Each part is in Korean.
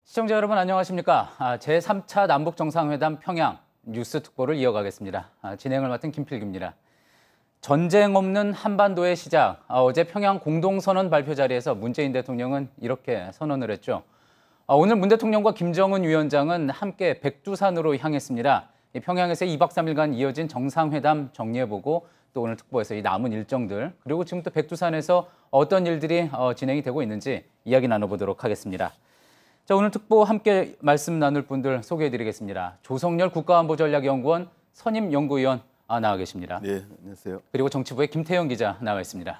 시청자 여러분 안녕하십니까? 제3차 남북정상회담 평양 뉴스 특보를 이어가겠습니다. 진행을 맡은 김필규입니다. 전쟁 없는 한반도의 시작. 어제 평양 공동선언 발표 자리에서 문재인 대통령은 이렇게 선언을 했죠. 오늘 문 대통령과 김정은 위원장은 함께 백두산으로 향했습니다. 평양에서 2박 3일간 이어진 정상회담 정리해보고 또 오늘 특보에서 이 남은 일정들 그리고 지금 또 백두산에서 어떤 일들이 진행이 되고 있는지 이야기 나눠보도록 하겠습니다. 자, 오늘 특보 함께 말씀 나눌 분들 소개해드리겠습니다. 조성열 국가안보전략연구원 선임 연구위원 나와 계십니다. 네, 안녕하세요. 그리고 정치부의 김태형 기자 나와 있습니다.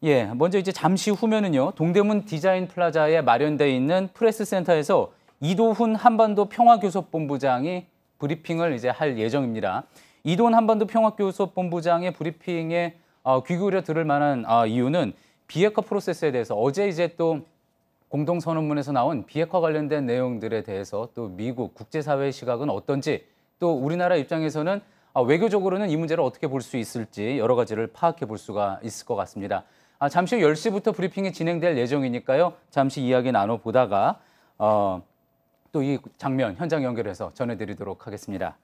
예, 먼저 이제 잠시 후면은요, 동대문 디자인 플라자에 마련되어 있는 프레스센터에서 이도훈 한반도 평화교섭본부장이 브리핑을 이제 할 예정입니다. 이도훈 한반도 평화교섭본부장의 브리핑에 귀 기울여 들을 만한 이유는 비핵화 프로세스에 대해서 어제 이제 또 공동선언문에서 나온 비핵화 관련된 내용들에 대해서 또 미국 국제사회의 시각은 어떤지 또 우리나라 입장에서는 외교적으로는 이 문제를 어떻게 볼 수 있을지 여러 가지를 파악해 볼 수가 있을 것 같습니다. 잠시 후 10시부터 브리핑이 진행될 예정이니까요. 잠시 이야기 나눠보다가 또 이 장면 현장 연결해서 전해드리도록 하겠습니다.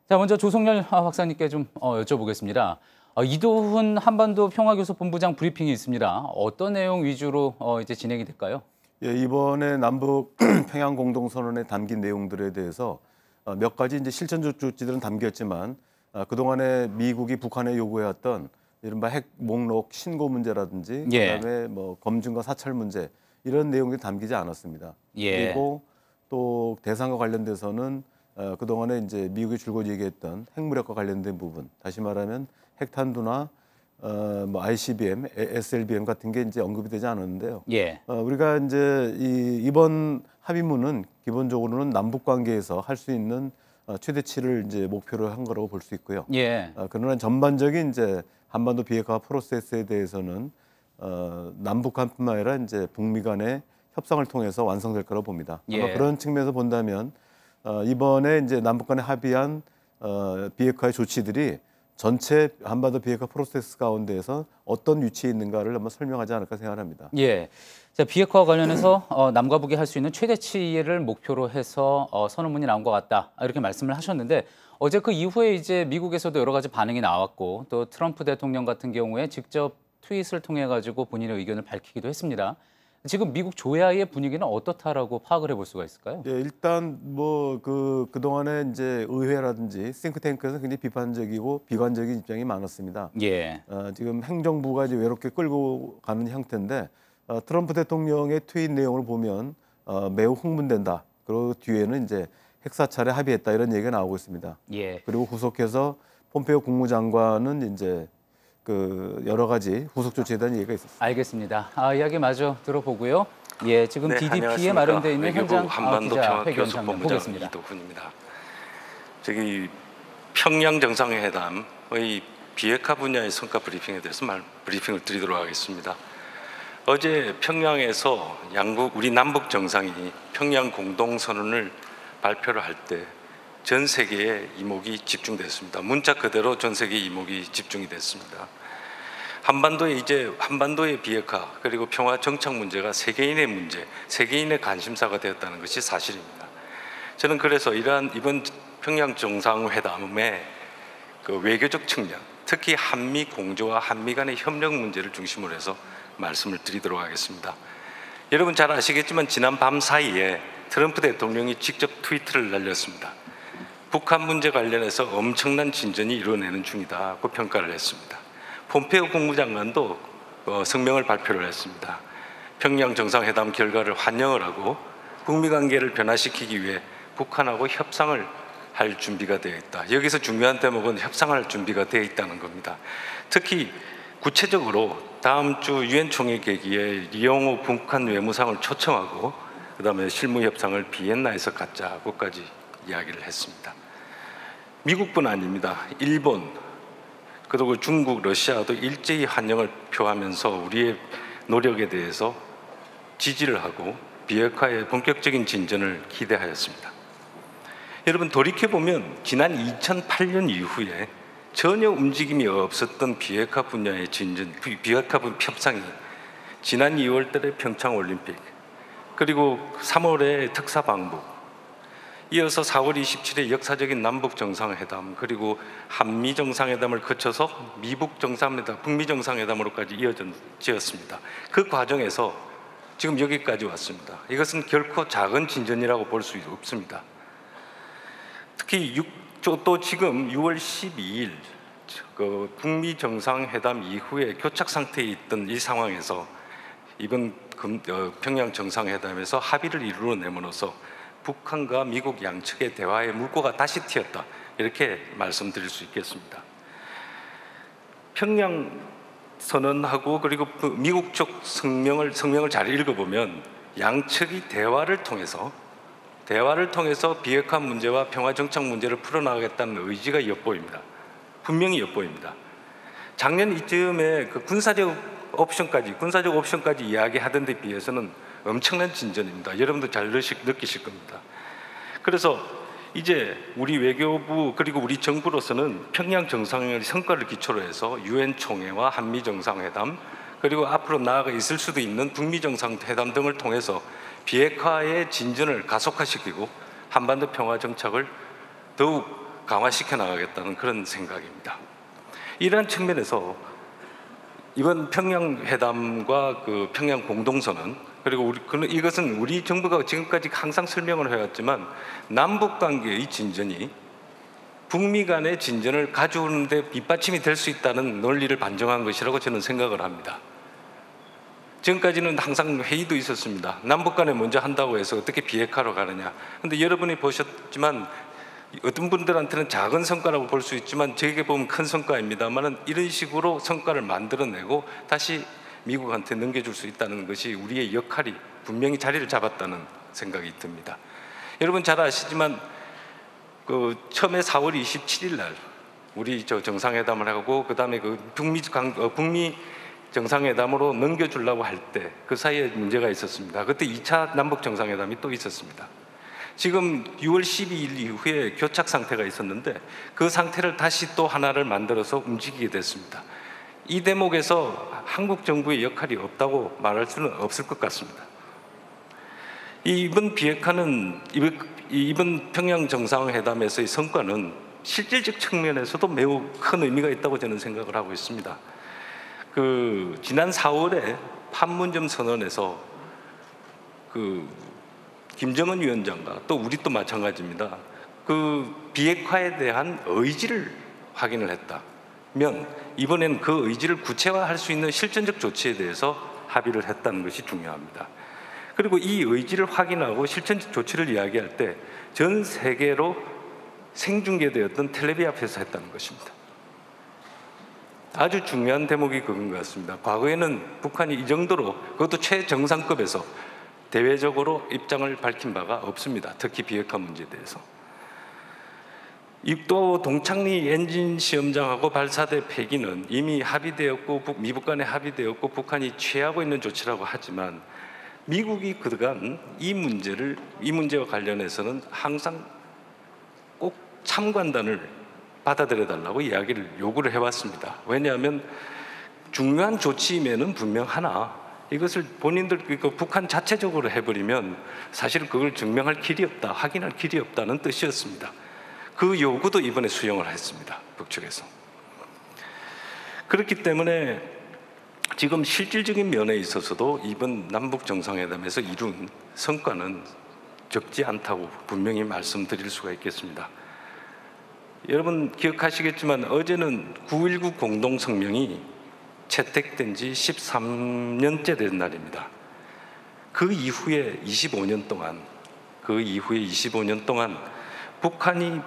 자, 먼저 조성열 박사님께 좀 여쭤보겠습니다. 이도훈 한반도 평화교섭본부장 브리핑이 있습니다. 어떤 내용 위주로 이제 진행이 될까요? 예, 이번에 남북 평양 공동선언에 담긴 내용들에 대해서 몇 가지 이제 실천적 조치들은 담겼지만 그동안에 미국이 북한에 요구해왔던 이른바 핵 목록 신고 문제라든지 그다음에 뭐 검증과 사찰 문제 이런 내용들이 담기지 않았습니다. 그리고 또 대상과 관련돼서는 그동안에 이제 미국이 줄곧 얘기했던 핵무력과 관련된 부분, 다시 말하면 핵탄두나 뭐 ICBM, SLBM 같은 게 이제 언급이 되지 않았는데요. 우리가 이제 이번 합의문은 기본적으로는 남북 관계에서 할 수 있는 최대치를 이제 목표로 한 거라고 볼 수 있고요. 그러나 전반적인 이제 한반도 비핵화 프로세스에 대해서는 남북한뿐만 아니라 이제 북미 간의 협상을 통해서 완성될 거라고 봅니다. 아마 그런 측면에서 본다면 이번에 이제 남북 간에 합의한 비핵화의 조치들이 전체 한반도 비핵화 프로세스 가운데에서 어떤 위치에 있는가를 한번 설명하지 않을까 생각합니다. 자, 비핵화 관련해서 남과 북이 할 수 있는 최대치를 목표로 해서 선언문이 나온 것 같다 이렇게 말씀을 하셨는데 어제 그 이후에 이제 미국에서도 여러 가지 반응이 나왔고 또 트럼프 대통령 같은 경우에 직접 트윗을 통해 가지고 본인의 의견을 밝히기도 했습니다. 지금 미국 조야의 분위기는 어떻다라고 파악을 해볼 수가 있을까요? 일단 뭐 그동안에 이제 의회라든지 싱크탱크에서 굉장히 비판적이고 비관적인 입장이 많았습니다. 지금 행정부가 이제 외롭게 끌고 가는 형태인데 트럼프 대통령의 트윗 내용을 보면 매우 흥분된다. 그리고 뒤에는 이제 핵사찰에 합의했다 이런 얘기가 나오고 있습니다. 그리고 후속해서 폼페이오 국무장관은 이제 여러 가지 후속 조치에 대한 얘기가 있었습니다. 알겠습니다. 이야기 마저 들어보고요. 지금 DDP에 마련되어 있는 현장 기자회견 장면 보겠습니다. 이도훈입니다. 저기 평양 정상회담의 비핵화 분야의 성과 브리핑에 대해서 브리핑을 드리도록 하겠습니다. 어제 평양에서 우리 남북 정상이 평양 공동선언을 발표를 할 때 전 세계의 이목이 집중됐습니다. 문자 그대로 전 세계 이목이 집중이 됐습니다. 한반도의 비핵화 그리고 평화 정착 문제가 세계인의 문제, 세계인의 관심사가 되었다는 것이 사실입니다. 저는 그래서 이번 평양 정상회담의 그 외교적 측면, 특히 한미 공조와 한미 간의 협력 문제를 중심으로 해서 말씀을 드리도록 하겠습니다. 여러분 잘 아시겠지만 지난 밤 사이에 트럼프 대통령이 직접 트위터를 날렸습니다. 북한 문제 관련해서 엄청난 진전이 이루어내는 중이다고 평가를 했습니다. 폼페이오 국무장관도 성명을 발표를 했습니다. 평양 정상회담 결과를 환영을 하고 북미 관계를 변화시키기 위해 북한하고 협상을 할 준비가 되어 있다. 여기서 중요한 대목은 협상할 준비가 되어 있다는 겁니다. 특히 구체적으로 다음 주 유엔 총회 계기에 리용호 북한 외무상을 초청하고 그다음에 실무 협상을 비엔나에서 갖자고까지 이야기를 했습니다. 미국뿐 아닙니다. 일본 그리고 중국, 러시아도 일제히 환영을 표하면서 우리의 노력에 대해서 지지를 하고 비핵화의 본격적인 진전을 기대하였습니다. 여러분 돌이켜보면 지난 2008년 이후에 전혀 움직임이 없었던 비핵화 분야의 진전, 비핵화 협상이 지난 2월 달에 평창 올림픽 그리고 3월에 특사 방북, 이어서 4월 27일 역사적인 남북 정상회담, 그리고 한미 정상회담을 거쳐서 미북 정상회담, 북미 정상회담으로까지 이어졌습니다. 그 과정에서 지금 여기까지 왔습니다. 이것은 결코 작은 진전이라고 볼 수 없습니다. 특히 또 지금 6월 12일 그 북미 정상회담 이후에 교착 상태에 있던 이 상황에서 이번 평양 정상회담에서 합의를 이루어내므로써 북한과 미국 양측의 대화의 물꼬가 다시 튀었다, 이렇게 말씀드릴 수 있겠습니다. 평양 선언하고 그리고 미국 쪽 성명을 잘 읽어보면 양측이 대화를 통해서 비핵화 문제와 평화 정착 문제를 풀어나가겠다는 의지가 엿보입니다. 분명히 엿보입니다. 작년 이쯤에 그 군사적 옵션까지 이야기하던 데 비해서는 엄청난 진전입니다. 여러분도 잘 느끼실 겁니다. 그래서 이제 우리 외교부 그리고 우리 정부로서는 평양 정상회담의 성과를 기초로 해서 유엔 총회와 한미 정상회담, 그리고 앞으로 나아가 있을 수도 있는 북미 정상회담 등을 통해서 비핵화의 진전을 가속화시키고 한반도 평화 정착을 더욱 강화시켜 나가겠다는 그런 생각입니다. 이러한 측면에서 이번 평양 회담과 그 평양 공동선언, 그리고 이것은 우리 정부가 지금까지 항상 설명을 해왔지만 남북 관계의 진전이 북미 간의 진전을 가져오는 데 밑받침이 될 수 있다는 논리를 반증한 것이라고 저는 생각을 합니다. 지금까지는 항상 회의도 있었습니다. 남북 간에 먼저 한다고 해서 어떻게 비핵화로 가느냐. 그런데 여러분이 보셨지만 어떤 분들한테는 작은 성과라고 볼 수 있지만 저에게 보면 큰 성과입니다만 이런 식으로 성과를 만들어내고 다시 미국한테 넘겨줄 수 있다는 것이 우리의 역할이 분명히 자리를 잡았다는 생각이 듭니다. 여러분 잘 아시지만 그 처음에 4월 27일 날 우리 정상회담을 하고 그 다음에 그 북미 정상회담으로 넘겨주려고 할 때 그 사이에 문제가 있었습니다. 그때 2차 남북 정상회담이 또 있었습니다. 지금 6월 12일 이후에 교착 상태가 있었는데 그 상태를 다시 또 하나를 만들어서 움직이게 됐습니다. 이 대목에서 한국 정부의 역할이 없다고 말할 수는 없을 것 같습니다. 이번 비핵화는 이번 평양 정상회담에서의 성과는 실질적 측면에서도 매우 큰 의미가 있다고 저는 생각을 하고 있습니다. 그 지난 4월에 판문점 선언에서 그 김정은 위원장과 또 우리 또 마찬가지입니다. 그 비핵화에 대한 의지를 확인을 했다면 이번엔 그 의지를 구체화할 수 있는 실전적 조치에 대해서 합의를 했다는 것이 중요합니다. 그리고 이 의지를 확인하고 실전적 조치를 이야기할 때 전 세계로 생중계되었던 텔레비 앞에서 했다는 것입니다. 아주 중요한 대목이 그건 것 같습니다. 과거에는 북한이 이 정도로, 그것도 최정상급에서 대외적으로 입장을 밝힌 바가 없습니다. 특히 비핵화 문제에 대해서. 또 동창리 엔진 시험장하고 발사대 폐기는 이미 합의되었고 미북 간에 합의되었고 북한이 취하고 있는 조치라고 하지만 미국이 그간 이 문제와 관련해서는 항상 꼭 참관단을 받아들여달라고 요구를 해왔습니다. 왜냐하면 중요한 조치임에는 분명하나 이것을 본인들 북한 자체적으로 해버리면 사실 그걸 증명할 길이 없다, 확인할 길이 없다는 뜻이었습니다. 그 요구도 이번에 수용을 했습니다. 북측에서. 그렇기 때문에 지금 실질적인 면에 있어서도 이번 남북 정상회담에서 이룬 성과는 적지 않다고 분명히 말씀드릴 수가 있겠습니다. 여러분 기억하시겠지만 어제는 9.19 공동성명이 채택된 지 13년째 된 날입니다. 그 이후에 25년 동안 북한이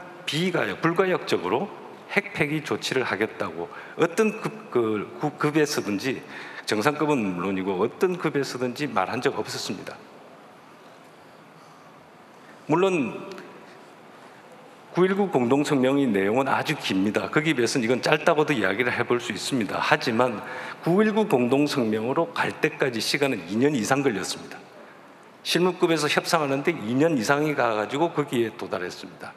불가역적으로 핵 폐기 조치를 하겠다고 어떤 급에서든지 정상급은 물론이고 어떤 급에서든지 말한 적 없었습니다. 물론 9.19 공동성명의 내용은 아주 깁니다. 거기에 비해서는 이건 짧다고도 이야기를 해볼 수 있습니다. 하지만 9.19 공동성명으로 갈 때까지 시간은 2년 이상 걸렸습니다. 실무급에서 협상하는데 2년 이상이 가가지고 거기에 도달했습니다.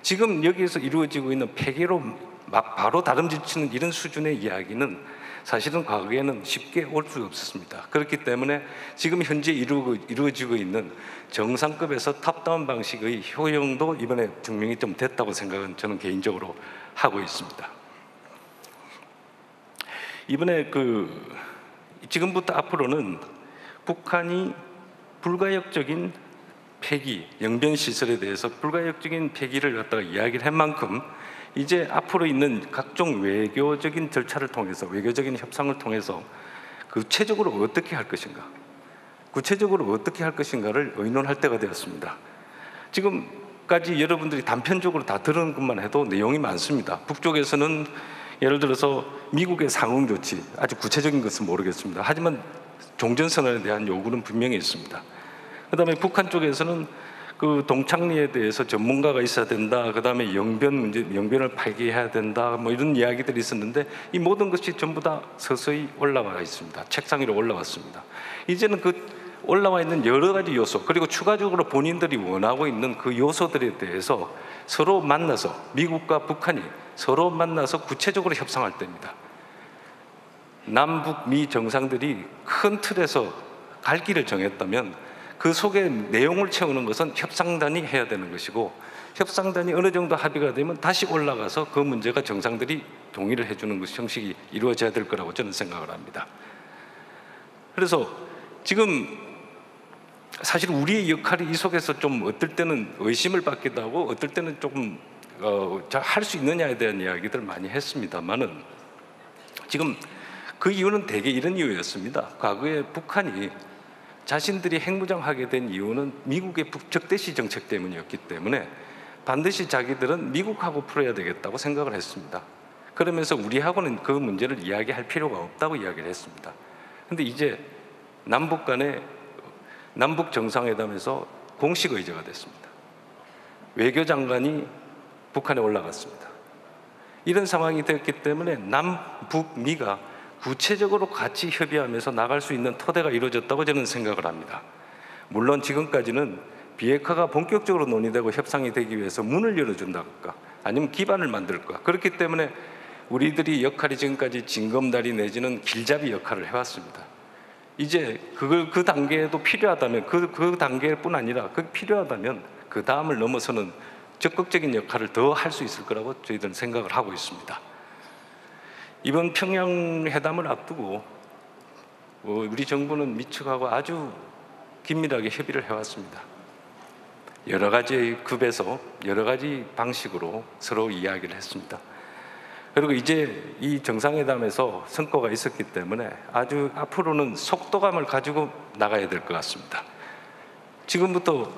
지금 여기에서 이루어지고 있는 폐기로 막 바로 다름질치는 이런 수준의 이야기는 사실은 과거에는 쉽게 올 수 없었습니다. 그렇기 때문에 지금 현재 이루어지고 있는 정상급에서 탑다운 방식의 효용도 이번에 증명이 좀 됐다고 생각은 저는 개인적으로 하고 있습니다. 이번에 지금부터 앞으로는 북한이 불가역적인 폐기, 영변 시설에 대해서 불가역적인 폐기를 갖다가 이야기를 한 만큼 이제 앞으로 있는 각종 외교적인 절차를 통해서, 외교적인 협상을 통해서 구체적으로 어떻게 할 것인가, 구체적으로 어떻게 할 것인가를 의논할 때가 되었습니다. 지금까지 여러분들이 단편적으로 다 들은 것만 해도 내용이 많습니다. 북쪽에서는 예를 들어서 미국의 상응 조치, 아주 구체적인 것은 모르겠습니다. 하지만 종전선언에 대한 요구는 분명히 있습니다. 그다음에 북한 쪽에서는 그 동창리에 대해서 전문가가 있어야 된다. 그다음에 영변 문제, 영변을 폐기해야 된다. 뭐 이런 이야기들이 있었는데 이 모든 것이 전부 다 서서히 올라와 있습니다. 책상 위로 올라왔습니다. 이제는 그 올라와 있는 여러 가지 요소, 그리고 추가적으로 본인들이 원하고 있는 그 요소들에 대해서 서로 만나서, 미국과 북한이 서로 만나서 구체적으로 협상할 때입니다. 남북 미 정상들이 큰 틀에서 갈 길을 정했다면 그 속에 내용을 채우는 것은 협상단이 해야 되는 것이고, 협상단이 어느 정도 합의가 되면 다시 올라가서 그 문제가 정상들이 동의를 해주는 것 형식이 이루어져야 될 거라고 저는 생각을 합니다. 그래서 지금 사실 우리의 역할이 이 속에서 좀 어떨 때는 의심을 받기도 하고 어떨 때는 조금 할 수 있느냐에 대한 이야기들 많이 했습니다만은, 지금 그 이유는 대개 이런 이유였습니다. 과거에 북한이 자신들이 핵무장하게 된 이유는 미국의 적대시 정책 때문이었기 때문에 반드시 자기들은 미국하고 풀어야 되겠다고 생각을 했습니다. 그러면서 우리하고는 그 문제를 이야기할 필요가 없다고 이야기를 했습니다. 그런데 이제 남북 간의 남북 정상회담에서 공식 의제가 됐습니다. 외교장관이 북한에 올라갔습니다. 이런 상황이 됐기 때문에 남북미가 구체적으로 같이 협의하면서 나갈 수 있는 토대가 이루어졌다고 저는 생각을 합니다. 물론 지금까지는 비핵화가 본격적으로 논의되고 협상이 되기 위해서 문을 열어준다든가 아니면 기반을 만들까, 그렇기 때문에 우리들이 역할이 지금까지 징검다리 내지는 길잡이 역할을 해왔습니다. 이제 그 단계에도 필요하다면 그 단계뿐 아니라 그 필요하다면 그 다음을 넘어서는 적극적인 역할을 더 할 수 있을 거라고 저희들은 생각을 하고 있습니다. 이번 평양회담을 앞두고 우리 정부는 미측하고 아주 긴밀하게 협의를 해왔습니다. 여러 가지 급에서 여러 가지 방식으로 서로 이야기를 했습니다. 그리고 이제 이 정상회담에서 성과가 있었기 때문에 아주 앞으로는 속도감을 가지고 나가야 될 것 같습니다. 지금부터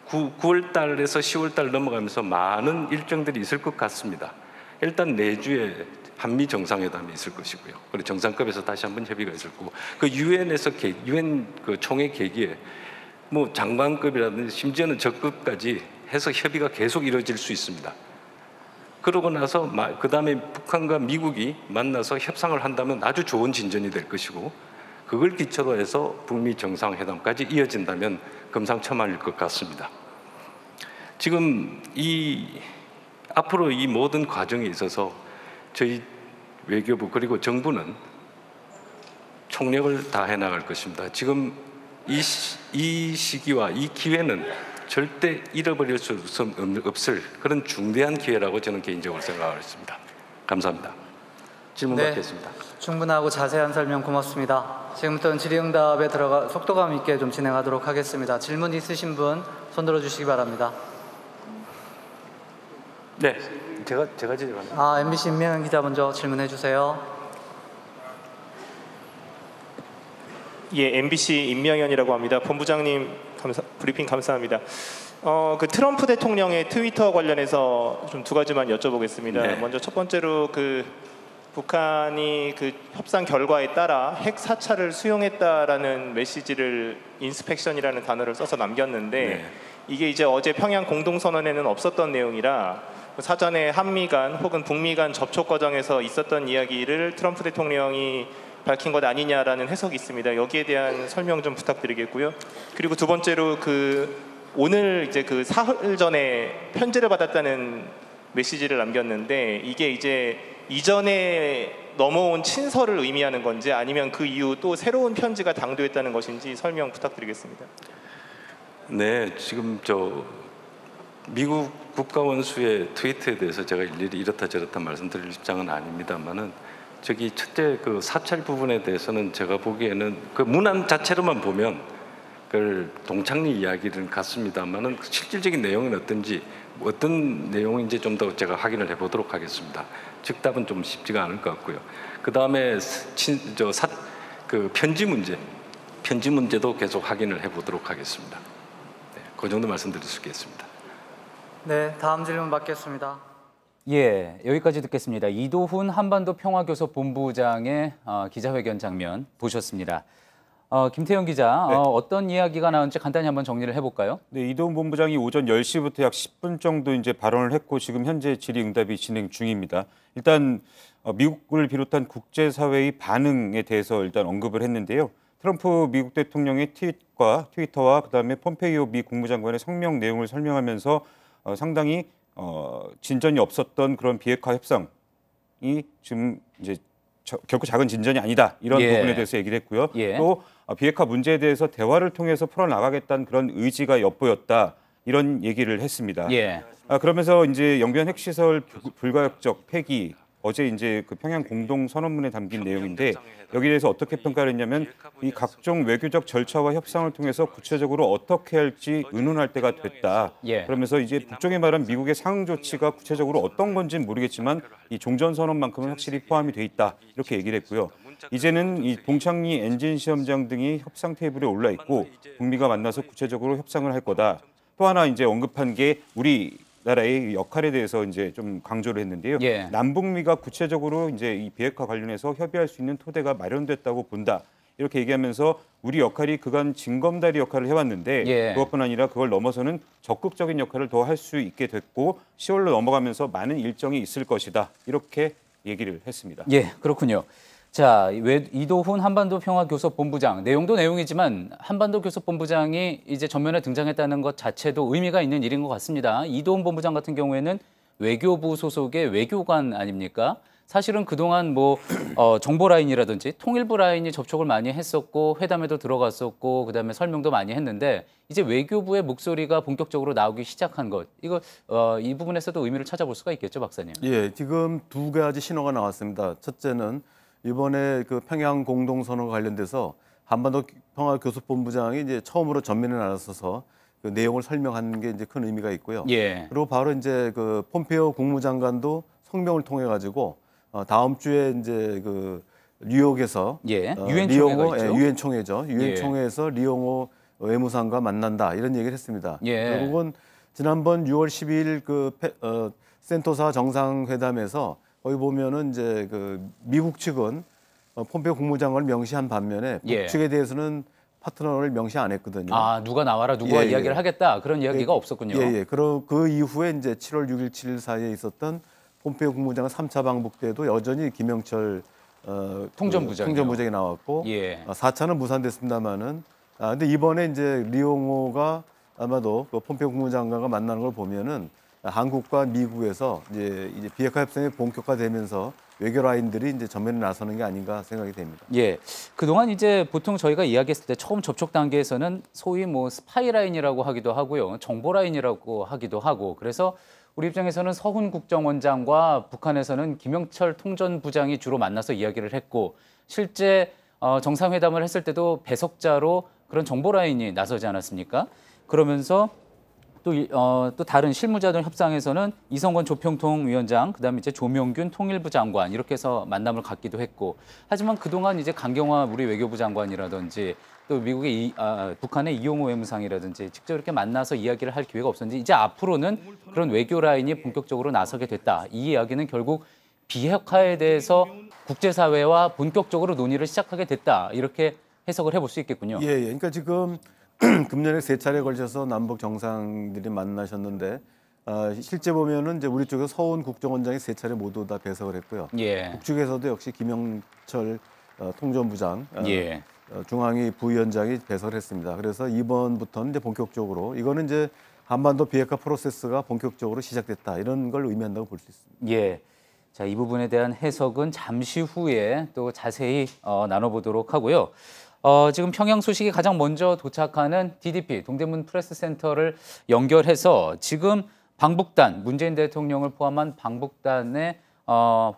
9월 달에서 10월 달 넘어가면서 많은 일정들이 있을 것 같습니다. 일단 내주에 한미 정상회담이 있을 것이고요. 그리고 정상급에서 다시 한번 협의가 있을 거고, 그 유엔에서 유엔 그 총회 계기에 뭐 장관급이라든지 심지어는 적급까지 해서 협의가 계속 이루어질 수 있습니다. 그러고 나서 그 다음에 북한과 미국이 만나서 협상을 한다면 아주 좋은 진전이 될 것이고, 그걸 기초로 해서 북미 정상회담까지 이어진다면 금상첨화일 것 같습니다. 지금 앞으로 이 모든 과정에 있어서 저희 외교부 그리고 정부는 총력을 다해 나갈 것입니다. 지금 이 시기와 이 기회는 절대 잃어버릴 수 없을 그런 중대한 기회라고 저는 개인적으로 생각하고 있습니다. 감사합니다. 질문 받겠습니다. 충분하고 자세한 설명 고맙습니다. 지금부터는 질의응답에 들어가 속도감 있게 좀 진행하도록 하겠습니다. 질문 있으신 분 손 들어주시기 바랍니다. 네, 제가 질문합니다. MBC 임명현 기자 먼저 질문해 주세요. 예, MBC 임명현이라고 합니다. 본부장님 브리핑 감사합니다. 그 트럼프 대통령의 트위터 관련해서 좀 두 가지만 여쭤보겠습니다. 네. 먼저 첫 번째로 그 북한이 그 협상 결과에 따라 핵 사찰을 수용했다라는 메시지를 인스펙션이라는 단어를 써서 남겼는데 네. 이게 이제 어제 평양 공동선언에는 없었던 내용이라 사전에 한미 간 혹은 북미 간 접촉 과정에서 있었던 이야기를 트럼프 대통령이 밝힌 것 아니냐라는 해석이 있습니다. 여기에 대한 설명 좀 부탁드리겠고요. 그리고 두 번째로 오늘 이제 그 사흘 전에 편지를 받았다는 메시지를 남겼는데 이게 이제 이전에 넘어온 친서를 의미하는 건지 아니면 그 이후 또 새로운 편지가 당도했다는 것인지 설명 부탁드리겠습니다. 네, 지금 미국 국가원수의 트위트에 대해서 제가 일일이 이렇다 저렇다 말씀드릴 입장은 아닙니다만은 저기 첫째 그 사찰 부분에 대해서는 제가 보기에는 그 문안 자체로만 보면 그 동창리 이야기는 같습니다만은 실질적인 내용은 어떤지 어떤 내용인지 좀 더 제가 확인을 해보도록 하겠습니다. 즉답은 좀 쉽지가 않을 것 같고요. 그 다음에 그 편지 문제도 계속 확인을 해보도록 하겠습니다. 네, 그 정도 말씀드릴 수 있겠습니다. 네, 다음 질문 받겠습니다. 예, 여기까지 듣겠습니다. 이도훈 한반도 평화교섭본부장의 기자회견 장면 보셨습니다. 김태형 기자, 네. 어떤 이야기가 나온지 간단히 한번 정리를 해볼까요? 네, 이도훈 본부장이 오전 10시부터 약 10분 정도 이제 발언을 했고 지금 현재 질의응답이 진행 중입니다. 일단 미국을 비롯한 국제사회의 반응에 대해서 일단 언급을 했는데요. 트럼프 미국 대통령의 트위터와 그다음에 폼페이오 미 국무장관의 성명 내용을 설명하면서 상당히 진전이 없었던 그런 비핵화 협상이 지금 이제 결코 작은 진전이 아니다 이런 예. 부분에 대해서 얘기를 했고요. 예. 또 비핵화 문제에 대해서 대화를 통해서 풀어나가겠다는 그런 의지가 엿보였다 이런 얘기를 했습니다. 예. 그러면서 이제 영변 핵시설 불가역적 폐기 어제 이제 그 평양 공동 선언문에 담긴 내용인데 여기에 대해서 어떻게 평가를 했냐면 이 각종 외교적 절차와 협상을 통해서 구체적으로 어떻게 할지 의논할 때가 됐다. 예. 그러면서 이제 북쪽에 말한 미국의 상응 조치가 구체적으로 어떤 건지는 모르겠지만 이 종전 선언만큼은 확실히 포함이 돼 있다. 이렇게 얘기를 했고요. 이제는 이 동창리 엔진 시험장 등이 협상 테이블에 올라 있고 북미가 만나서 구체적으로 협상을 할 거다. 또 하나 이제 언급한 게 우리나라의 역할에 대해서 이제 좀 강조를 했는데요. 예. 남북미가 구체적으로 이제 이 비핵화 관련해서 협의할 수 있는 토대가 마련됐다고 본다. 이렇게 얘기하면서 우리 역할이 그간 징검다리 역할을 해왔는데 예. 그것뿐 아니라 그걸 넘어서는 적극적인 역할을 더 할 수 있게 됐고 10월로 넘어가면서 많은 일정이 있을 것이다. 이렇게 얘기를 했습니다. 예, 그렇군요. 자, 이도훈 한반도 평화교섭본부장, 내용도 내용이지만 한반도 교섭본부장이 이제 전면에 등장했다는 것 자체도 의미가 있는 일인 것 같습니다. 이도훈 본부장 같은 경우에는 외교부 소속의 외교관 아닙니까? 사실은 그동안 정보 라인이라든지 통일부 라인이 접촉을 많이 했었고 회담에도 들어갔었고 그다음에 설명도 많이 했는데 이제 외교부의 목소리가 본격적으로 나오기 시작한 것. 이거 이 부분에서도 의미를 찾아볼 수가 있겠죠, 박사님. 예, 지금 두 가지 신호가 나왔습니다. 첫째는 이번에 그 평양 공동선언과 관련돼서 한반도 평화교섭본부장이 이제 처음으로 전면에 나서서 그 내용을 설명하는 게 이제 큰 의미가 있고요. 예. 그리고 바로 이제 그 폼페이오 국무장관도 성명을 통해 가지고 다음 주에 이제 그 뉴욕에서 예. 유엔 총회가 있죠. 유엔 총회죠. 유엔 예. 총회에서 리용호 외무상과 만난다 이런 얘기를 했습니다. 예. 결국은 지난번 6월 12일 그 센토사 정상회담에서 거기 보면은 이제 그 미국 측은 폼페이오 국무장관을 명시한 반면에 예. 북측에 대해서는 파트너를 명시 안 했거든요. 아, 누가 나와라, 누가 예, 예. 이야기를 하겠다 그런 이야기가 없었군요. 예, 예. 그 이후에 이제 7월 6일, 7일 사이에 있었던 폼페이오 국무장관 3차 방북 때도 여전히 김영철 통전부장이 나왔고 예. 4차는 무산됐습니다만은 근데 이번에 이제 리용호가 아마도 그 폼페이오 국무장관과 만나는 걸 보면은 한국과 미국에서 이제 비핵화 협상이 본격화되면서 외교 라인들이 이제 전면에 나서는 게 아닌가 생각이 됩니다. 예. 그동안 이제 보통 저희가 이야기했을 때 처음 접촉 단계에서는 소위 스파이 라인이라고 하기도 하고요. 정보 라인이라고 하기도 하고 그래서 우리 입장에서는 서훈 국정원장과 북한에서는 김영철 통전부장이 주로 만나서 이야기를 했고 실제 정상회담을 했을 때도 배석자로 그런 정보 라인이 나서지 않았습니까? 그러면서 또 다른 실무자들 협상에서는 이성건 조평통위원장, 그다음에 이제 조명균 통일부 장관 이렇게 해서 만남을 갖기도 했고, 하지만 그동안 이제 강경화 우리 외교부 장관이라든지 또 미국의 북한의 이용호 외무상이라든지 직접 이렇게 만나서 이야기를 할 기회가 없었는데 이제 앞으로는 그런 외교 라인이 본격적으로 나서게 됐다. 이 이야기는 결국 비핵화에 대해서 국제사회와 본격적으로 논의를 시작하게 됐다. 이렇게 해석을 해볼 수 있겠군요. 예, 예. 그러니까 지금 금년에 3차례에 걸쳐서 남북 정상들이 만나셨는데 실제 보면은 이제 우리 쪽에서 서훈 국정원장이 3차례 모두 다 배석을 했고요. 예. 북측에서도 역시 김영철 통전부장, 예. 중앙위 부위원장이 배석을 했습니다. 그래서 이번부터는 이제 본격적으로 이거는 이제 한반도 비핵화 프로세스가 본격적으로 시작됐다 이런 걸 의미한다고 볼 수 있습니다. 예. 자, 이 부분에 대한 해석은 잠시 후에 또 자세히 나눠보도록 하고요. 지금 평양 소식이 가장 먼저 도착하는 DDP, 동대문 프레스센터를 연결해서 지금 방북단, 문재인 대통령을 포함한 방북단의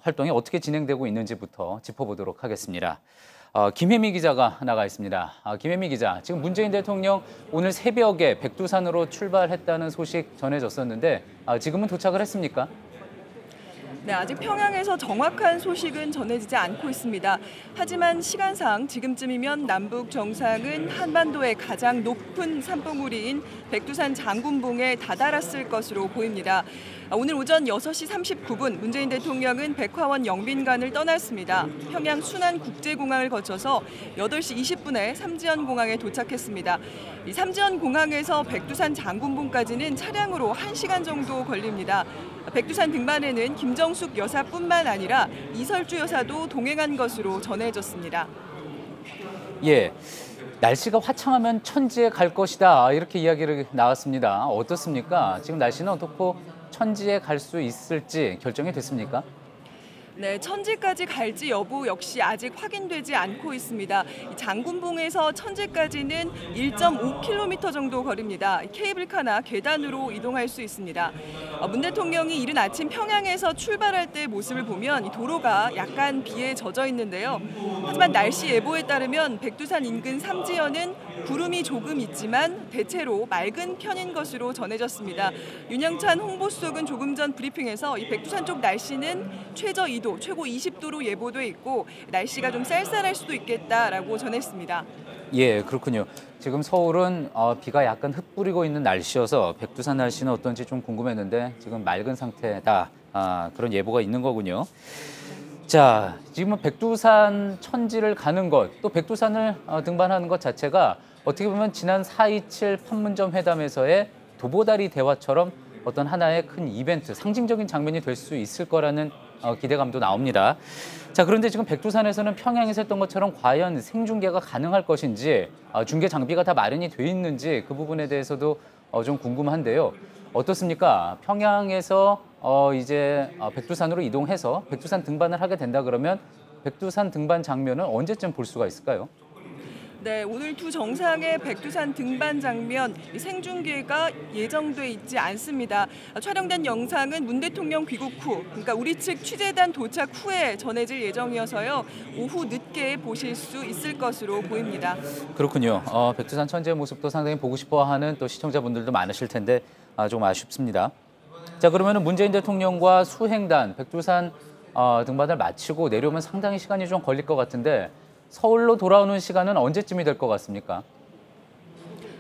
활동이 어떻게 진행되고 있는지부터 짚어보도록 하겠습니다. 김혜미 기자가 나가 있습니다. 김혜미 기자, 지금 문재인 대통령 오늘 새벽에 백두산으로 출발했다는 소식 전해졌었는데 지금은 도착을 했습니까? 네, 아직 평양에서 정확한 소식은 전해지지 않고 있습니다. 하지만 시간상 지금쯤이면 남북 정상은 한반도의 가장 높은 산봉우리인 백두산 장군봉에 다다랐을 것으로 보입니다. 오늘 오전 6시 39분 문재인 대통령은 백화원 영빈관을 떠났습니다. 평양 순안국제공항을 거쳐서 8시 20분에 삼지연공항에 도착했습니다. 이 삼지연공항에서 백두산 장군봉까지는 차량으로 1시간 정도 걸립니다. 백두산 등반에는 김정숙 여사뿐만 아니라 이설주 여사도 동행한 것으로 전해졌습니다. 예, 날씨가 화창하면 천지에 갈 것이다 이렇게 이야기를 나왔습니다. 어떻습니까? 지금 날씨는 어떻고 천지에 갈 수 있을지 결정이 됐습니까? 네, 천지까지 갈지 여부 역시 아직 확인되지 않고 있습니다. 장군봉에서 천지까지는 1.5km 정도 거리입니다. 케이블카나 계단으로 이동할 수 있습니다. 문 대통령이 이른 아침 평양에서 출발할 때 모습을 보면 도로가 약간 비에 젖어 있는데요. 하지만 날씨 예보에 따르면 백두산 인근 삼지연은 구름이 조금 있지만 대체로 맑은 편인 것으로 전해졌습니다. 윤영찬 홍보수석은 조금 전 브리핑에서 이 백두산 쪽 날씨는 최저 2도, 최고 20도로 예보돼 있고 날씨가 좀 쌀쌀할 수도 있겠다라고 전했습니다. 예, 그렇군요. 지금 서울은 비가 약간 흩뿌리고 있는 날씨여서 백두산 날씨는 어떤지 좀 궁금했는데 지금 맑은 상태다. 그런 예보가 있는 거군요. 자, 지금은 백두산 천지를 가는 것, 또 백두산을 등반하는 것 자체가 어떻게 보면 지난 4.27 판문점 회담에서의 도보다리 대화처럼 어떤 하나의 큰 이벤트, 상징적인 장면이 될 수 있을 거라는 기대감도 나옵니다. 자, 그런데 지금 백두산에서는 평양에서 했던 것처럼 과연 생중계가 가능할 것인지, 중계 장비가 다 마련이 돼 있는지 그 부분에 대해서도 좀 궁금한데요. 어떻습니까? 평양에서 이제 백두산으로 이동해서 백두산 등반을 하게 된다 그러면 백두산 등반 장면은 언제쯤 볼 수가 있을까요? 네, 오늘 두 정상의 백두산 등반 장면 생중계가 예정돼 있지 않습니다. 촬영된 영상은 문 대통령 귀국 후, 그러니까 우리 측 취재단 도착 후에 전해질 예정이어서요. 오후 늦게 보실 수 있을 것으로 보입니다. 그렇군요. 백두산 천지의 모습도 상당히 보고 싶어하는 또 시청자분들도 많으실 텐데 좀 아쉽습니다. 자, 그러면은 문재인 대통령과 수행단 백두산 등반을 마치고 내려오면 상당히 시간이 좀 걸릴 것 같은데 서울로 돌아오는 시간은 언제쯤이 될 것 같습니까?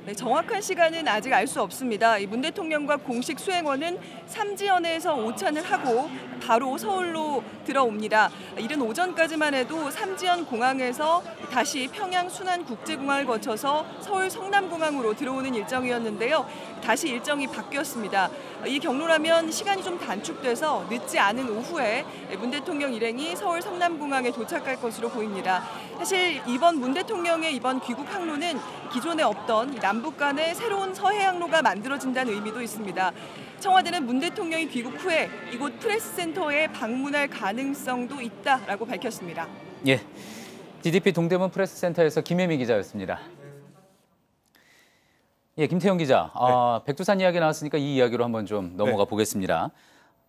네, 정확한 시간은 아직 알 수 없습니다. 문 대통령과 공식 수행원은 삼지연에서 오찬을 하고 바로 서울로 들어옵니다. 이른 오전까지만 해도 삼지연 공항에서 다시 평양 순안국제공항을 거쳐서 서울 성남공항으로 들어오는 일정이었는데요. 다시 일정이 바뀌었습니다. 이 경로라면 시간이 좀 단축돼서 늦지 않은 오후에 문 대통령 일행이 서울 성남공항에 도착할 것으로 보입니다. 사실 이번 문 대통령의 이번 귀국 항로는 기존에 없던 남북 간의 새로운 서해 항로가 만들어진다는 의미도 있습니다. 청와대는 문 대통령이 귀국 후에 이곳 프레스센터에 방문할 가능성도 있다라고 밝혔습니다. 예, DDP 동대문 프레스센터에서 김혜미 기자였습니다. 예, 김태형 기자, 백두산 이야기 나왔으니까 이 이야기로 한번 좀 넘어가 보겠습니다.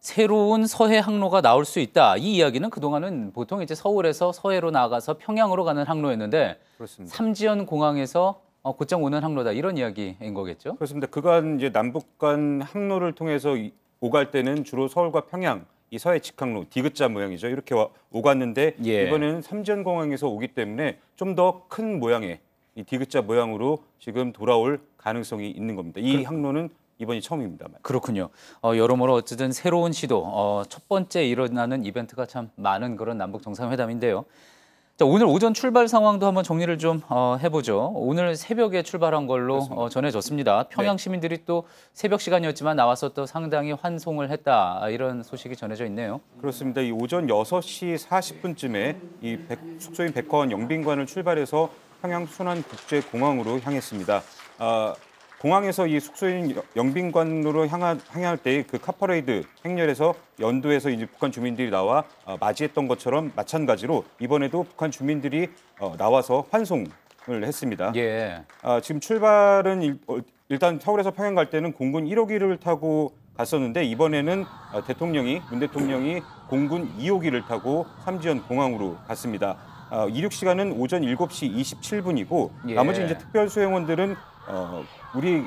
새로운 서해 항로가 나올 수 있다. 이 이야기는 그동안은 보통 이제 서울에서 서해로 나가서 평양으로 가는 항로였는데 그렇습니다. 삼지연 공항에서 곧장 오는 항로다. 이런 이야기인 거겠죠? 그렇습니다. 그간 이제 남북 간 항로를 통해서 오갈 때는 주로 서울과 평양 이 서해 직항로 디귿자 모양이죠. 이렇게 오갔는데 이번에는 삼지연 공항에서 오기 때문에 좀 더 큰 모양의 이 디귿자 모양으로 지금 돌아올 가능성이 있는 겁니다. 이 항로는 이번이 처음입니다. 그렇군요. 여러모로 어쨌든 새로운 시도, 첫 번째 일어나는 이벤트가 참 많은 그런 남북 정상회담인데요. 자, 오늘 오전 출발 상황도 한번 정리를 좀 해보죠. 오늘 새벽에 출발한 걸로 전해졌습니다. 평양 시민들이 또 새벽 시간이었지만 나와서 또 상당히 환송을 했다. 이런 소식이 전해져 있네요. 그렇습니다. 이 오전 6시 40분쯤에 이 숙소인 백화원 영빈관을 출발해서 평양 순안국제공항으로 향했습니다. 공항에서 이 숙소인 영빈관으로 향할 때 그 카퍼레이드 행렬에서 연도에서 이제 북한 주민들이 나와 맞이했던 것처럼 마찬가지로 이번에도 북한 주민들이 나와서 환송을 했습니다. 예. 지금 출발은 일단 서울에서 평양 갈 때는 공군 1호기를 타고 갔었는데 이번에는 문 대통령이 공군 2호기를 타고 삼지연 공항으로 갔습니다. 이륙 시간은 오전 7시 27분이고 예. 나머지 이제 특별 수행원들은 우리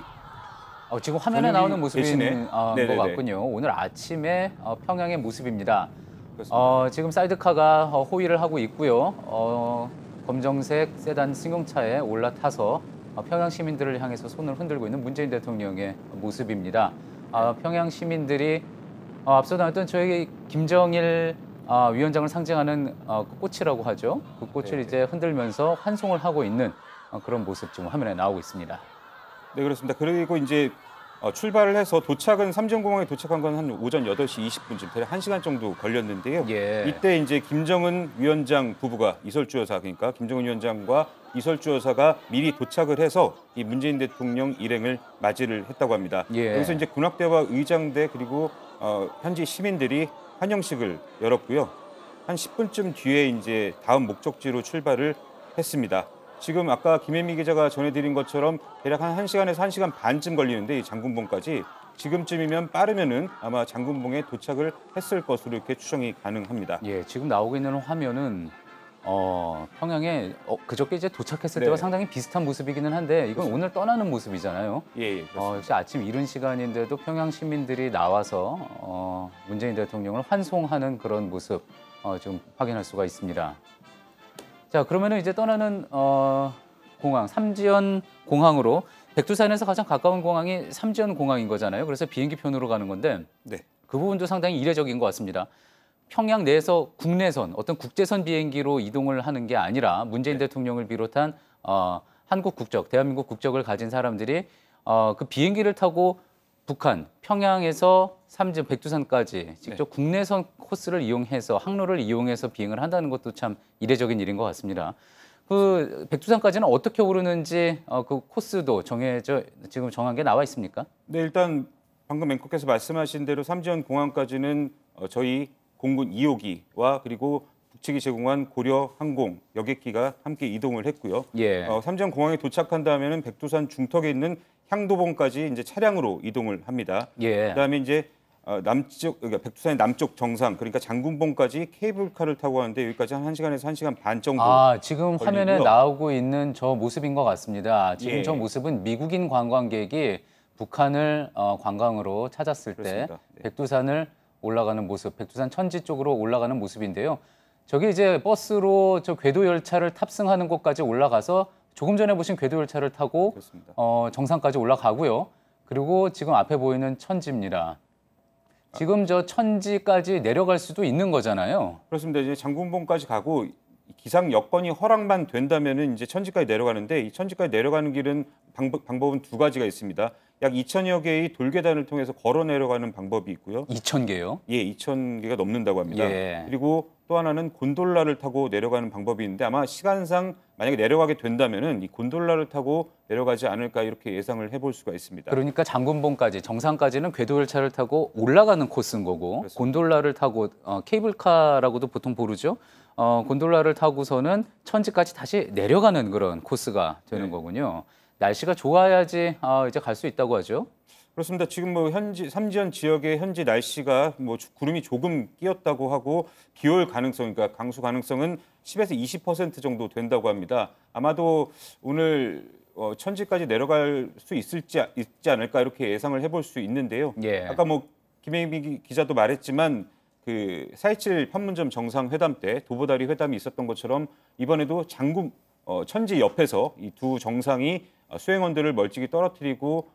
지금 화면에 나오는 모습인 대신에? 것 네네네. 같군요. 오늘 아침에 평양의 모습입니다. 그렇습니다. 지금 사이드카가 호위를 하고 있고요. 검정색 세단 승용차에 올라타서 평양 시민들을 향해서 손을 흔들고 있는 문재인 대통령의 모습입니다. 평양 시민들이 앞서 나왔던 저희 김정일 위원장을 상징하는 그 꽃이라고 하죠. 그 꽃을 네네. 이제 흔들면서 환송을 하고 있는 그런 모습 지금 화면에 나오고 있습니다. 네, 그렇습니다. 그리고 이제 출발을 해서 도착은 삼지연공항에 도착한 건 한 오전 8시 20분쯤 대략 1시간 정도 걸렸는데요. 예. 이때 이제 김정은 위원장 부부가 이설주 여사 그러니까 김정은 위원장과 이설주 여사가 미리 도착을 해서 이 문재인 대통령 일행을 맞이를 했다고 합니다. 예. 여기서 이제 군악대와 의장대 그리고 현지 시민들이 환영식을 열었고요. 한 10분쯤 뒤에 이제 다음 목적지로 출발을 했습니다. 지금 아까 김혜미 기자가 전해드린 것처럼 대략 한 1시간에서 1시간 반쯤 걸리는데 이 장군봉까지 지금쯤이면 빠르면은 아마 장군봉에 도착을 했을 것으로 이렇게 추정이 가능합니다. 예, 지금 나오고 있는 화면은 평양에 그저께 이제 도착했을 네. 때와 상당히 비슷한 모습이기는 한데 이건 오늘 떠나는 모습이잖아요. 예, 그렇습니다. 역시 아침 이른 시간인데도 평양 시민들이 나와서 문재인 대통령을 환송하는 그런 모습 좀 확인할 수가 있습니다. 자, 그러면은 이제 떠나는 공항 삼지연 공항으로 백두산에서 가장 가까운 공항이 삼지연 공항인 거잖아요. 그래서 비행기 편으로 가는 건데 네. 그 부분도 상당히 이례적인 것 같습니다. 평양 내에서 국내선, 어떤 국제선 비행기로 이동을 하는 게 아니라 문재인 대통령을 비롯한 한국 국적, 대한민국 국적을 가진 사람들이 그 비행기를 타고 북한, 평양에서 삼지연, 백두산까지 직접 국내선 코스를 이용해서 항로를 이용해서 비행을 한다는 것도 참 이례적인 일인 것 같습니다. 그 백두산까지는 어떻게 오르는지 그 코스도 지금 정한 게 나와 있습니까? 네, 일단 방금 앵커께서 말씀하신 대로 삼지연 공항까지는 저희 공군 2호기와 그리고 북측이 제공한 고려 항공 여객기가 함께 이동을 했고요. 예. 삼지연 공항에 도착한 다음에는 백두산 중턱에 있는 향도봉까지 이제 차량으로 이동을 합니다. 예. 그다음에 이제 그러니까 백두산의 남쪽 정상 그러니까 장군봉까지 케이블카를 타고 가는데 여기까지 한 1시간에서 1시간 반 정도. 지금 걸리고요. 화면에 나오고 있는 저 모습인 것 같습니다. 지금 예. 저 모습은 미국인 관광객이 북한을 관광으로 찾았을 때 그렇습니다. 네. 백두산을 올라가는 모습, 백두산 천지 쪽으로 올라가는 모습인데요. 저기 이제 버스로 저 궤도 열차를 탑승하는 곳까지 올라가서 조금 전에 보신 궤도 열차를 타고 그렇습니다. 정상까지 올라가고요. 그리고 지금 앞에 보이는 천지입니다. 지금 저 천지까지 내려갈 수도 있는 거잖아요. 그렇습니다. 이제 장군봉까지 가고 기상 여건이 허락만 된다면은 이제 천지까지 내려가는데 이 천지까지 내려가는 길은 방법은 두 가지가 있습니다. 약 2,000여 개의 돌계단을 통해서 걸어 내려가는 방법이 있고요. 2,000개요? 예, 2,000개가 넘는다고 합니다. 예. 그리고 또 하나는 곤돌라를 타고 내려가는 방법이 있는데 아마 시간상 만약에 내려가게 된다면은 이 곤돌라를 타고 내려가지 않을까 이렇게 예상을 해볼 수가 있습니다. 그러니까 장군봉까지 정상까지는 궤도 열차를 타고 올라가는 코스인 거고 그렇습니다. 곤돌라를 타고 케이블카라고도 보통 부르죠. 곤돌라를 타고서는 천지까지 다시 내려가는 그런 코스가 되는 네. 거군요. 날씨가 좋아야지 이제 갈 수 있다고 하죠. 그렇습니다. 지금 뭐 삼지연 지역의 현지 날씨가 뭐 구름이 조금 끼었다고 하고 비올 가능성, 그러니까 강수 가능성은 10에서 20% 정도 된다고 합니다. 아마도 오늘 천지까지 내려갈 수 있지 않을까 이렇게 예상을 해볼 수 있는데요. 예. 아까 뭐 김혜미 기자도 말했지만 그 4.27 판문점 정상회담 때 도보다리 회담이 있었던 것처럼 이번에도 천지 옆에서 이 두 정상이 수행원들을 멀찍이 떨어뜨리고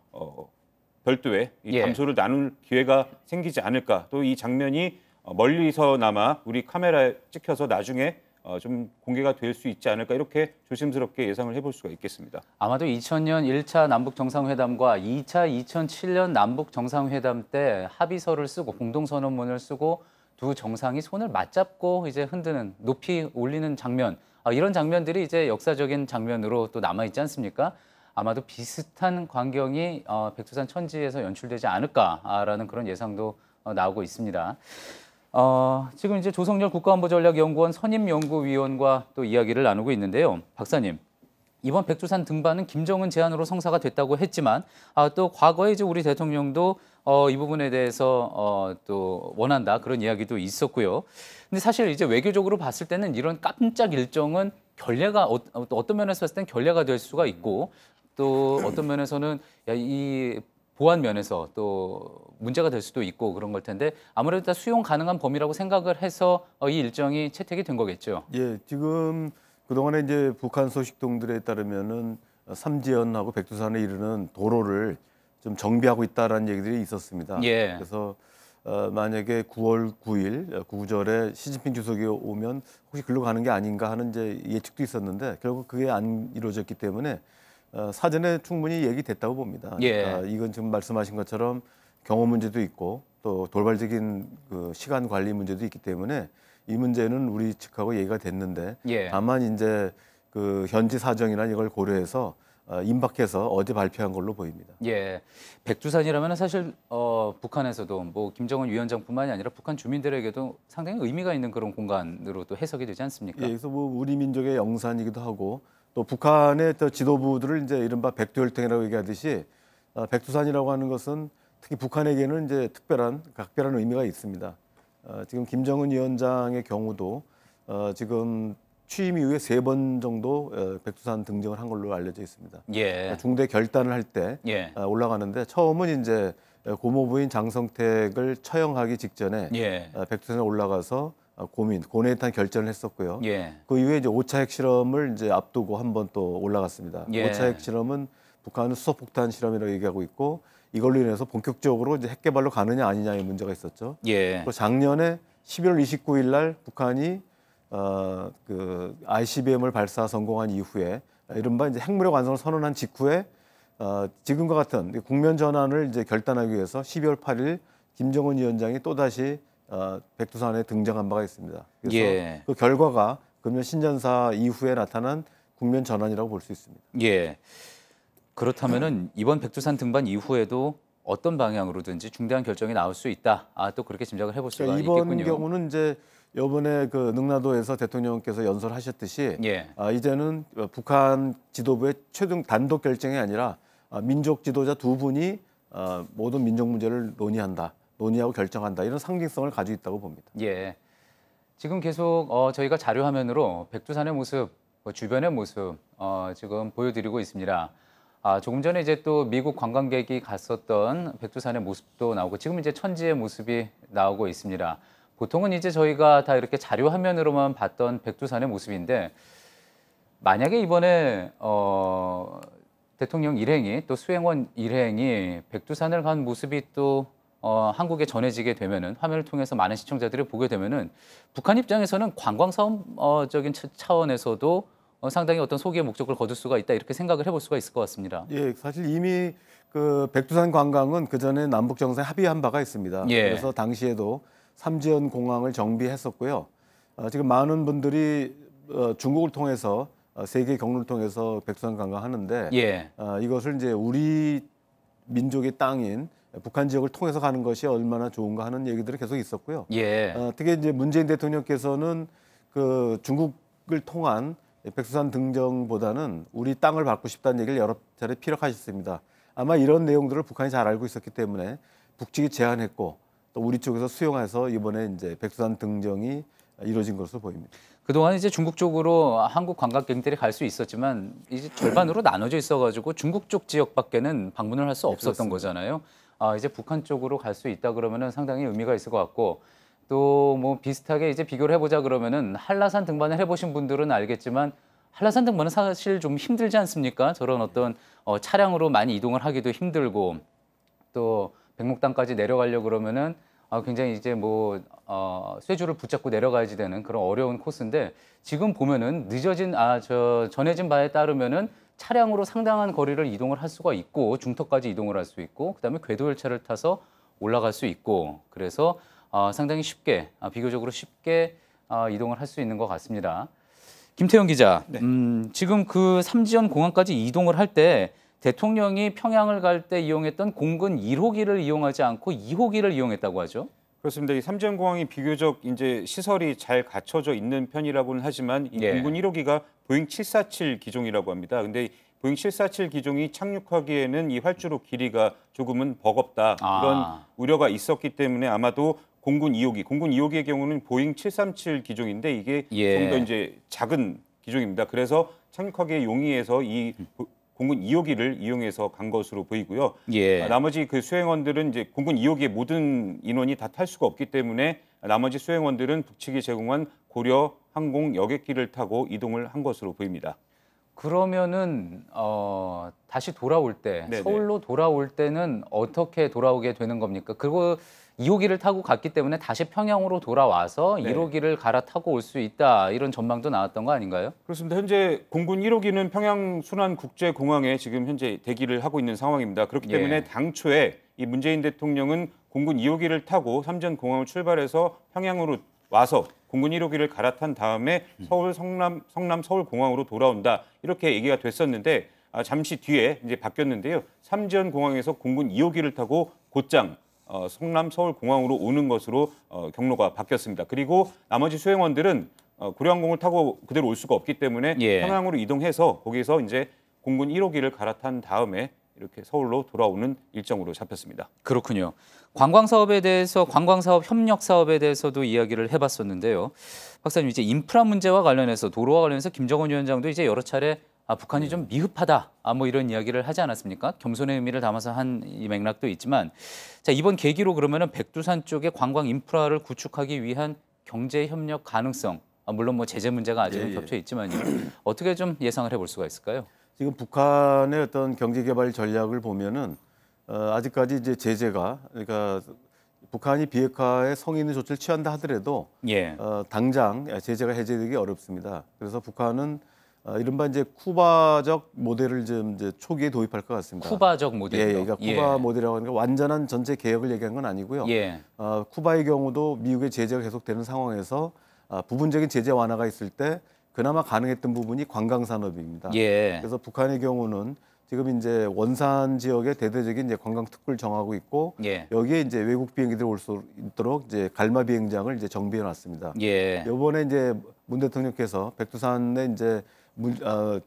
별도의 이 예. 담소를 나눌 기회가 생기지 않을까. 또 이 장면이 멀리서나마 우리 카메라에 찍혀서 나중에 좀 공개가 될 수 있지 않을까 이렇게 조심스럽게 예상을 해볼 수가 있겠습니다. 아마도 2000년 1차 남북 정상회담과 2차 2007년 남북 정상회담 때 합의서를 쓰고 공동선언문을 쓰고 두 정상이 손을 맞잡고 이제 흔드는 높이 올리는 장면 이런 장면들이 이제 역사적인 장면으로 또 남아 있지 않습니까? 아마도 비슷한 광경이 백두산 천지에서 연출되지 않을까라는 그런 예상도 나오고 있습니다. 지금 이제 조성열 국가안보전략연구원 선임연구위원과 또 이야기를 나누고 있는데요. 박사님, 이번 백두산 등반은 김정은 제안으로 성사가 됐다고 했지만 또 과거에 이제 우리 대통령도 이 부분에 대해서 또 원한다 그런 이야기도 있었고요. 근데 사실 이제 외교적으로 봤을 때는 이런 깜짝 일정은 결례가 어떤 면에서 봤을 땐 결례가 될 수가 있고 또 어떤 면에서는 이 보안 면에서 또 문제가 될 수도 있고 그런 걸 텐데 아무래도 다 수용 가능한 범위라고 생각을 해서 이 일정이 채택이 된 거겠죠. 예, 지금 그동안에 이제 북한 소식통들에 따르면은 삼지연하고 백두산에 이르는 도로를 좀 정비하고 있다라는 얘기들이 있었습니다. 예. 그래서 만약에 9월 9일 구구절에 시진핑 주석이 오면 혹시 글로 가는 게 아닌가 하는 이제 예측도 있었는데 결국 그게 안 이루어졌기 때문에 사전에 충분히 얘기됐다고 봅니다. 예. 그러니까 이건 지금 말씀하신 것처럼 경호 문제도 있고 또 돌발적인 그 시간 관리 문제도 있기 때문에 이 문제는 우리 측하고 얘기가 됐는데 예. 다만 이제 그 현지 사정이나 이걸 고려해서 임박해서 어제 발표한 걸로 보입니다. 예, 백두산이라면 사실 북한에서도 뭐 김정은 위원장뿐만이 아니라 북한 주민들에게도 상당히 의미가 있는 그런 공간으로 또 해석이 되지 않습니까? 예, 그래서 뭐 우리 민족의 영산이기도 하고 또 북한의 또 지도부들을 이제 이른바 백두혈통이라고 얘기하듯이 백두산이라고 하는 것은 특히 북한에게는 이제 각별한 의미가 있습니다. 지금 김정은 위원장의 경우도 지금 취임 이후에 3번 정도 백두산 등정을 한 걸로 알려져 있습니다. 예. 중대 결단을 할 때 예. 올라가는데 처음은 이제 고모부인 장성택을 처형하기 직전에 예. 백두산에 올라가서 고뇌에 탄 결정을 했었고요. 예. 그 이후에 이제 5차 핵실험을 이제 앞두고 한 번 또 올라갔습니다. 예. 5차 핵실험은 북한은 수소폭탄 실험이라고 얘기하고 있고 이걸로 인해서 본격적으로 이제 핵 개발로 가느냐 아니냐의 문제가 있었죠. 예. 또 작년에 11월 29일 날 북한이 그 ICBM을 발사 성공한 이후에 이른바 이제 핵무력 완성을 선언한 직후에 지금과 같은 국면 전환을 이제 결단하기 위해서 12월 8일 김정은 위원장이 또 다시 백두산에 등장한 바가 있습니다. 그래서 예. 그 결과가 금년 신년사 이후에 나타난 국면 전환이라고 볼 수 있습니다. 예. 그렇다면은 이번 백두산 등반 이후에도 어떤 방향으로든지 중대한 결정이 나올 수 있다. 또 그렇게 짐작을 해볼 수가 이번 있겠군요. 경우는 이제 이번에 그 능라도에서 대통령께서 연설하셨듯이 예. 이제는 북한 지도부의 최종 단독 결정이 아니라 민족 지도자 두 분이 모든 민족 문제를 논의하고 결정한다 이런 상징성을 가지고 있다고 봅니다. 예. 지금 계속 저희가 자료 화면으로 백두산의 모습, 주변의 모습 지금 보여드리고 있습니다. 조금 전에 이제 또 미국 관광객이 갔었던 백두산의 모습도 나오고 지금 이제 천지의 모습이 나오고 있습니다. 보통은 이제 저희가 다 이렇게 자료 화면으로만 봤던 백두산의 모습인데 만약에 이번에 대통령 일행이 또 수행원 일행이 백두산을 간 모습이 또 한국에 전해지게 되면은 화면을 통해서 많은 시청자들이 보게 되면은 북한 입장에서는 관광 사업적인 차원에서도 상당히 어떤 소기의 목적을 거둘 수가 있다 이렇게 생각을 해볼 수가 있을 것 같습니다. 예, 사실 이미 그 백두산 관광은 그 전에 남북 정상에 합의한 바가 있습니다. 예. 그래서 당시에도 삼지연 공항을 정비했었고요. 지금 많은 분들이 중국을 통해서 세계 경로를 통해서 백두산 관광하는데 예. 이것을 이제 우리 민족의 땅인 북한 지역을 통해서 가는 것이 얼마나 좋은가 하는 얘기들이 계속 있었고요. 예. 특히 이제 문재인 대통령께서는 그 중국을 통한 백두산 등정보다는 우리 땅을 받고 싶다는 얘기를 여러 차례 피력하셨습니다. 아마 이런 내용들을 북한이 잘 알고 있었기 때문에 북측이 제안했고 또 우리 쪽에서 수용해서 이번에 이제 백두산 등정이 이루어진 것으로 보입니다. 그동안 이제 중국 쪽으로 한국 관광객들이 갈 수 있었지만 이제 절반으로 나눠져 있어가지고 중국 쪽 지역밖에는 방문을 할 수 없었던 거잖아요. 이제 북한 쪽으로 갈 수 있다 그러면은 상당히 의미가 있을 것 같고 또 뭐 비슷하게 이제 비교를 해보자 그러면은 한라산 등반을 해보신 분들은 알겠지만 한라산 등반은 사실 좀 힘들지 않습니까? 저런 어떤 차량으로 많이 이동을 하기도 힘들고 또 백록당까지 내려가려고 그러면은 굉장히 이제 뭐 쇠줄을 붙잡고 내려가야지 되는 그런 어려운 코스인데 지금 보면은 전해진 바에 따르면은 차량으로 상당한 거리를 이동을 할 수가 있고 중턱까지 이동을 할 수 있고 그다음에 궤도 열차를 타서 올라갈 수 있고 그래서 상당히 쉽게 비교적으로 쉽게 이동을 할 수 있는 것 같습니다. 김태형 기자, 네. 지금 그 삼지연 공항까지 이동을 할 때 대통령이 평양을 갈 때 이용했던 공군 1호기를 이용하지 않고 2호기를 이용했다고 하죠. 그렇습니다. 이 삼지연공항이 비교적 이제 시설이 잘 갖춰져 있는 편이라고는 하지만 이 공군 1호기가 보잉 747 기종이라고 합니다. 근데 보잉 747 기종이 착륙하기에는 이 활주로 길이가 조금은 버겁다 이런 우려가 있었기 때문에 아마도 공군 2호기의 경우는 보잉 737 기종인데 이게 좀 더 이제 작은 기종입니다. 그래서 착륙하기에 용이해서 이 공군 2호기를 이용해서 간 것으로 보이고요. 나머지 그 수행원들은 이제 공군 2호기의 모든 인원이 다 탈 수가 없기 때문에 나머지 수행원들은 북측이 제공한 고려 항공 여객기를 타고 이동을 한 것으로 보입니다. 그러면은 다시 돌아올 때 서울로 돌아올 때는 어떻게 돌아오게 되는 겁니까? 그리고 2호기를 타고 갔기 때문에 다시 평양으로 돌아와서 1호기를 갈아타고 올 수 있다 이런 전망도 나왔던 거 아닌가요? 그렇습니다. 현재 공군 1호기는 평양 순환국제공항에 지금 현재 대기를 하고 있는 상황입니다. 그렇기 때문에 당초에 이 문재인 대통령은 공군 2호기를 타고 삼전공항을 출발해서 평양으로 와서 공군 1호기를 갈아탄 다음에 서울 성남 서울공항으로 돌아온다 이렇게 얘기가 됐었는데 잠시 뒤에 이제 바뀌었는데요. 삼지연공항에서 공군 2호기를 타고 곧장 성남 서울공항으로 오는 것으로 경로가 바뀌었습니다. 그리고 나머지 수행원들은 고려항공을 타고 그대로 올 수가 없기 때문에 평양으로 이동해서 거기서 이제 공군 1호기를 갈아탄 다음에 이렇게 서울로 돌아오는 일정으로 잡혔습니다. 그렇군요. 관광사업에 대해서 관광사업 협력 사업에 대해서도 이야기를 해봤었는데요. 박사님 이제 인프라 문제와 관련해서 도로와 관련해서 김정은 위원장도 이제 여러 차례 북한이 좀 미흡하다 뭐 이런 이야기를 하지 않았습니까? 겸손의 의미를 담아서 한 이 맥락도 있지만 자 이번 계기로 그러면은 백두산 쪽에 관광 인프라를 구축하기 위한 경제 협력 가능성 물론 뭐 제재 문제가 아직은 겹쳐 있지만요. 어떻게 좀 예상을 해볼 수가 있을까요? 지금 북한의 어떤 경제개발 전략을 보면은 아직까지 이제 제재가 그러니까 북한이 비핵화에 성의 있는 조치를 취한다 하더라도 당장 제재가 해제되기 어렵습니다. 그래서 북한은 이른바 이제 쿠바적 모델을 좀 이제 초기에 도입할 것 같습니다. 쿠바적 모델이요? 그러니까 쿠바 모델이라고 하는 게 완전한 전체 개혁을 얘기한 건 아니고요. 쿠바의 경우도 미국의 제재가 계속되는 상황에서 부분적인 제재 완화가 있을 때 그나마 가능했던 부분이 관광 산업입니다. 그래서 북한의 경우는 지금 이제 원산 지역에 대대적인 이제 관광 특구를 정하고 있고 여기에 이제 외국 비행기들이 올 수 있도록 이제 갈마 비행장을 이제 정비해 놨습니다. 이번에 이제 문 대통령께서 백두산에 이제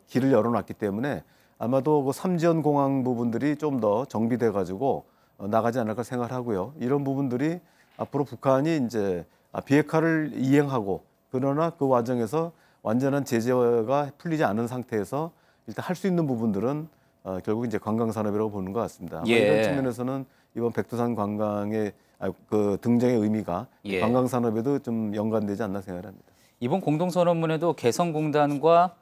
길을 열어놨기 때문에 아마도 그 삼지연 공항 부분들이 좀 더 정비돼 가지고 나가지 않을까 생각하고요. 이런 부분들이 앞으로 북한이 이제 비핵화를 이행하고 그러나 그 과정에서 완전한 제재가 풀리지 않은 상태에서 일단 할 수 있는 부분들은 결국 이제 관광 산업이라고 보는 것 같습니다. 이런 측면에서는 이번 백두산 관광의 그 등장의 의미가 관광 산업에도 좀 연관되지 않나 생각합니다. 이번 공동선언문에도 개성공단과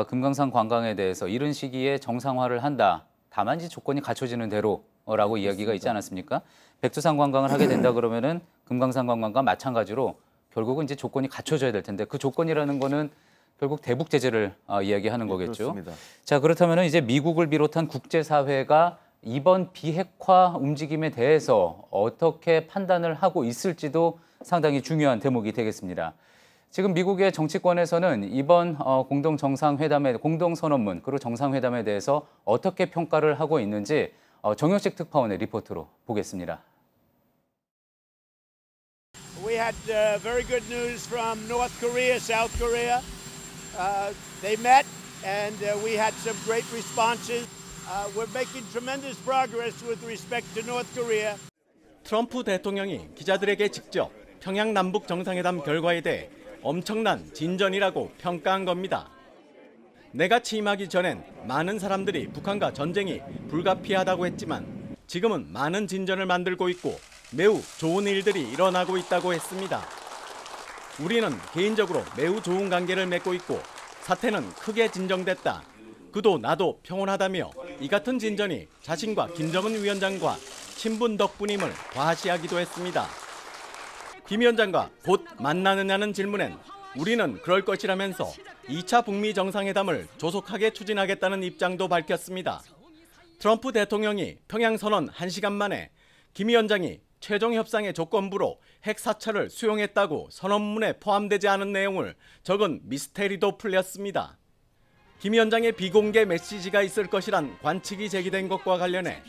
금강산 관광에 대해서 이른 시기에 정상화를 한다. 다만 이제 조건이 갖춰지는 대로라고 이야기가 있지 않았습니까? 백두산 관광을 하게 된다 그러면은 금강산 관광과 마찬가지로 결국은 이제 조건이 갖춰져야 될 텐데 그 조건이라는 거는 결국 대북 제재를 이야기하는 거겠죠. 그렇습니다. 자 그렇다면 이제 미국을 비롯한 국제사회가 이번 비핵화 움직임에 대해서 어떻게 판단을 하고 있을지도 상당히 중요한 대목이 되겠습니다. 지금 미국의 정치권에서는 이번 공동선언문 그리고 정상회담에 대해서 어떻게 평가를 하고 있는지 정영식 특파원의 리포트로 보겠습니다. We had very good news from North Korea, South Korea. They met and we had some great responses. We're making tremendous progress with respect to North Korea. 트럼프 대통령이 기자들에게 직접 평양 남북 정상회담 결과에 대해 엄청난 진전이라고 평가한 겁니다. 내가 취임하기 전엔 많은 사람들이 북한과 전쟁이 불가피하다고 했지만 지금은 많은 진전을 만들고 있고 매우 좋은 일들이 일어나고 있다고 했습니다. 우리는 개인적으로 매우 좋은 관계를 맺고 있고 사태는 크게 진정됐다. 그도 나도 평온하다며 이 같은 진전이 자신과 김정은 위원장과 친분 덕분임을 과시하기도 했습니다. 김 위원장과 곧 만나느냐는 질문엔 우리는 그럴 것이라면서 2차 북미 정상회담을 조속하게 추진하겠다는 입장도 밝혔습니다. 트럼프 대통령이 평양선언 1시간 만에 김 위원장이 최종 협상의 조건부로 핵 사찰을 수용했다고 선언문에 포함되지 않은 내용을 적은 미스테리도 풀렸습니다. 김 위원장의 비공개 메시지가 있을 것이란 관측이 제기된 것과 관련해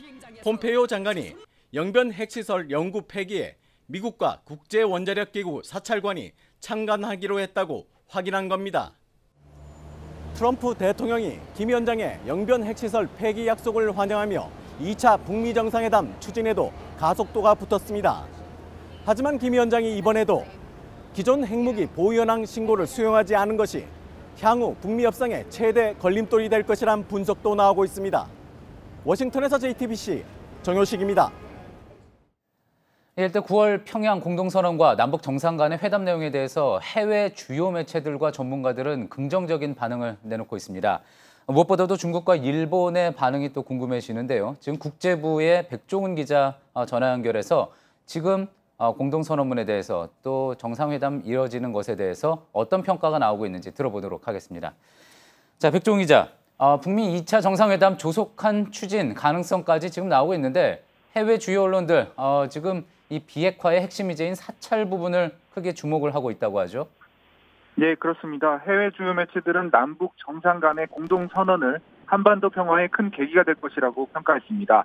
폼페이오 장관이 영변 핵시설 연구 폐기에 미국과 국제원자력기구 사찰관이 참관하기로 했다고 확인한 겁니다. 트럼프 대통령이 김 위원장의 영변 핵시설 폐기 약속을 환영하며 2차 북미 정상회담 추진에도 가속도가 붙었습니다. 하지만 김 위원장이 이번에도 기존 핵무기 보유현황 신고를 수용하지 않은 것이 향후 북미 협상의 최대 걸림돌이 될 것이란 분석도 나오고 있습니다. 워싱턴에서 JTBC 정효식입니다. 일단 9월 평양 공동선언과 남북 정상 간의 회담 내용에 대해서 해외 주요 매체들과 전문가들은 긍정적인 반응을 내놓고 있습니다. 무엇보다도 중국과 일본의 반응이 또 궁금해지는데요. 지금 국제부의 백종훈 기자 전화 연결해서 지금 공동선언문에 대해서 또 정상회담 이뤄지는 것에 대해서 어떤 평가가 나오고 있는지 들어보도록 하겠습니다. 자, 백종훈 기자, 북미 2차 정상회담 조속한 추진 가능성까지 지금 나오고 있는데 해외 주요 언론들 지금 이 비핵화의 핵심이제인 사찰 부분을 크게 주목을 하고 있다고 하죠. 네, 그렇습니다. 해외 주요 매체들은 남북 정상 간의 공동선언을 한반도 평화의 큰 계기가 될 것이라고 평가했습니다.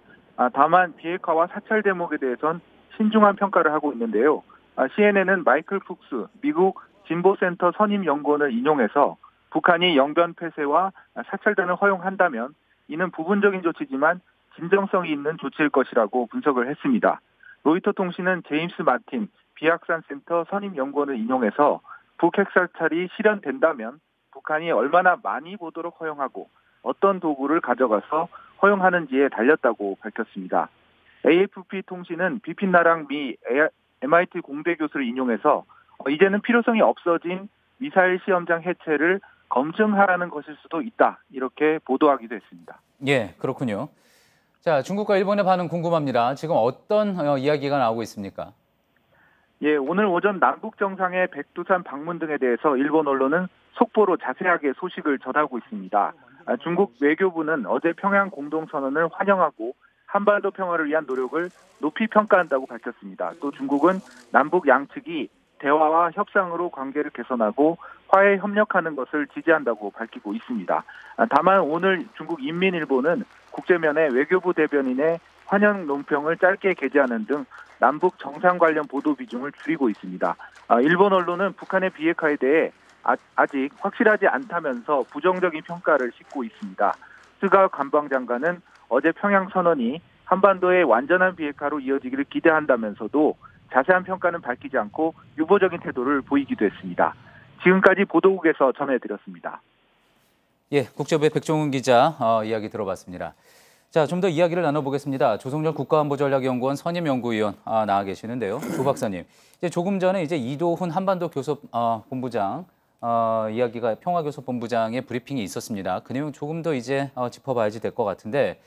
다만 비핵화와 사찰 대목에 대해선 신중한 평가를 하고 있는데요. CNN은 마이클 푹스 미국 진보센터 선임연구원을 인용해서 북한이 영변 폐쇄와 사찰단을 허용한다면 이는 부분적인 조치지만 진정성이 있는 조치일 것이라고 분석을 했습니다. 로이터 통신은 제임스 마틴 비확산센터 선임연구원을 인용해서 북핵사찰이 실현된다면 북한이 얼마나 많이 보도록 허용하고 어떤 도구를 가져가서 허용하는지에 달렸다고 밝혔습니다. AFP 통신은 비핀나랑 미 MIT 공대 교수를 인용해서 이제는 필요성이 없어진 미사일 시험장 해체를 검증하라는 것일 수도 있다. 이렇게 보도하기도 했습니다. 예, 그렇군요. 자, 중국과 일본의 반응 궁금합니다. 지금 어떤 이야기가 나오고 있습니까? 예, 오늘 오전 남북 정상의 백두산 방문 등에 대해서 일본 언론은 속보로 자세하게 소식을 전하고 있습니다. 중국 외교부는 어제 평양 공동선언을 환영하고 한반도 평화를 위한 노력을 높이 평가한다고 밝혔습니다. 또 중국은 남북 양측이 대화와 협상으로 관계를 개선하고 화해 협력하는 것을 지지한다고 밝히고 있습니다. 다만 오늘 중국 인민일보는 국제면에 외교부 대변인의 환영 논평을 짧게 게재하는 등 남북 정상 관련 보도 비중을 줄이고 있습니다. 일본 언론은 북한의 비핵화에 대해 아직 확실하지 않다면서 부정적인 평가를 싣고 있습니다. 스가 관방장관은 어제 평양 선언이 한반도의 완전한 비핵화로 이어지기를 기대한다면서도 자세한 평가는 밝히지 않고 유보적인 태도를 보이기도 했습니다. 지금까지 보도국에서 전해드렸습니다. 예, 국제부의 백종훈 기자 이야기 들어봤습니다. 자, 좀 더 이야기를 나눠보겠습니다. 조성열 국가안보전략연구원 선임연구위원 나와 계시는데요. 조 박사님, 이제 조금 전에 이제 이도훈 한반도 교섭 본부장 이야기가 평화교섭본부장의 브리핑이 있었습니다. 그 내용 조금 더 이제 짚어봐야지 될 것 같은데,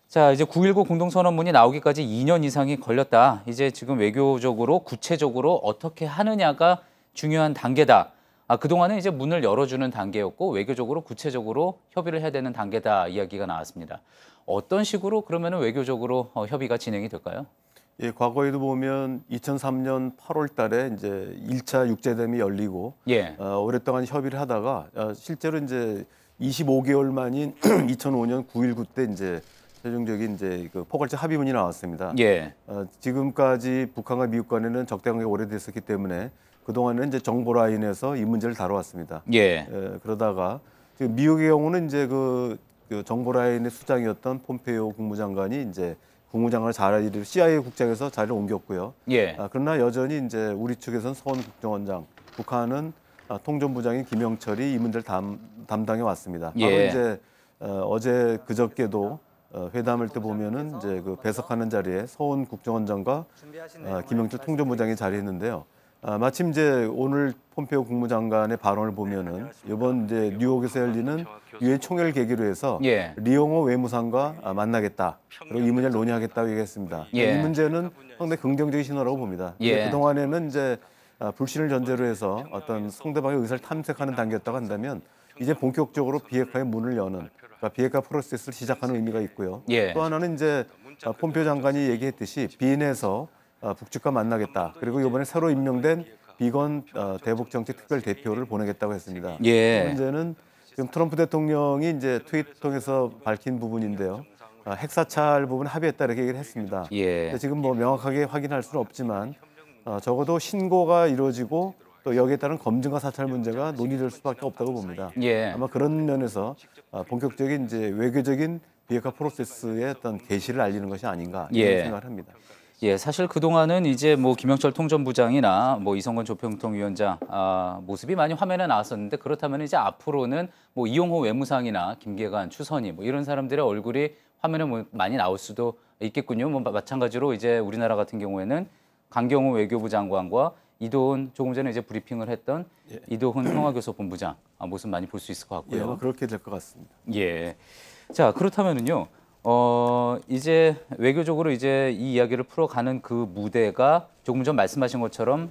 자, 이제 9.19 공동선언문이 나오기까지 2년 이상이 걸렸다. 이제 지금 외교적으로 구체적으로 어떻게 하느냐가 중요한 단계다. 그동안은 이제 문을 열어주는 단계였고 외교적으로 구체적으로 협의를 해야 되는 단계다 이야기가 나왔습니다. 어떤 식으로 그러면 외교적으로 협의가 진행이 될까요? 예, 과거에도 보면 2003년 8월 달에 이제 1차 육제대담이 열리고 예. 오랫동안 협의를 하다가 실제로 이제 25개월 만인 2005년 9.19 때 이제 최종적인 이제 그 포괄적 합의문이 나왔습니다. 예. 지금까지 북한과 미국 간에는 적대관계가 오래됐었기 때문에 그동안은 이제 정보 라인에서 이 문제를 다뤄왔습니다. 예. 그러다가 미국의 경우는 이제 그 정보 라인의 수장이었던 폼페이오 국무장관이 이제 국무장관을 자리를 CIA 국장에서 자리를 옮겼고요. 예. 그러나 여전히 이제 우리 측에서는 서원 국정원장, 북한은 통전부장인 김영철이 이 문제를 담당해 왔습니다. 바로 예. 이제 어제 그저께도 회담할 때 보면은 이제 그 배석하는 자리에 서원 국정원장과 김영철 통전부장이 자리했는데요. 마침 이제 오늘 폼페이오 국무장관의 발언을 보면은 이번 이제 뉴욕에서 열리는 유엔 총회를 계기로 해서 예. 리용호 외무상과 만나겠다. 그리고 이 문제를 논의하겠다고 얘기했습니다. 예. 이 문제는 상당히 긍정적인 신호라고 봅니다. 예. 그 동안에는 이제 불신을 전제로 해서 어떤 상대방의 의사를 탐색하는 단계였다고 한다면 이제 본격적으로 비핵화의 문을 여는 그러니까 비핵화 프로세스를 시작하는 의미가 있고요. 예. 또 하나는 이제 폼페이오 장관이 얘기했듯이 비엔에서 북측과 만나겠다. 그리고 이번에 새로 임명된 비건 대북정책 특별 대표를 보내겠다고 했습니다. 예. 문제는 지금 트럼프 대통령이 이제 트윗 통해서 밝힌 부분인데요. 핵사찰 부분 합의했다 이렇게 얘기를 했습니다. 예. 지금 뭐 명확하게 확인할 수는 없지만 적어도 신고가 이루어지고 또 여기에 따른 검증과 사찰 문제가 논의될 수밖에 없다고 봅니다. 예. 아마 그런 면에서 본격적인 이제 외교적인 비핵화 프로세스의 어떤 개시를 알리는 것이 아닌가 이런 예. 생각을 합니다. 예, 사실 그동안은 이제 뭐 김영철 통전부장이나 뭐 이성건 조평통위원장 모습이 많이 화면에 나왔었는데 그렇다면 이제 앞으로는 뭐 이용호 외무상이나 김계관, 추선희 뭐 이런 사람들의 얼굴이 화면에 뭐 많이 나올 수도 있겠군요. 뭐 마찬가지로 이제 우리나라 같은 경우에는 강경호 외교부 장관과 이도훈 조금 전에 이제 브리핑을 했던 이도훈 평화교섭본부장 모습 많이 볼 수 있을 것 같고요. 예, 뭐 그렇게 될 것 같습니다. 예. 자, 그렇다면은요. 이제 외교적으로 이제 이 이야기를 풀어가는 그 무대가 조금 전 말씀하신 것처럼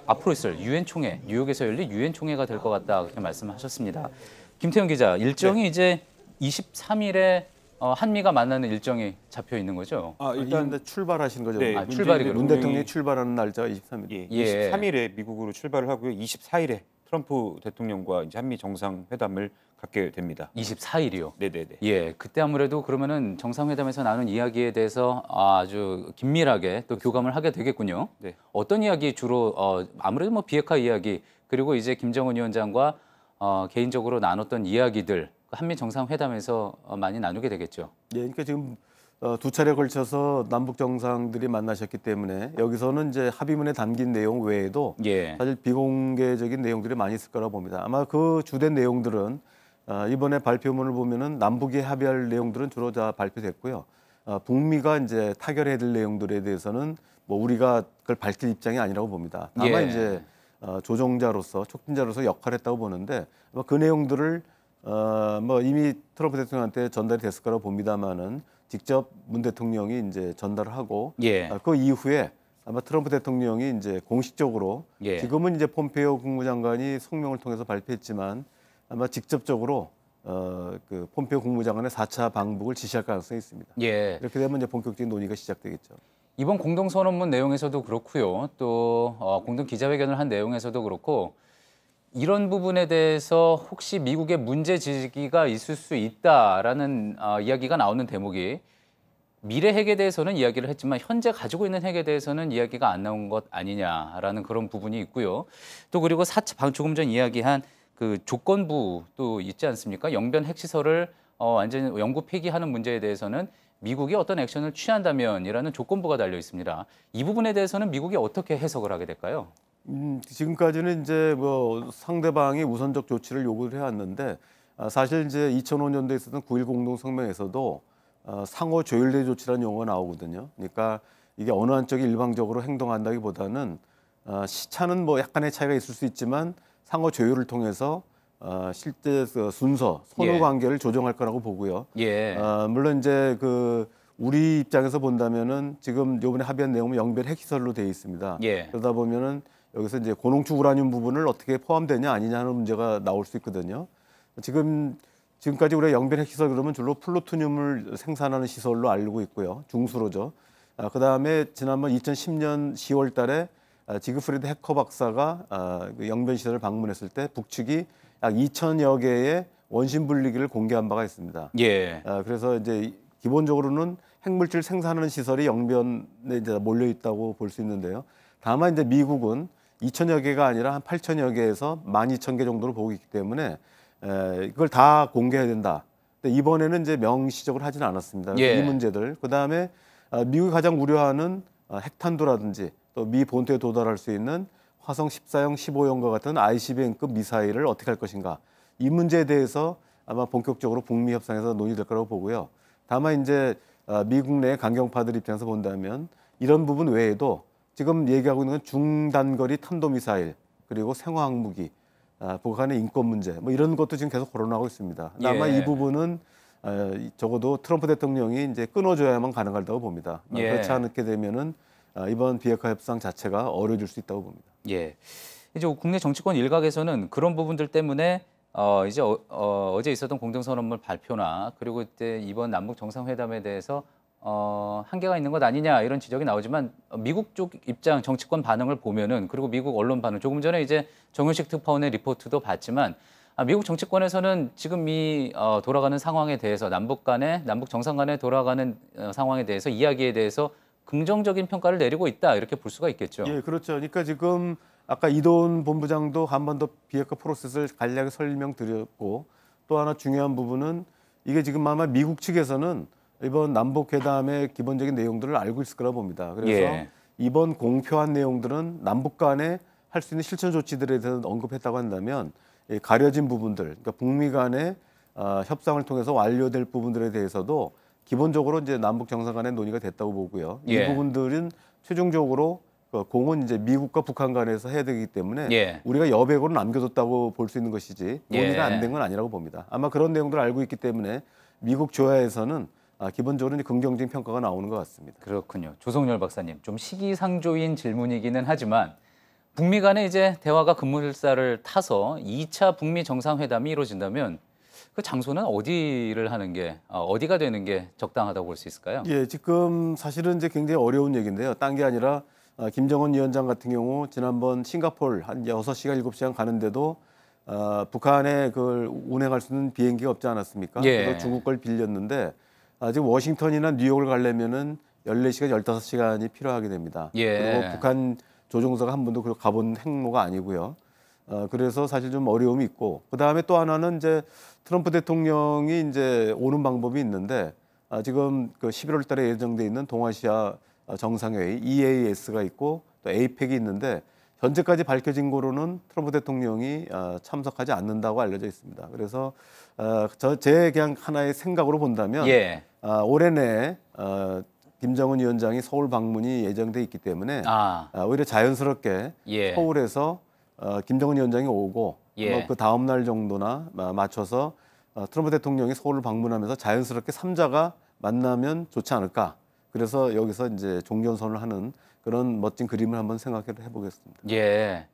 앞으로 있을 유엔 총회, 뉴욕에서 열릴 유엔 총회가 될 것 같다 그렇게 말씀하셨습니다. 김태형 기자, 일정이 이제 23일에 한미가 만나는 일정이 잡혀 있는 거죠? 일단 출발하신 거죠. 네, 출발이군요. 문 대통령이 출발하는 날짜가 23일. 예, 23일에 미국으로 출발을 하고요. 24일에 트럼프 대통령과 이제 한미 정상회담을 갖게 됩니다. 24일이요? 네네네. 예, 그때 아무래도 그러면은 정상회담에서 나눈 이야기에 대해서 아주 긴밀하게 또 교감을 하게 되겠군요. 네. 어떤 이야기 주로 아무래도 뭐 비핵화 이야기 그리고 이제 김정은 위원장과 개인적으로 나눴던 이야기들 한미 정상회담에서 많이 나누게 되겠죠. 예, 그러니까 지금 두 차례 걸쳐서 남북 정상들이 만나셨기 때문에 여기서는 이제 합의문에 담긴 내용 외에도 예. 사실 비공개적인 내용들이 많이 있을 거라고 봅니다. 아마 그 주된 내용들은 이번에 발표문을 보면은 남북이 합의할 내용들은 주로 다 발표됐고요. 북미가 이제 타결해야 될 내용들에 대해서는 뭐 우리가 그걸 밝힐 입장이 아니라고 봅니다. 다만 예. 이제 조종자로서 촉진자로서 역할을 했다고 보는데 아마 그 내용들을 뭐 이미 트럼프 대통령한테 전달이 됐을 거라고 봅니다만은 직접 문 대통령이 이제 전달을 하고 예. 그 이후에 아마 트럼프 대통령이 이제 공식적으로 예. 지금은 이제 폼페이오 국무장관이 성명을 통해서 발표했지만 아마 직접적으로 그 폼페이오 국무장관의 4차 방북을 지시할 가능성이 있습니다. 예. 이렇게 되면 이제 본격적인 논의가 시작되겠죠. 이번 공동선언문 내용에서도 그렇고요. 또 공동 기자회견을 한 내용에서도 그렇고 이런 부분에 대해서 혹시 미국의 문제 제기가 있을 수 있다라는 이야기가 나오는 대목이 미래 핵에 대해서는 이야기를 했지만 현재 가지고 있는 핵에 대해서는 이야기가 안 나온 것 아니냐라는 그런 부분이 있고요. 또 그리고 조금 전 이야기한 그 조건부도 있지 않습니까? 영변 핵시설을 완전히 영구 폐기하는 문제에 대해서는 미국이 어떤 액션을 취한다면이라는 조건부가 달려 있습니다. 이 부분에 대해서는 미국이 어떻게 해석을 하게 될까요? 지금까지는 이제 뭐 상대방이 우선적 조치를 요구를 해왔는데 사실 이제 2005년도에 있었던 9.1 공동성명에서도 상호 조율대 조치라는 용어가 나오거든요. 그러니까 이게 어느 한쪽이 일방적으로 행동한다기보다는 시차는 뭐 약간의 차이가 있을 수 있지만 상호 조율을 통해서 실제 순서, 선후 관계를 조정할 거라고 보고요. 예. 물론 이제 그 우리 입장에서 본다면은 지금 이번에 합의한 내용은 영변 핵시설로 되어 있습니다. 예. 그러다 보면은 여기서 이제 고농축 우라늄 부분을 어떻게 포함되냐 아니냐 하는 문제가 나올 수 있거든요. 지금까지 우리가 영변 핵시설 그러면 주로 플루토늄을 생산하는 시설로 알고 있고요. 중수로죠. 그다음에 지난번 2010년 10월 달에 지그프리드 해커 박사가 그 영변 시설을 방문했을 때 북측이 약 2,000여 개의 원심 분리기를 공개한 바가 있습니다. 예. 그래서 이제 기본적으로는 핵물질 생산하는 시설이 영변에 이제 몰려 있다고 볼 수 있는데요. 다만 이제 미국은 2,000여 개가 아니라 한 8,000여 개에서 12,000개 정도로 보고 있기 때문에 이걸 다 공개해야 된다. 근데 이번에는 이제 명시적으로 하지는 않았습니다. 예. 이 문제들. 그다음에 미국이 가장 우려하는 핵탄두라든지 또 미 본토에 도달할 수 있는 화성 14형, 15형과 같은 ICBM급 미사일을 어떻게 할 것인가. 이 문제에 대해서 아마 본격적으로 북미 협상에서 논의될 거라고 보고요. 다만 이제 미국 내 강경파들 입장에서 본다면 이런 부분 외에도 지금 얘기하고 있는 건 중단거리 탄도미사일 그리고 생화학무기, 북한의 인권 문제 뭐 이런 것도 지금 계속 거론하고 있습니다. 아마 이 부분은 적어도 트럼프 대통령이 이제 끊어줘야만 가능하다고 봅니다. 그렇지 않게 되면은 이번 비핵화 협상 자체가 어려워질 수 있다고 봅니다. 예. 이제 국내 정치권 일각에서는 그런 부분들 때문에 이제 어제 있었던 공동선언문 발표나 그리고 그때 이번 남북 정상회담에 대해서 한계가 있는 것 아니냐 이런 지적이 나오지만 미국 쪽 입장 정치권 반응을 보면은 그리고 미국 언론 반응 조금 전에 이제 정윤식 특파원의 리포트도 봤지만 미국 정치권에서는 지금 이 돌아가는 상황에 대해서 남북 정상 간에 돌아가는 상황에 대해서 이야기에 대해서 긍정적인 평가를 내리고 있다 이렇게 볼 수가 있겠죠. 예, 그렇죠. 그러니까 지금 아까 이도훈 본부장도 한반도 비핵화 프로세스를 간략히 설명드렸고 또 하나 중요한 부분은 이게 지금 아마 미국 측에서는 이번 남북 회담의 기본적인 내용들을 알고 있을 거라 봅니다. 그래서 예. 이번 공표한 내용들은 남북 간에 할 수 있는 실천 조치들에 대해서 언급했다고 한다면 가려진 부분들, 그러니까 북미 간의 협상을 통해서 완료될 부분들에 대해서도 기본적으로 이제 남북 정상 간의 논의가 됐다고 보고요. 예. 이 부분들은 최종적으로 공은 이제 미국과 북한 간에서 해야 되기 때문에 예. 우리가 여백으로 남겨뒀다고 볼 수 있는 것이지 논의가 예. 안 된 건 아니라고 봅니다. 아마 그런 내용들을 알고 있기 때문에 미국 조야에서는 기본적으로 이제 긍정적인 평가가 나오는 것 같습니다. 그렇군요. 조성열 박사님, 좀 시기상조인 질문이기는 하지만 북미 간에 이제 대화가 급물살을 타서 2차 북미 정상회담이 이루어진다면 그 장소는 어디가 되는 게 적당하다고 볼 수 있을까요? 예, 지금 사실은 이제 굉장히 어려운 얘기인데요. 딴 게 아니라 김정은 위원장 같은 경우 지난번 싱가포르 한 6시간, 7시간 가는데도 북한에 그걸 운행할 수 있는 비행기가 없지 않았습니까? 예. 그래서 중국 걸 빌렸는데 지금 워싱턴이나 뉴욕을 가려면은 14시간, 15시간이 필요하게 됩니다. 예. 그리고 북한 조종사가 한 번도 가본 행로가 아니고요. 그래서 사실 좀 어려움이 있고 그다음에 또 하나는 이제 트럼프 대통령이 이제 오는 방법이 있는데 지금 그 11월 달에 예정돼 있는 동아시아 정상회의 EAS가 있고 또 APEC이 있는데 현재까지 밝혀진 거로는 트럼프 대통령이 참석하지 않는다고 알려져 있습니다. 그래서 제 그냥 하나의 생각으로 본다면 예. 올해 내에 김정은 위원장이 서울 방문이 예정돼 있기 때문에 오히려 자연스럽게 예. 서울에서 김정은 위원장이 오고 예. 그 다음 날 정도나 맞춰서 트럼프 대통령이 서울을 방문하면서 자연스럽게 3자가 만나면 좋지 않을까. 그래서 여기서 이제 종전선언을 하는 그런 멋진 그림을 한번 생각해 보겠습니다. 예,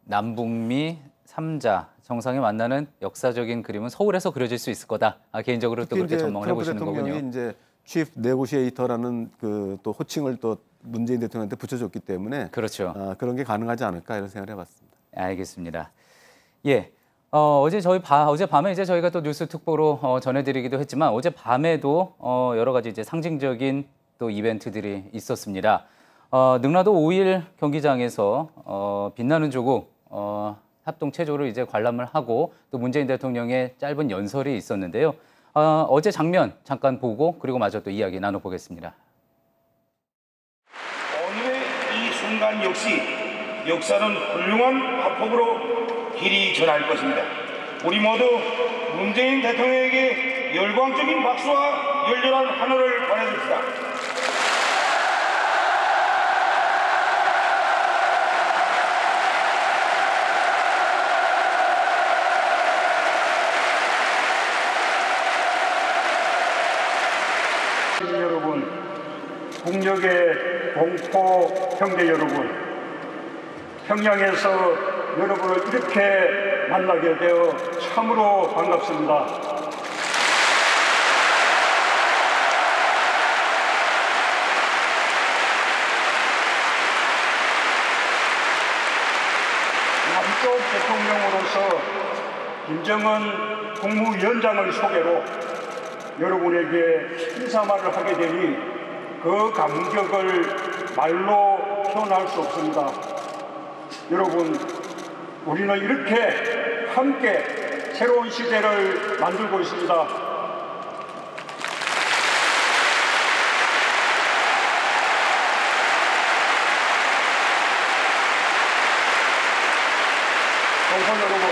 남북미 3자 정상이 만나는 역사적인 그림은 서울에서 그려질 수 있을 거다. 개인적으로 또 그렇게 전망을 해보시는 거군요. 트럼프 대통령이 이제 Chief Negotiator라는 그 또 호칭을 또 문재인 대통령한테 붙여줬기 때문에 그렇죠. 그런 게 가능하지 않을까 이런 생각을 해봤습니다. 알겠습니다. 예. 어젯밤에 이제 저희가 또 뉴스 특보로 전해드리기도 했지만 어젯밤에도 여러 가지 이제 상징적인 또 이벤트들이 있었습니다. 능라도 5일 경기장에서 빛나는 조국 합동 체조를 이제 관람을 하고 또 문재인 대통령의 짧은 연설이 있었는데요. 어제 장면 잠깐 보고 그리고 마저 또 이야기 나눠보겠습니다. 오늘의 이 순간 역시 역사는 훌륭한 화폭으로 길이 전할 것입니다. 우리 모두 문재인 대통령에게 열광적인 박수와 열렬한 환호를 보내줍시다. 여러분, 국력의 동포 형제 여러분, 평양에서 여러분을 이렇게 만나게 되어 참으로 반갑습니다. 남쪽 대통령으로서 김정은 국무위원장을 소개로 여러분에게 인사말을 하게 되니 그 감격을 말로 표현할 수 없습니다. 여러분, 우리는 이렇게 함께 새로운 시대를 만들고 있습니다. 동포 여러분,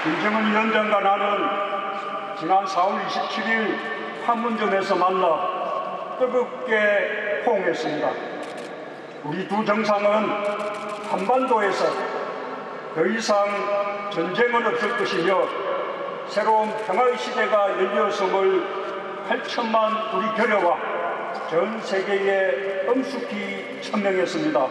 김정은 위원장과 나는 지난 4월 27일 판문점에서 만나 뜨겁게 호응했습니다. 우리 두 정상은 한반도에서 더 이상 전쟁은 없을 것이며 새로운 평화의 시대가 열렸음을 8천만 우리 견해와 전 세계에 엄숙히 천명했습니다.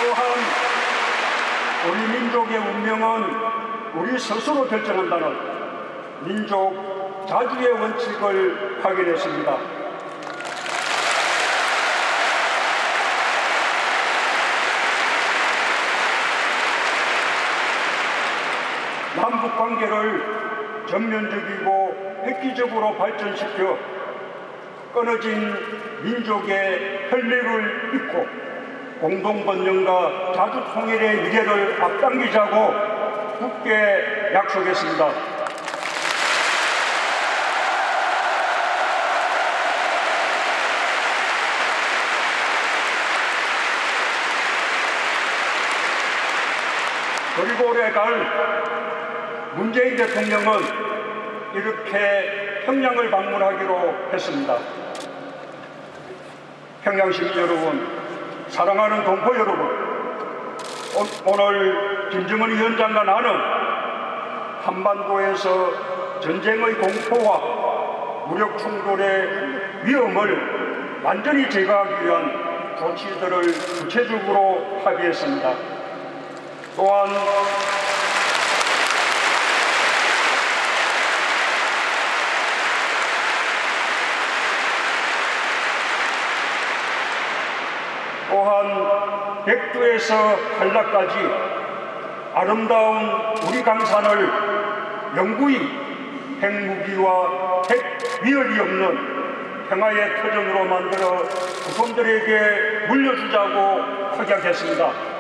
또한 우리 민족의 운명은 우리 스스로 결정한다는 민족 자주의 원칙을 확인했습니다. 남북 관계를 전면적이고 획기적으로 발전시켜 끊어진 민족의 혈맥을 잇고 공동번영과 자주통일의 미래를 앞당기자고 굳게 약속했습니다. 그리고 올해 가을 문재인 대통령은 이렇게 평양을 방문하기로 했습니다. 평양 시민 여러분, 사랑하는 동포 여러분, 오늘 김정은 위원장과 나는 한반도에서 전쟁의 공포와 무력 충돌의 위험을 완전히 제거하기 위한 조치들을 구체적으로 합의했습니다. 또한 백두에서 한라까지 아름다운 우리 강산을 영구히 핵무기와 핵위협이 없는 평화의 터전으로 만들어 후손들에게 물려주자고 확약했습니다.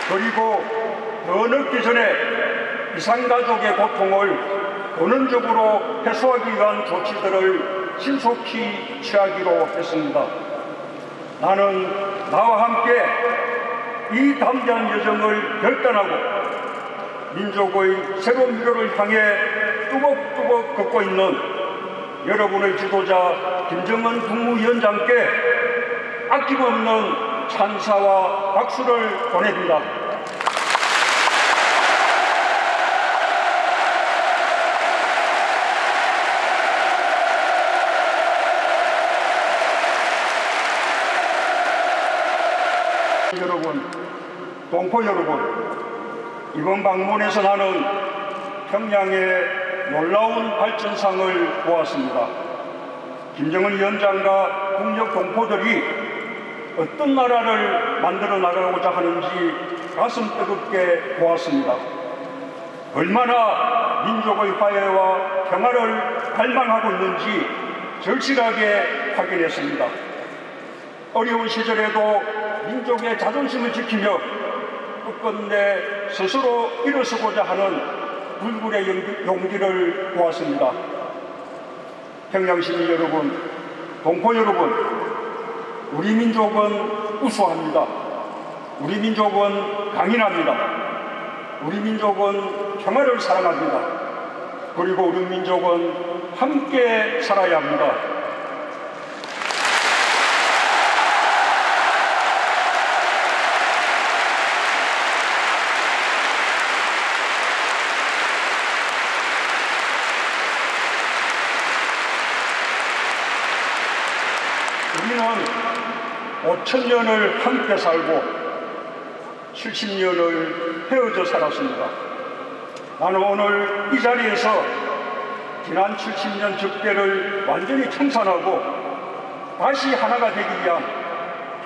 그리고 더 늦기 전에 이산가족의 고통을 근원적으로 해소하기 위한 조치들을 신속히 취하기로 했습니다. 나는 나와 함께 이 담대한 여정을 결단하고 민족의 새로운 미래를 향해 뚜벅뚜벅 걷고 있는 여러분의 지도자 김정은 국무위원장께 아낌없는 찬사와 박수를 보냅니다. 여러분, 동포 여러분, 이번 방문에서 나는 평양의 놀라운 발전상을 보았습니다. 김정은 위원장과 국력 동포들이 어떤 나라를 만들어 나가고자 하는지 가슴 뜨겁게 보았습니다. 얼마나 민족의 화해와 평화를 갈망하고 있는지 절실하게 확인했습니다. 어려운 시절에도 민족의 자존심을 지키며 끝끝내 스스로 일어서고자 하는 불굴의 용기를 보았습니다. 평양 시민 여러분, 동포 여러분, 우리 민족은 우수합니다. 우리 민족은 강인합니다. 우리 민족은 평화를 사랑합니다. 그리고 우리 민족은 함께 살아야 합니다. 우리는 5,000년을 함께 살고 70년을 헤어져 살았습니다. 나는 오늘 이 자리에서 지난 70년 적대를 완전히 청산하고 다시 하나가 되기 위한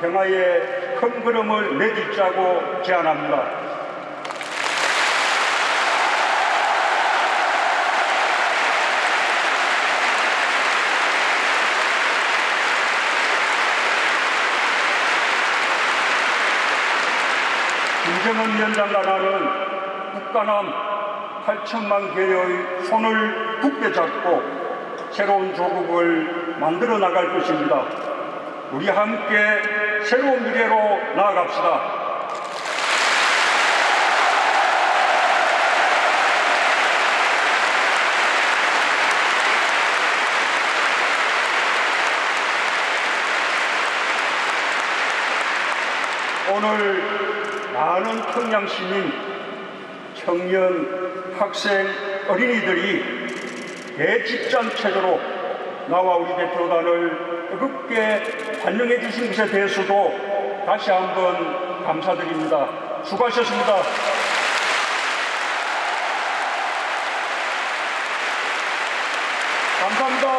평화의 큰 걸음을 내딛자고 제안합니다. 김정은 위원장과 나는 국가남 8천만 개의 손을 굳게 잡고 새로운 조국을 만들어 나갈 것입니다. 우리 함께 새로운 미래로 나아갑시다. 오늘 많은 평양 시민, 청년, 학생, 어린이들이 대집단 체제로 나와 우리 대표단을 뜨겁게 환영해 주신 것에 대해서도 다시 한번 감사드립니다. 수고하셨습니다. 감사합니다.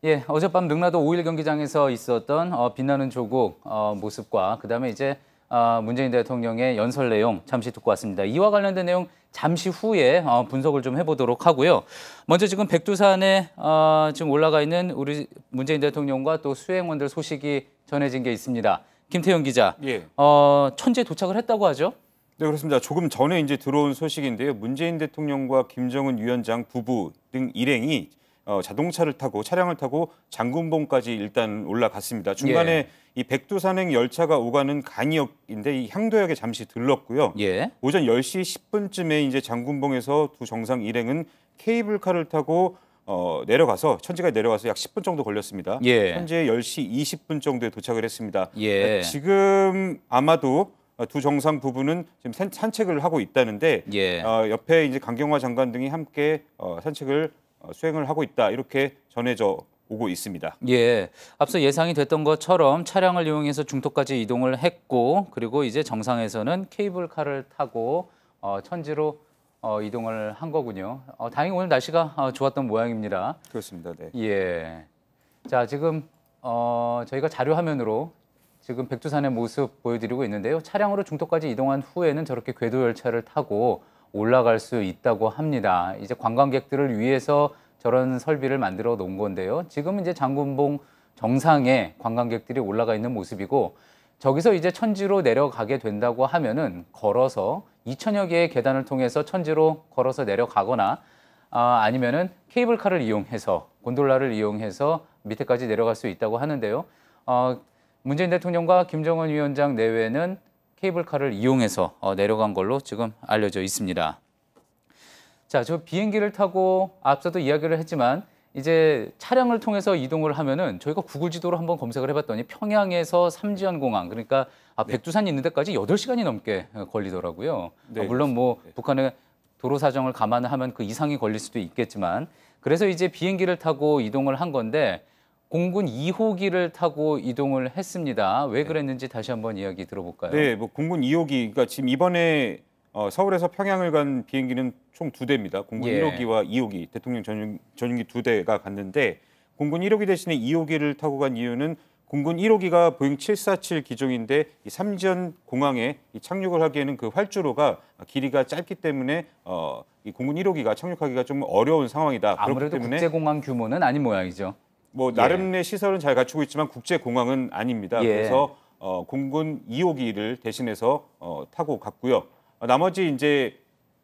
예, 어젯밤 능라도 5.1 경기장에서 있었던 빛나는 조국 모습과 그다음에 이제 문재인 대통령의 연설 내용 잠시 듣고 왔습니다. 이와 관련된 내용 잠시 후에 분석을 좀 해보도록 하고요. 먼저 지금 백두산에 지금 올라가 있는 우리 문재인 대통령과 또 수행원들 소식이 전해진 게 있습니다. 김태형 기자, 예. 천지에 도착을 했다고 하죠? 네, 그렇습니다. 조금 전에 이제 들어온 소식인데요. 문재인 대통령과 김정은 위원장 부부 등 일행이 자동차를 타고 차량을 타고 장군봉까지 일단 올라갔습니다. 중간에 예. 이 백두산행 열차가 오가는 간이역인데 이 향도역에 잠시 들렀고요. 예. 오전 10시 10분쯤에 이제 장군봉에서 두 정상 일행은 케이블카를 타고 내려가서 천지까지 내려가서 약 10분 정도 걸렸습니다. 예. 현재 10시 20분 정도에 도착을 했습니다. 예. 지금 아마도 두 정상 부부는 지금 산책을 하고 있다는데 예. 옆에 이제 강경화 장관 등이 함께 산책을 수행을 하고 있다 이렇게 전해져 오고 있습니다. 예, 앞서 예상이 됐던 것처럼 차량을 이용해서 중턱까지 이동을 했고 그리고 이제 정상에서는 케이블카를 타고 천지로 이동을 한 거군요. 다행히 오늘 날씨가 좋았던 모양입니다. 그렇습니다. 네. 예, 자 지금 저희가 자료 화면으로 지금 백두산의 모습 보여드리고 있는데요. 차량으로 중턱까지 이동한 후에는 저렇게 궤도 열차를 타고 올라갈 수 있다고 합니다. 이제 관광객들을 위해서 저런 설비를 만들어 놓은 건데요. 지금 이제 장군봉 정상에 관광객들이 올라가 있는 모습이고 저기서 이제 천지로 내려가게 된다고 하면은 걸어서 2,000여 개의 계단을 통해서 천지로 걸어서 내려가거나 아니면은 케이블카를 이용해서 곤돌라를 이용해서 밑에까지 내려갈 수 있다고 하는데요. 문재인 대통령과 김정은 위원장 내외는 케이블카를 이용해서 내려간 걸로 지금 알려져 있습니다. 자, 저 비행기를 타고 앞서도 이야기를 했지만 이제 차량을 통해서 이동을 하면은 저희가 구글 지도로 한번 검색을 해봤더니 평양에서 삼지연 공항 그러니까 백두산이 있는 데까지 8시간이 넘게 걸리더라고요. 네, 물론 뭐 네. 북한의 도로 사정을 감안하면 그 이상이 걸릴 수도 있겠지만 그래서 이제 비행기를 타고 이동을 한 건데 공군 2호기를 타고 이동을 했습니다. 왜 그랬는지 다시 한번 이야기 들어볼까요? 네, 뭐 공군 2호기, 그러니까 지금 이번에 서울에서 평양을 간 비행기는 총 2대입니다. 공군 예. 1호기와 2호기, 대통령 전용기 2대가 갔는데 공군 1호기 대신에 2호기를 타고 간 이유는 공군 1호기가 보잉 747 기종인데 이 삼지연 공항에 이 착륙을 하기에는 그 활주로가 길이가 짧기 때문에 이 공군 1호기가 착륙하기가 좀 어려운 상황이다. 아무래도 그렇기 때문에 국제공항 규모는 아닌 모양이죠. 뭐 나름의 시설은 잘 갖추고 있지만 국제공항은 아닙니다. 예. 그래서 공군 2호기를 대신해서 타고 갔고요. 나머지 이제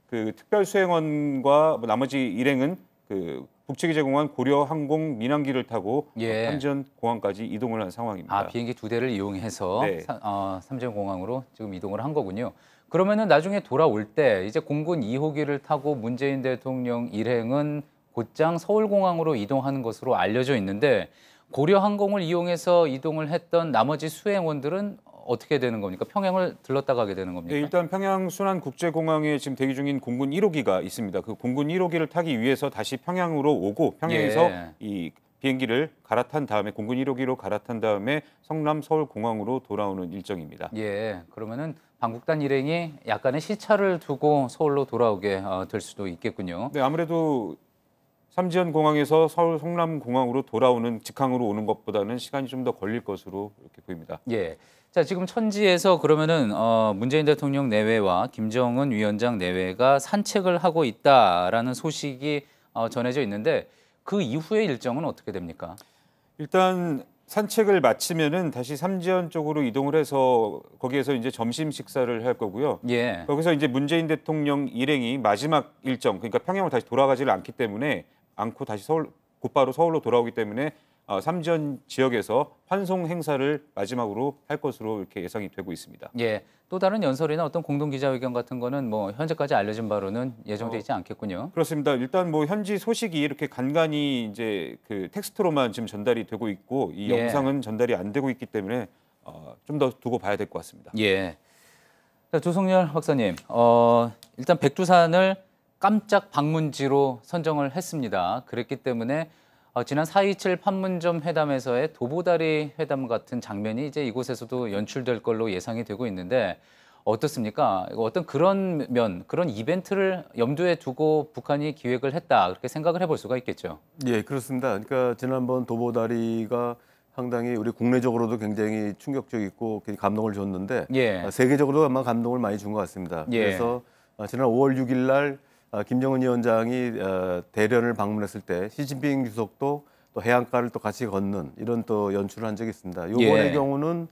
그 특별 수행원과 뭐 나머지 일행은 그 북측기제공항 고려항공 민항기를 타고 예. 삼지연 공항까지 이동을 한 상황입니다. 비행기 2대를 이용해서 네. 삼지연 공항으로 지금 이동을 한 거군요. 그러면은 나중에 돌아올 때 이제 공군 2호기를 타고 문재인 대통령 일행은 곧장 서울공항으로 이동하는 것으로 알려져 있는데 고려항공을 이용해서 이동을 했던 나머지 수행원들은 어떻게 되는 겁니까? 평양을 들렀다 가게 되는 겁니까? 네, 일단 평양 순안국제공항에 지금 대기 중인 공군 1호기가 있습니다. 그 공군 1호기를 타기 위해서 다시 평양으로 오고 평양에서 예. 이 비행기를 갈아탄 다음에 공군 1호기로 갈아탄 다음에 성남 서울공항으로 돌아오는 일정입니다. 예, 그러면은 방북단 일행이 약간의 시차를 두고 서울로 돌아오게 될 수도 있겠군요. 네, 아무래도 삼지연 공항에서 서울 성남공항으로 돌아오는 직항으로 오는 것보다는 시간이 좀 더 걸릴 것으로 이렇게 보입니다. 예. 자, 지금 천지에서 그러면은 문재인 대통령 내외와 김정은 위원장 내외가 산책을 하고 있다라는 소식이 전해져 있는데 그 이후의 일정은 어떻게 됩니까? 일단 산책을 마치면은 다시 삼지연 쪽으로 이동을 해서 거기에서 이제 점심 식사를 할 거고요. 예. 거기서 이제 문재인 대통령 일행이 마지막 일정, 그러니까 평양으로 다시 돌아가지를 않기 때문에 다시 곧바로 서울로 돌아오기 때문에 삼지연 지역에서 환송 행사를 마지막으로 할 것으로 이렇게 예상이 되고 있습니다. 예. 또 다른 연설이나 어떤 공동 기자회견 같은 거는 뭐 현재까지 알려진 바로는 예정돼 있지 않겠군요. 그렇습니다. 일단 뭐 현지 소식이 이렇게 간간히 이제 그 텍스트로만 지금 전달이 되고 있고 이 예. 영상은 전달이 안 되고 있기 때문에 좀 더 두고 봐야 될 것 같습니다. 예. 자, 조성열 박사님, 일단 백두산을 깜짝 방문지로 선정을 했습니다. 그랬기 때문에 지난 4.27 판문점 회담에서의 도보다리 회담 같은 장면이 이제 이곳에서도 연출될 걸로 예상이 되고 있는데 어떻습니까? 어떤 그런 그런 이벤트를 염두에 두고 북한이 기획을 했다 그렇게 생각을 해볼 수가 있겠죠. 예, 그렇습니다. 그러니까 지난번 도보다리가 상당히 우리 국내적으로도 굉장히 충격적이고 감동을 줬는데 예. 세계적으로도 아마 감동을 많이 준 것 같습니다. 예. 그래서 지난 5월 6일 날 김정은 위원장이 대련을 방문했을 때 시진핑 주석도 또 해안가를 또 같이 걷는 이런 또 연출을 한 적이 있습니다. 이번의 예. 경우는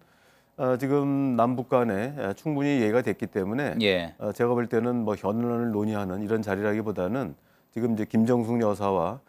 지금 남북 간에 충분히 이해가 됐기 때문에 예. 제가 볼 때는 뭐 현안을 논의하는 이런 자리라기보다는 지금 이제 김정숙 여사와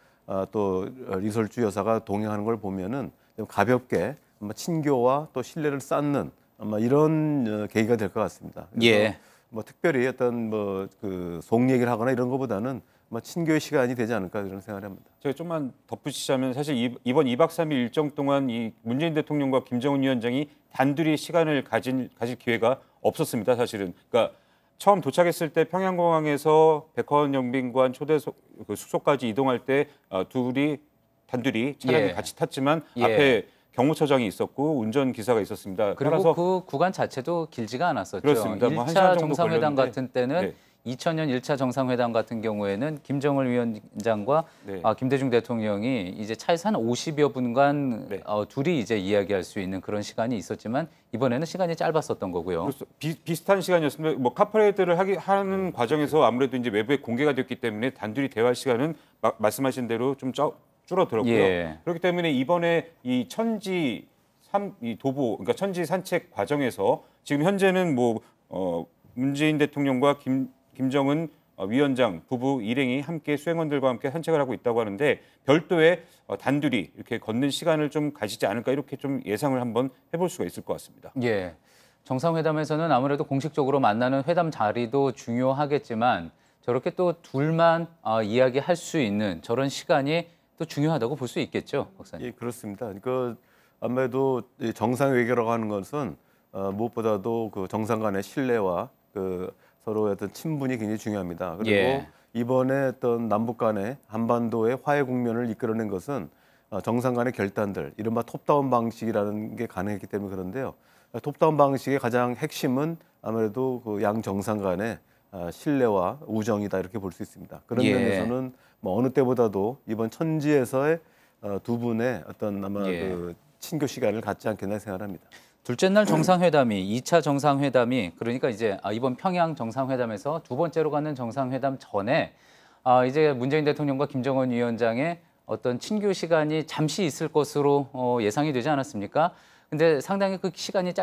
또 리설주 여사가 동행하는 걸 보면은 좀 가볍게 아마 친교와 또 신뢰를 쌓는 아마 이런 계기가 될 것 같습니다. 그래서 예. 뭐 특별히 어떤 뭐 그 속 얘기를 하거나 이런 것보다는 아마 친교의 시간이 되지 않을까 이런 생각을 합니다. 제가 좀만 덧붙이자면 사실 이번 2박 3일 일정 동안 이 문재인 대통령과 김정은 위원장이 단둘이 시간을 가질 기회가 없었습니다. 사실은. 그러니까 처음 도착했을 때 평양공항에서 백화원 영빈관 초대 숙소까지 이동할 때 둘이 단둘이 차량을 예. 같이 탔지만 예. 앞에 경호처장이 있었고 운전기사가 있었습니다. 그리고 따라서 그 구간 자체도 길지가 않았었죠. 그렇습니다. 뭐 1차 한 시간 정도 정상회담 걸렸는데. 같은 때는 네. 2000년 1차 정상회담 같은 경우에는 김정일 위원장과 네. 김대중 대통령이 이제 차에서 한 50여 분간 네. 둘이 이제 이야기할 수 있는 그런 시간이 있었지만 이번에는 시간이 짧았었던 거고요. 그래서 비슷한 시간이었습니다. 뭐 카퍼레이드를 하는 과정에서 아무래도 이제 외부에 공개가 됐기 때문에 단둘이 대화할 시간은 말씀하신 대로 좀 줄어들었고요. 예. 그렇기 때문에 이번에 이 이 도보, 그러니까 천지 산책 과정에서 지금 현재는 뭐 문재인 대통령과 김정은 위원장 부부 일행이 함께 수행원들과 함께 산책을 하고 있다고 하는데 별도의 단둘이 이렇게 걷는 시간을 좀 가지지 않을까 이렇게 좀 예상을 한번 해볼 수가 있을 것 같습니다. 예. 정상회담에서는 아무래도 공식적으로 만나는 회담 자리도 중요하겠지만 저렇게 또 둘만 이야기할 수 있는 저런 시간이 또 중요하다고 볼 수 있겠죠, 박사님. 예, 그렇습니다. 그러니까 아무래도 정상 외교라고 하는 것은 무엇보다도 그 정상 간의 신뢰와 그 서로의 어떤 친분이 굉장히 중요합니다. 그리고 예. 이번에 어떤 남북 간의 한반도의 화해 국면을 이끌어낸 것은 정상 간의 결단들, 이른바 톱다운 방식이라는 게 가능했기 때문에 그런데요. 톱다운 방식의 가장 핵심은 아무래도 그 양 정상 간의 신뢰와 우정이다 이렇게 볼 수 있습니다. 그런 예. 면에서는 뭐 어느 때보다도 이번 천지에서의 두 분의 어떤 아마 예. 그 친교 시간을 갖지 않겠나 생각합니다. 둘째 날 정상회담이 2차 정상회담이 그러니까 이제 이번 평양 정상회담에서 두 번째로 가는 정상회담 전에 이제 문재인 대통령과 김정은 위원장의 어떤 친교 시간이 잠시 있을 것으로 예상이 되지 않았습니까? 근데 상당히 그 시간이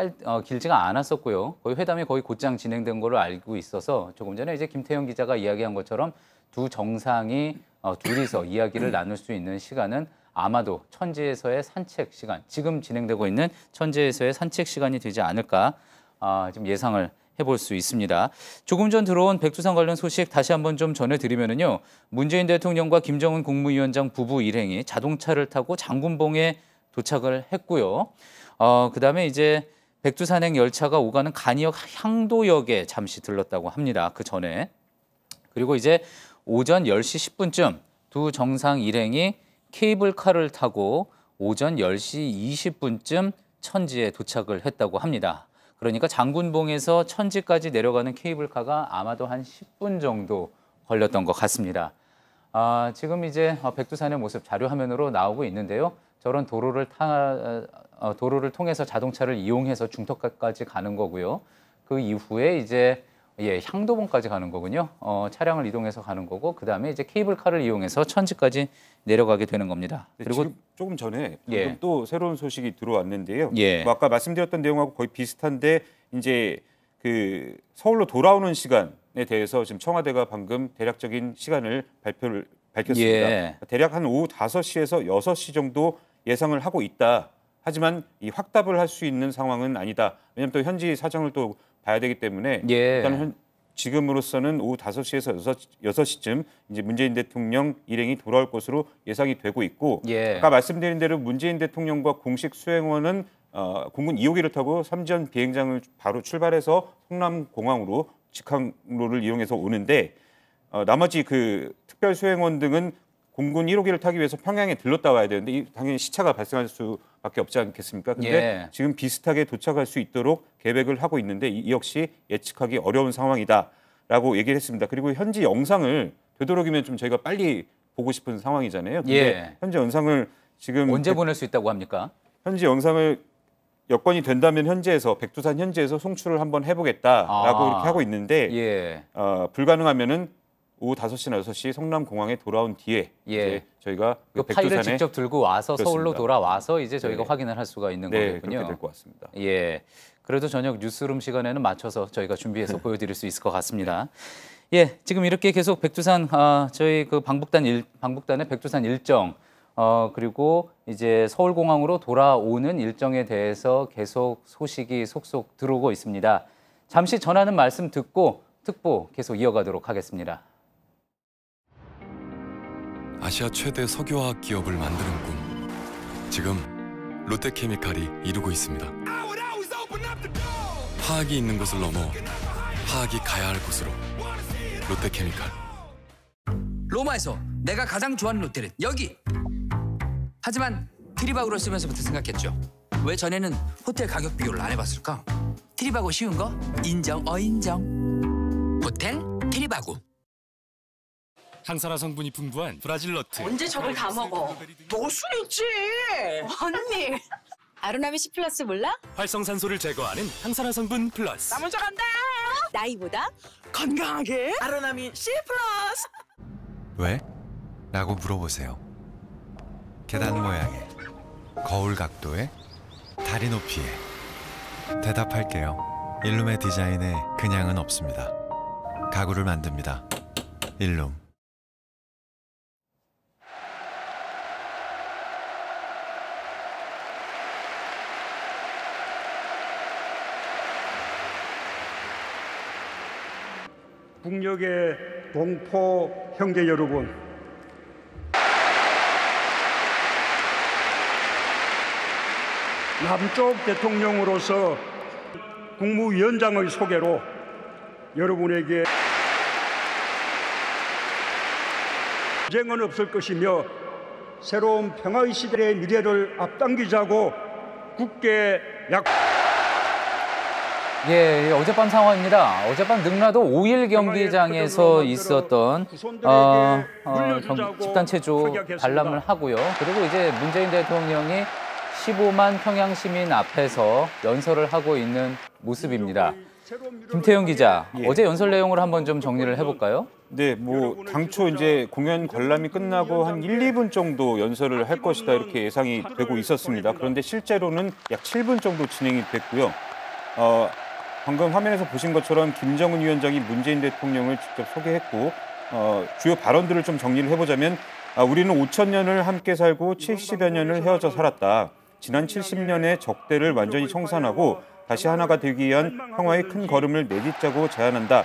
길지가 않았었고요. 거의 회담이 거의 곧장 진행된 걸로 알고 있어서 조금 전에 이제 김태형 기자가 이야기한 것처럼 두 정상이 둘이서 이야기를 나눌 수 있는 시간은 아마도 천지에서의 산책 시간, 지금 진행되고 있는 천지에서의 산책 시간이 되지 않을까 좀 예상을 해볼 수 있습니다. 조금 전 들어온 백두산 관련 소식 다시 한번 좀 전해드리면요. 문재인 대통령과 김정은 국무위원장 부부 일행이 자동차를 타고 장군봉에 도착을 했고요. 그다음에 이제 백두산행 열차가 오가는 간이역 향도역에 잠시 들렀다고 합니다. 그 전에. 그리고 이제 오전 10시 10분쯤 두 정상 일행이 케이블카를 타고 오전 10시 20분쯤 천지에 도착을 했다고 합니다. 그러니까 장군봉에서 천지까지 내려가는 케이블카가 아마도 한 10분 정도 걸렸던 것 같습니다. 지금 이제 백두산의 모습 자료 화면으로 나오고 있는데요. 저런 도로를 통해서 자동차를 이용해서 중턱까지 가는 거고요. 그 이후에 이제 향도봉까지 가는 거군요. 차량을 이동해서 가는 거고 그다음에 이제 케이블카를 이용해서 천지까지 내려가게 되는 겁니다. 네, 그리고 지금 조금 전에 예. 또 새로운 소식이 들어왔는데요. 예. 뭐 아까 말씀드렸던 내용하고 거의 비슷한데 이제 그 서울로 돌아오는 시간에 대해서 지금 청와대가 방금 대략적인 시간을 밝혔습니다. 예. 대략 한 오후 5시에서 6시 정도 예상을 하고 있다. 하지만 이 확답을 할 수 있는 상황은 아니다. 왜냐하면 또 현지 사정을 또 봐야 되기 때문에 예. 일단 지금으로서는 오후 5시에서 6시쯤 이제 문재인 대통령 일행이 돌아올 것으로 예상이 되고 있고 예. 아까 말씀드린 대로 문재인 대통령과 공식 수행원은 공군 2호기를 타고 삼지연 비행장을 바로 출발해서 성남공항으로 직항로를 이용해서 오는데 나머지 그 특별 수행원 등은 공군 1호기를 타기 위해서 평양에 들렀다 와야 되는데 당연히 시차가 발생할 수밖에 없지 않겠습니까? 근데 예. 지금 비슷하게 도착할 수 있도록 계획을 하고 있는데 이 역시 예측하기 어려운 상황이다라고 얘기를 했습니다. 그리고 현지 영상을 되도록이면 좀 저희가 빨리 보고 싶은 상황이잖아요. 근데 예. 현지 영상을 지금 언제 보낼 수 있다고 합니까? 현지 영상을 여건이 된다면 현지에서 백두산 현지에서 송출을 한번 해보겠다라고 이렇게 하고 있는데 예. 불가능하면은 오후 5시나 6시 성남공항에 돌아온 뒤에 예. 이제 저희가 그 파일을 직접 들고 와서 그렇습니다. 서울로 돌아와서 이제 저희가 네. 확인을 할 수가 있는 네, 거겠군요. 그렇게 될 것 같습니다. 예. 그래도 저녁 뉴스룸 시간에는 맞춰서 저희가 준비해서 보여드릴 수 있을 것 같습니다. 예, 지금 이렇게 계속 백두산 저희 그 방북단의 백두산 일정 그리고 이제 서울공항으로 돌아오는 일정에 대해서 계속 소식이 속속 들어오고 있습니다. 잠시 전하는 말씀 듣고 특보 계속 이어가도록 하겠습니다. 아시아 최대 석유화학 기업을 만드는 꿈. 지금 롯데케미칼이 이루고 있습니다. 화학이 있는 곳을 넘어 화학이 가야 할 곳으로. 롯데케미칼. 로마에서 내가 가장 좋아하는 롯데는 여기. 하지만 트리바고를 쓰면서부터 생각했죠. 왜 전에는 호텔 가격 비교를 안 해봤을까? 트리바고 쉬운 거? 인정 인정. 호텔 트리바고. 항산화 성분이 풍부한 브라질 너트. 언제 저걸 다 먹어? 먹을 수 있지. 언니. 아로나미 C 플러스 몰라? 활성산소를 제거하는 항산화 성분 플러스. 나 먼저 간다. 나이보다 건강하게. 아로나미 C 플러스. 왜? 라고 물어보세요. 계단 모양에, 거울 각도에, 다리 높이에. 대답할게요. 일룸의 디자인에 그냥은 없습니다. 가구를 만듭니다. 일룸. 북녘의 동포 형제 여러분, 남쪽 대통령으로서 국무위원장의 소개로 여러분에게 전쟁은 없을 것이며 새로운 평화의 시대의 미래를 앞당기자고 굳게 예, 어젯밤 상황입니다. 어젯밤 능라도 5일 경기장에서 있었던 집단 체조 관람을 하고요. 그리고 이제 문재인 대통령이 15만 평양 시민 앞에서 연설을 하고 있는 모습입니다. 김태형 기자, 예. 어제 연설 내용을 한번 좀 정리를 해볼까요? 네, 뭐 당초 이제 공연 관람이 끝나고 한 1, 2분 정도 연설을 할 것이다 이렇게 예상이 되고 있었습니다. 그런데 실제로는 약 7분 정도 진행이 됐고요. 방금 화면에서 보신 것처럼 김정은 위원장이 문재인 대통령을 직접 소개했고 주요 발언들을 좀 정리를 해보자면 우리는 5천 년을 함께 살고 70여 년을 헤어져 살았다. 지난 70년의 적대를 완전히 청산하고 다시 하나가 되기 위한 평화의 큰 걸음을 내딛자고 제안한다.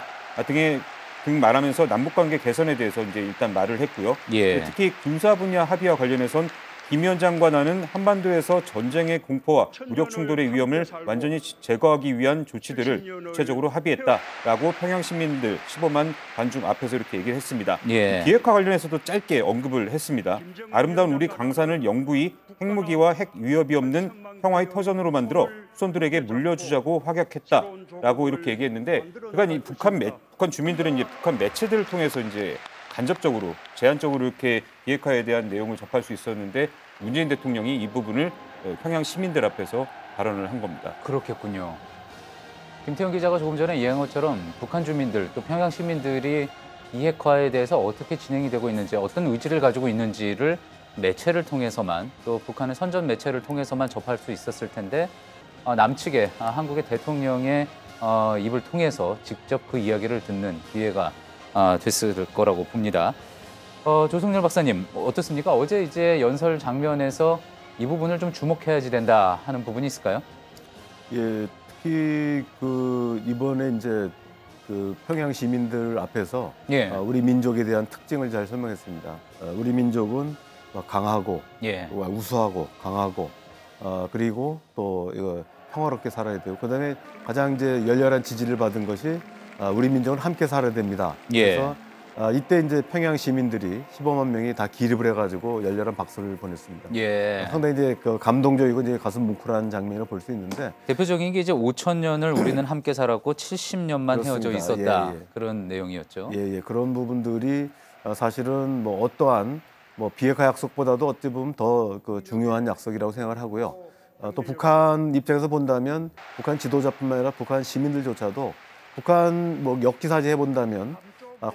등 말하면서 남북관계 개선에 대해서 이제 일단 말을 했고요. 예. 특히 군사 분야 합의와 관련해선 김 위원장과 나는 한반도에서 전쟁의 공포와 무력 충돌의 위험을 완전히 제거하기 위한 조치들을 구체적으로 합의했다라고 평양 시민들 15만 관중 앞에서 이렇게 얘기를 했습니다. 예. 비핵화 관련해서도 짧게 언급을 했습니다. 아름다운 우리 강산을 영구히 핵무기와 핵 위협이 없는 평화의 터전으로 만들어 후손들에게 물려주자고 확약했다라고 이렇게 얘기했는데, 그러니까 이 북한 주민들은 이제 북한 매체들을 통해서 이제 간접적으로 제한적으로 이렇게 비핵화에 대한 내용을 접할 수 있었는데 문재인 대통령이 이 부분을 평양 시민들 앞에서 발언을 한 겁니다. 그렇겠군요. 김태형 기자가 조금 전에 이야기한 것처럼 북한 주민들 또 평양 시민들이 비핵화에 대해서 어떻게 진행이 되고 있는지, 어떤 의지를 가지고 있는지를 매체를 통해서만, 또 북한의 선전 매체를 통해서만 접할 수 있었을 텐데 남측의 한국의 대통령의 입을 통해서 직접 그 이야기를 듣는 기회가 됐을 거라고 봅니다. 조승렬 박사님, 어떻습니까? 어제 이제 연설 장면에서 이 부분을 좀 주목해야지 된다 하는 부분이 있을까요? 예, 특히 이번에 이제 평양 시민들 앞에서 예. 우리 민족에 대한 특징을 잘 설명했습니다. 우리 민족은 강하고 예. 우수하고 강하고 그리고 또 이거 평화롭게 살아야 되고, 그다음에 가장 이제 열렬한 지지를 받은 것이 우리 민족은 함께 살아야 됩니다. 예. 그래서 이때 이제 평양 시민들이 15만 명이 다 기립을 해가지고 열렬한 박수를 보냈습니다. 예. 상당히 이제 그 감동적이고 이제 가슴 뭉클한 장면을 볼 수 있는데 대표적인 게 이제 5천 년을 우리는 함께 살았고 70년만 헤어져 그렇습니다. 있었다. 예, 예. 그런 내용이었죠. 예, 예. 그런 부분들이 사실은 뭐 어떠한 뭐 비핵화 약속보다도 어찌 보면 더 그 중요한 약속이라고 생각을 하고요. 또 북한 입장에서 본다면 북한 지도자뿐만 아니라 북한 시민들조차도 북한 뭐 역지사지 해본다면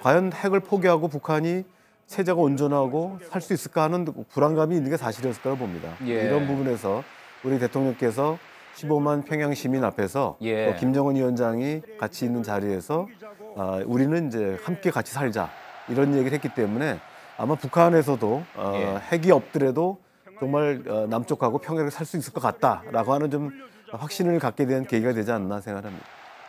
과연 핵을 포기하고 북한이 체제가 온전하고 살 수 있을까 하는 불안감이 있는 게 사실이었을 거라고 봅니다. 예. 이런 부분에서 우리 대통령께서 15만 평양 시민 앞에서 예. 또 김정은 위원장이 같이 있는 자리에서 우리는 이제 함께 같이 살자 이런 얘기를 했기 때문에 아마 북한에서도 예. 핵이 없더라도 정말 남쪽하고 평양을 살 수 있을 것 같다라고 하는 좀 확신을 갖게 된 계기가 되지 않나 생각합니다.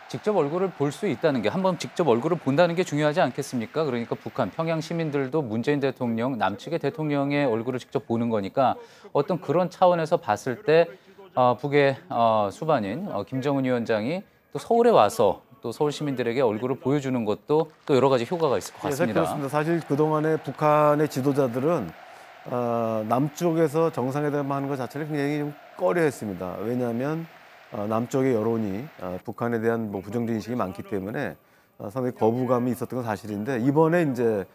직접 얼굴을 볼 수 있다는 게 한번 직접 얼굴을 본다는 게 중요하지 않겠습니까? 그러니까 북한, 평양 시민들도 문재인 대통령, 남측의 대통령의 얼굴을 직접 보는 거니까 어떤 그런 차원에서 봤을 때 북의 수반인 김정은 위원장이 또 서울에 와서 또 서울 시민들에게 얼굴을 보여주는 것도 또 여러 가지 효과가 있을 것 같습니다. 그렇습니다. 사실 그동안에 북한의 지도자들은 남쪽에서 정상회담 하는 것 자체를 굉장히 좀 꺼려했습니다. 왜냐하면 남쪽의 여론이 북한에 대한 뭐 부정적 인식이 많기 때문에 상당히 거부감이 있었던 건 사실인데 이번에 이제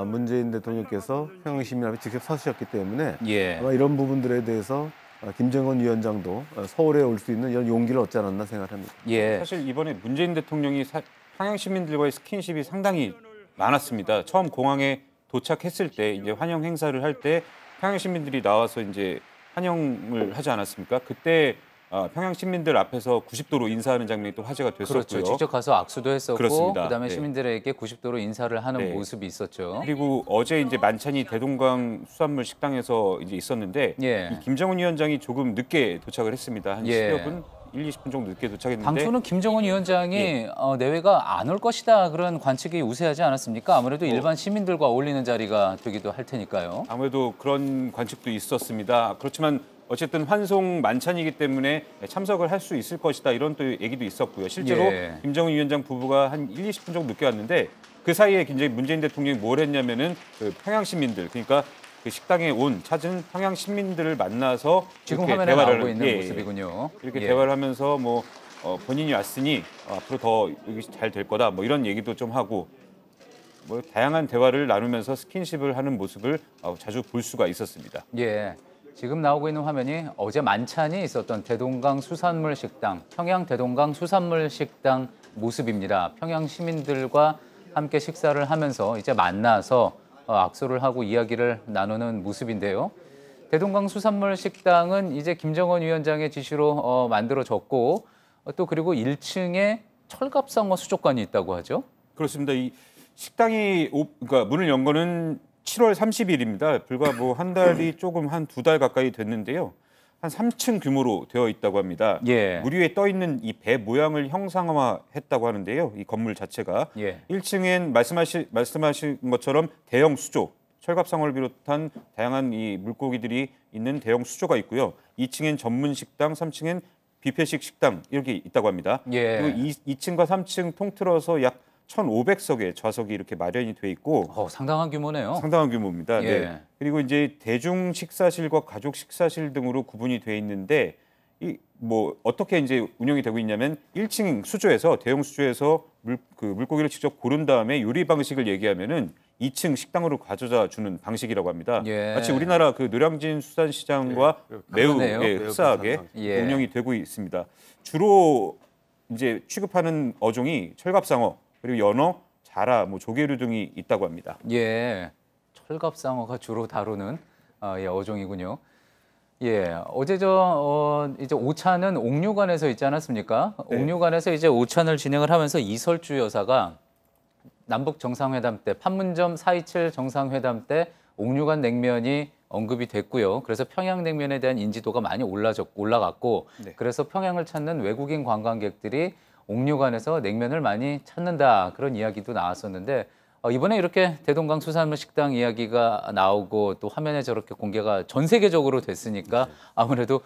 문재인 대통령께서 평양 시민 앞에 직접 서셨기 때문에 예. 아마 이런 부분들에 대해서 김정은 위원장도 서울에 올 수 있는 이런 용기를 얻지 않았나 생각합니다. 예. 사실 이번에 문재인 대통령이 평양 시민들과의 스킨십이 상당히 많았습니다. 처음 공항에 도착했을 때 이제 환영 행사를 할 때 평양 시민들이 나와서 이제 환영을 하지 않았습니까? 그때 평양 시민들 앞에서 90도로 인사하는 장면이 또 화제가 됐었고요. 그렇죠. 직접 가서 악수도 했었고 그렇습니다. 그다음에 네. 시민들에게 90도로 인사를 하는 네. 모습이 있었죠. 그리고 어제 이제 만찬이 대동강 수산물 식당에서 이제 있었는데 예. 이 김정은 위원장이 조금 늦게 도착을 했습니다. 한 예. 10여 분, 1, 20분 정도 늦게 도착했는데 당초는 김정은 위원장이 예. 내외가 안 올 것이다 그런 관측이 우세하지 않았습니까? 아무래도 일반 시민들과 어울리는 자리가 되기도 할 테니까요. 아무래도 그런 관측도 있었습니다. 그렇지만 어쨌든 환송 만찬이기 때문에 참석을 할 수 있을 것이다 이런 또 얘기도 있었고요. 실제로 예. 김정은 위원장 부부가 한 1, 20분 정도 늦게 왔는데 그 사이에 굉장히 문재인 대통령이 뭘 했냐면은 그 평양 시민들 그러니까 그 식당에 찾은 평양 시민들을 만나서 지금 이렇게 화면에 대화를 나오고 있는 예, 모습이군요. 이렇게 예. 대화를 하면서 뭐 본인이 왔으니 앞으로 더 여기 잘 될 거다 뭐 이런 얘기도 좀 하고 뭐 다양한 대화를 나누면서 스킨십을 하는 모습을 자주 볼 수가 있었습니다. 예. 지금 나오고 있는 화면이 어제 만찬이 있었던 대동강 수산물 식당, 평양 대동강 수산물 식당 모습입니다. 평양 시민들과 함께 식사를 하면서 이제 만나서 악수를 하고 이야기를 나누는 모습인데요. 대동강 수산물 식당은 이제 김정은 위원장의 지시로 만들어졌고 또 그리고 1층에 철갑상어 수족관이 있다고 하죠. 그렇습니다. 이 식당이 그러니까 문을 연 거는 7월 30일입니다. 불과 뭐 한 달이 조금 한 2달 가까이 됐는데요. 한 3층 규모로 되어 있다고 합니다. 예. 물 위에 떠 있는 이 배 모양을 형상화했다고 하는데요. 이 건물 자체가 예. 1층엔 말씀하신 것처럼 대형 수조, 철갑상어를 비롯한 다양한 이 물고기들이 있는 대형 수조가 있고요. 2층엔 전문 식당, 3층엔 뷔페식 식당 이렇게 있다고 합니다. 예. 그리고 2층과 3층 통틀어서 약 1,500석의 좌석이 이렇게 마련이 돼 있고 상당한 규모네요. 상당한 규모입니다. 예. 네. 그리고 이제 대중 식사실과 가족 식사실 등으로 구분이 돼 있는데 이 뭐 어떻게 이제 운영이 되고 있냐면 1층 수조에서 대형 수조에서 물고기를 직접 고른 다음에 요리 방식을 얘기하면은 2층 식당으로 가져다 주는 방식이라고 합니다. 예. 마치 우리나라 그 노량진 수산시장과 매우 흡사하게 예. 운영이 되고 있습니다. 주로 이제 취급하는 어종이 철갑상어 그리고 연어, 자라, 뭐 조개류 등이 있다고 합니다. 예, 철갑상어가 주로 다루는 어종이군요. 예, 어제 이제 오찬은 옥류관에서 있지 않았습니까? 네. 옥류관에서 이제 오찬을 진행을 하면서 이설주 여사가 남북 정상회담 때 판문점 4.27 정상회담 때 옥류관 냉면이 언급이 됐고요. 그래서 평양 냉면에 대한 인지도가 많이 올라갔고 네. 그래서 평양을 찾는 외국인 관광객들이 옥류관에서 냉면을 많이 찾는다 그런 이야기도 나왔었는데 이번에 이렇게 대동강 수산물 식당 이야기가 나오고 또 화면에 저렇게 공개가 전 세계적으로 됐으니까 아무래도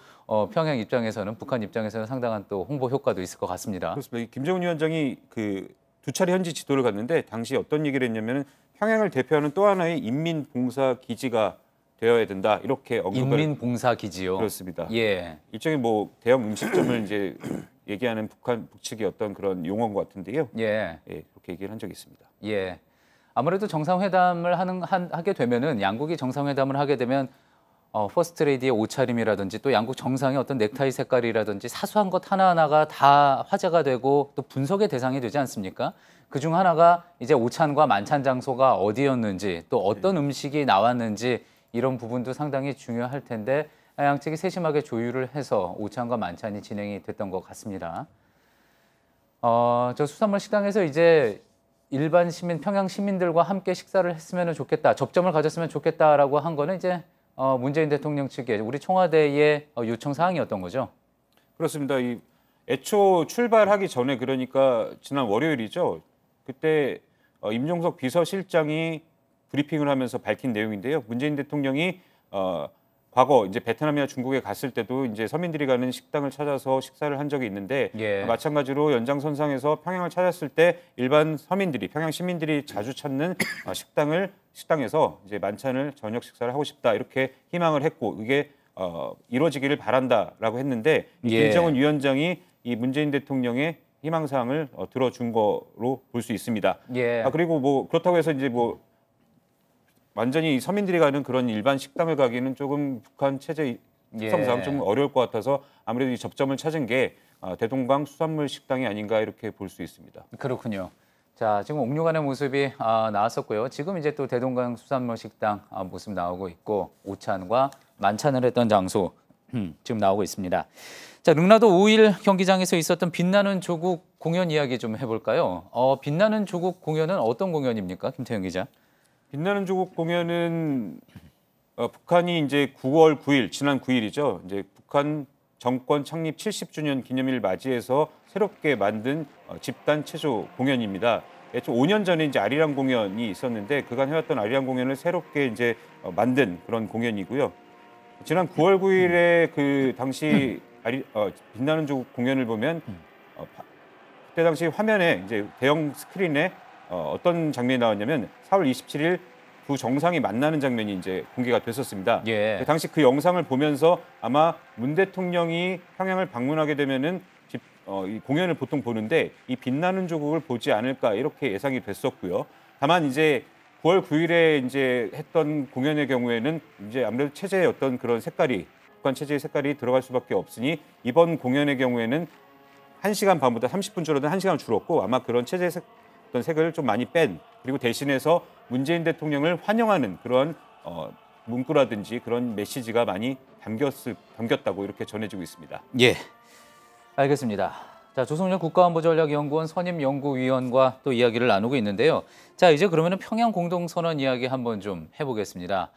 평양 입장에서는 북한 입장에서는 상당한 또 홍보 효과도 있을 것 같습니다. 그렇습니다. 김정은 위원장이 그 2차례 현지 지도를 갔는데 당시 어떤 얘기를 했냐면 평양을 대표하는 또 하나의 인민봉사기지가 되어야 된다 이렇게 언급을 인민봉사기지요. 그렇습니다. 예. 일종의 뭐 대형 음식점을 이제 얘기하는 북측의 어떤 그런 용어인 것 같은데요. 예. 예, 그렇게 얘기를 한 적이 있습니다. 예. 아무래도 정상회담을 하게 되면은 양국이 정상회담을 하게 되면 퍼스트 레이디의 옷차림이라든지 또 양국 정상의 어떤 넥타이 색깔이라든지 사소한 것 하나하나가 다 화제가 되고 또 분석의 대상이 되지 않습니까? 그중 하나가 이제 오찬과 만찬 장소가 어디였는지 또 어떤 음식이 나왔는지 이런 부분도 상당히 중요할 텐데 양측이 세심하게 조율을 해서 오찬과 만찬이 진행이 됐던 것 같습니다. 저 수산물 식당에서 이제 일반 시민, 평양 시민들과 함께 식사를 했으면 좋겠다, 접점을 가졌으면 좋겠다라고 한 거는 이제 문재인 대통령 측의 우리 청와대의 요청 사항이었던 거죠. 그렇습니다. 이 애초 출발하기 전에 그러니까 지난 월요일이죠. 그때 임종석 비서실장이 브리핑을 하면서 밝힌 내용인데요. 문재인 대통령이 과거 이제 베트남이나 중국에 갔을 때도 이제 서민들이 가는 식당을 찾아서 식사를 한 적이 있는데 예. 마찬가지로 연장선상에서 평양을 찾았을 때 일반 서민들이 평양 시민들이 자주 찾는 식당에서 이제 만찬을 저녁 식사를 하고 싶다 이렇게 희망을 했고 이게 이루어지기를 바란다라고 했는데 예. 김정은 위원장이 이 문재인 대통령의 희망사항을 들어준 거로 볼 수 있습니다. 예. 그리고 뭐 그렇다고 해서 이제 뭐 완전히 서민들이 가는 그런 일반 식당을 가기는 조금 북한 체제 특성상 좀 어려울 것 같아서 아무래도 이 접점을 찾은 게 대동강 수산물 식당이 아닌가 이렇게 볼 수 있습니다. 그렇군요. 자, 지금 옥류관의 모습이 나왔었고요. 지금 이제 또 대동강 수산물 식당 모습 나오고 있고 오찬과 만찬을 했던 장소 지금 나오고 있습니다. 자, 릉라도 5일 경기장에서 있었던 빛나는 조국 공연 이야기 좀 해볼까요? 빛나는 조국 공연은 어떤 공연입니까, 김태형 기자? 빛나는 조국 공연은 북한이 이제 9월 9일 지난 9일이죠. 이제 북한 정권 창립 70주년 기념일을 맞이해서 새롭게 만든 집단 체조 공연입니다. 애초 5년 전에 이제 아리랑 공연이 있었는데 그간 해왔던 아리랑 공연을 새롭게 이제 만든 그런 공연이고요. 지난 9월 9일에 그 당시 빛나는 조국 공연을 보면 그때 당시 화면에 이제 대형 스크린에 어떤 장면이 나왔냐면 4월 27일 두 정상이 만나는 장면이 이제 공개가 됐었습니다. 예. 당시 그 영상을 보면서 아마 문 대통령이 평양을 방문하게 되면은 이 공연을 보통 보는데 이 빛나는 조국을 보지 않을까 이렇게 예상이 됐었고요. 다만 이제 9월 9일에 이제 했던 공연의 경우에는 이제 아무래도 체제의 어떤 그런 색깔이 북한 체제의 색깔이 들어갈 수밖에 없으니 이번 공연의 경우에는 1시간 반보다 30분 줄어든 1시간을 줄었고 아마 그런 체제의 어떤 색을 좀 많이 뺀 그리고 대신해서 문재인 대통령을 환영하는 그런 문구라든지 그런 메시지가 많이 담겼다고 이렇게 전해지고 있습니다. 예, 알겠습니다. 자, 조성열 국가안보전략연구원 선임연구위원과 또 이야기를 나누고 있는데요. 자, 이제 그러면은 평양 공동선언 이야기 한번 좀 해보겠습니다.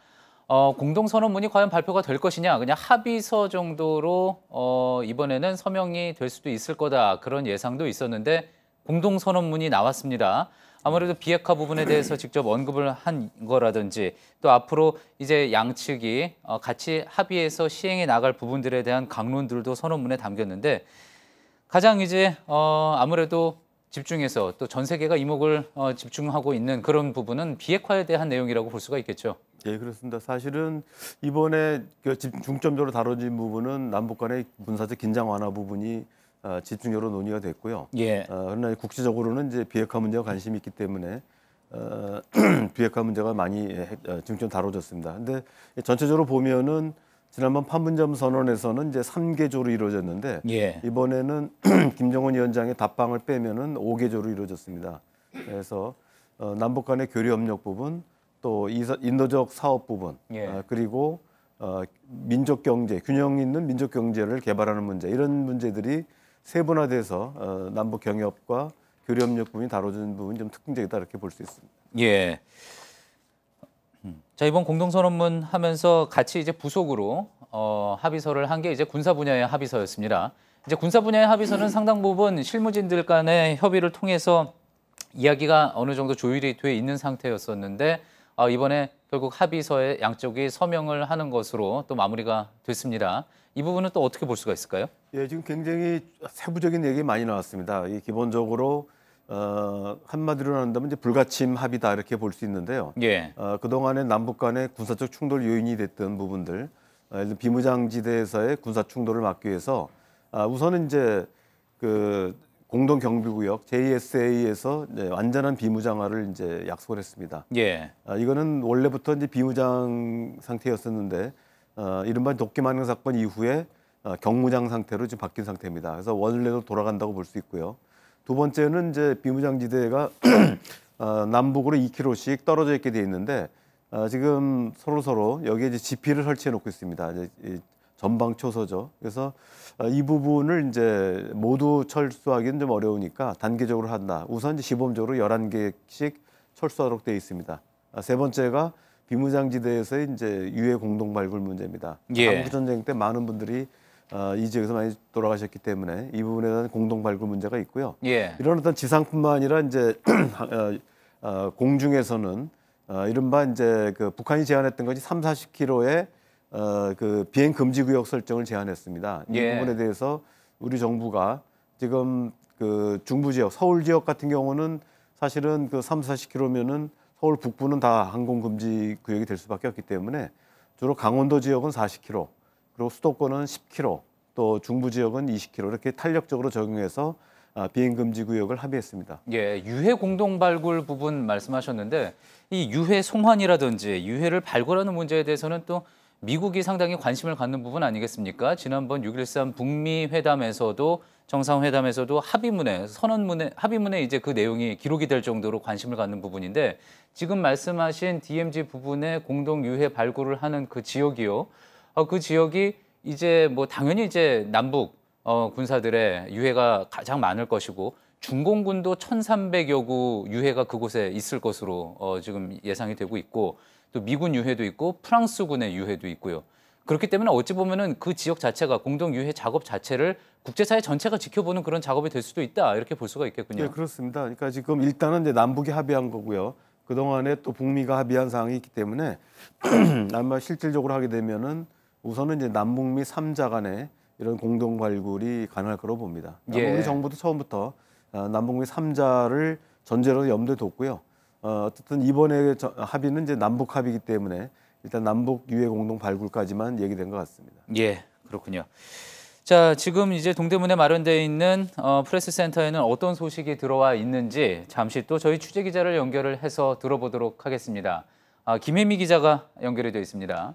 공동선언문이 과연 발표가 될 것이냐, 그냥 합의서 정도로 이번에는 서명이 될 수도 있을 거다 그런 예상도 있었는데 공동선언문이 나왔습니다. 아무래도 비핵화 부분에 대해서 직접 언급을 한 거라든지 또 앞으로 이제 양측이 같이 합의해서 시행해 나갈 부분들에 대한 강론들도 선언문에 담겼는데 가장 이제 아무래도 집중해서 또 전 세계가 이목을 집중하고 있는 그런 부분은 비핵화에 대한 내용이라고 볼 수가 있겠죠. 예, 그렇습니다. 사실은 이번에 중점적으로 다뤄진 부분은 남북 간의 군사적 긴장 완화 부분이 집중적으로 논의가 됐고요. 예. 그러나 국제적으로는 이제 비핵화 문제가 관심이 있기 때문에 비핵화 문제가 많이 중점 다뤄졌습니다. 근데 전체적으로 보면은 지난번 판문점 선언에서는 이제 3개조로 이루어졌는데 예. 이번에는 김정은 위원장의 답방을 빼면은 5개조로 이루어졌습니다. 그래서 남북 간의 교류 협력 부분, 또 인도적 사업 부분, 예. 그리고 민족 경제, 균형 있는 민족 경제를 개발하는 문제, 이런 문제들이 세분화돼서 남북 경협과 교류 협력 부분이 다뤄진 부분이 좀 특징적이다 이렇게 볼 수 있습니다. 예. 자, 이번 공동선언문 하면서 같이 이제 부속으로 합의서를 한 게 이제 군사 분야의 합의서였습니다. 이제 군사 분야의 합의서는 상당 부분 실무진들 간의 협의를 통해서 이야기가 어느 정도 조율이 돼 있는 상태였었는데 이번에 결국 합의서에 양쪽이 서명을 하는 것으로 또 마무리가 됐습니다. 이 부분은 또 어떻게 볼 수가 있을까요? 예, 지금 굉장히 세부적인 얘기 많이 나왔습니다. 기본적으로 한마디로 한다면 이제 불가침 합의다 이렇게 볼 수 있는데요. 예. 그동안에 남북 간의 군사적 충돌 요인이 됐던 부분들, 예를 들어 비무장지대에서의 군사 충돌을 막기 위해서 우선은 이제 그 공동 경비구역 JSA에서 이제 완전한 비무장화를 이제 약속을 했습니다. 예. 이거는 원래부터 이제 비무장 상태였었는데 이른바 독기만행 사건 이후에 경무장 상태로 지금 바뀐 상태입니다. 그래서 원래로 돌아간다고 볼 수 있고요. 두 번째는 이제 비무장지대가 남북으로 2km씩 떨어져 있게 돼 있는데 지금 서로 여기에 이제 지피를 설치해 놓고 있습니다. 이제 전방 초소죠. 그래서 이 부분을 이제 모두 철수하기는 좀 어려우니까 단계적으로 한다. 우선 이제 시범적으로 11개씩 철수하도록 돼 있습니다. 세 번째가 비무장지대에서의 이제 유해 공동 발굴 문제입니다. 예. 한국 전쟁 때 많은 분들이 이 지역에서 많이 돌아가셨기 때문에 이 부분에 대한 공동 발굴 문제가 있고요. 예. 이런 어떤 지상뿐만 아니라 이제 공중에서는 이른바 이제 그 북한이 제안했던 것이 30-40km의 그 비행 금지 구역 설정을 제안했습니다. 이 예. 부분에 대해서 우리 정부가 지금 그 중부 지역, 서울 지역 같은 경우는 사실은 그 30-40km면은 서울 북부는 다 항공 금지 구역이 될 수밖에 없기 때문에 주로 강원도 지역은 40km, 그리고 수도권은 10km, 또 중부 지역은 20km 이렇게 탄력적으로 적용해서 비행 금지 구역을 합의했습니다. 예, 유해 공동 발굴 부분 말씀하셨는데 이 유해 송환이라든지 유해를 발굴하는 문제에 대해서는 또 미국이 상당히 관심을 갖는 부분 아니겠습니까? 지난번 6.13 북미 회담에서도 정상회담에서도 합의문에 합의문에 이제 그 내용이 기록이 될 정도로 관심을 갖는 부분인데 지금 말씀하신 DMZ 부분에 공동 유해 발굴을 하는 그 지역이요. 그 지역이 이제 뭐 당연히 이제 남북 군사들의 유해가 가장 많을 것이고 중공군도 1,300여 구 유해가 그곳에 있을 것으로 지금 예상이 되고 있고 또 미군 유해도 있고 프랑스군의 유해도 있고요. 그렇기 때문에 어찌 보면은 그 지역 자체가 공동 유해 작업 자체를 국제사회 전체가 지켜보는 그런 작업이 될 수도 있다 이렇게 볼 수가 있겠군요. 네, 그렇습니다. 그러니까 지금 일단은 이제 남북이 합의한 거고요. 그 동안에 또 북미가 합의한 사항이 있기 때문에 아마 실질적으로 하게 되면은 우선은 이제 남북미 3자 간의 이런 공동 발굴이 가능할 거로 봅니다. 예. 우리 정부도 처음부터 남북미 3자를 전제로 염두에 뒀고요. 어쨌든 이번에 합의는 이제 남북 합의이기 때문에 일단 남북 유해 공동 발굴까지만 얘기된 것 같습니다. 예, 그렇군요. 자, 지금 이제 동대문에 마련되어 있는 프레스센터에는 어떤 소식이 들어와 있는지 잠시 또 저희 취재 기자를 연결을 해서 들어보도록 하겠습니다. 김혜미 기자가 연결이 되어 있습니다.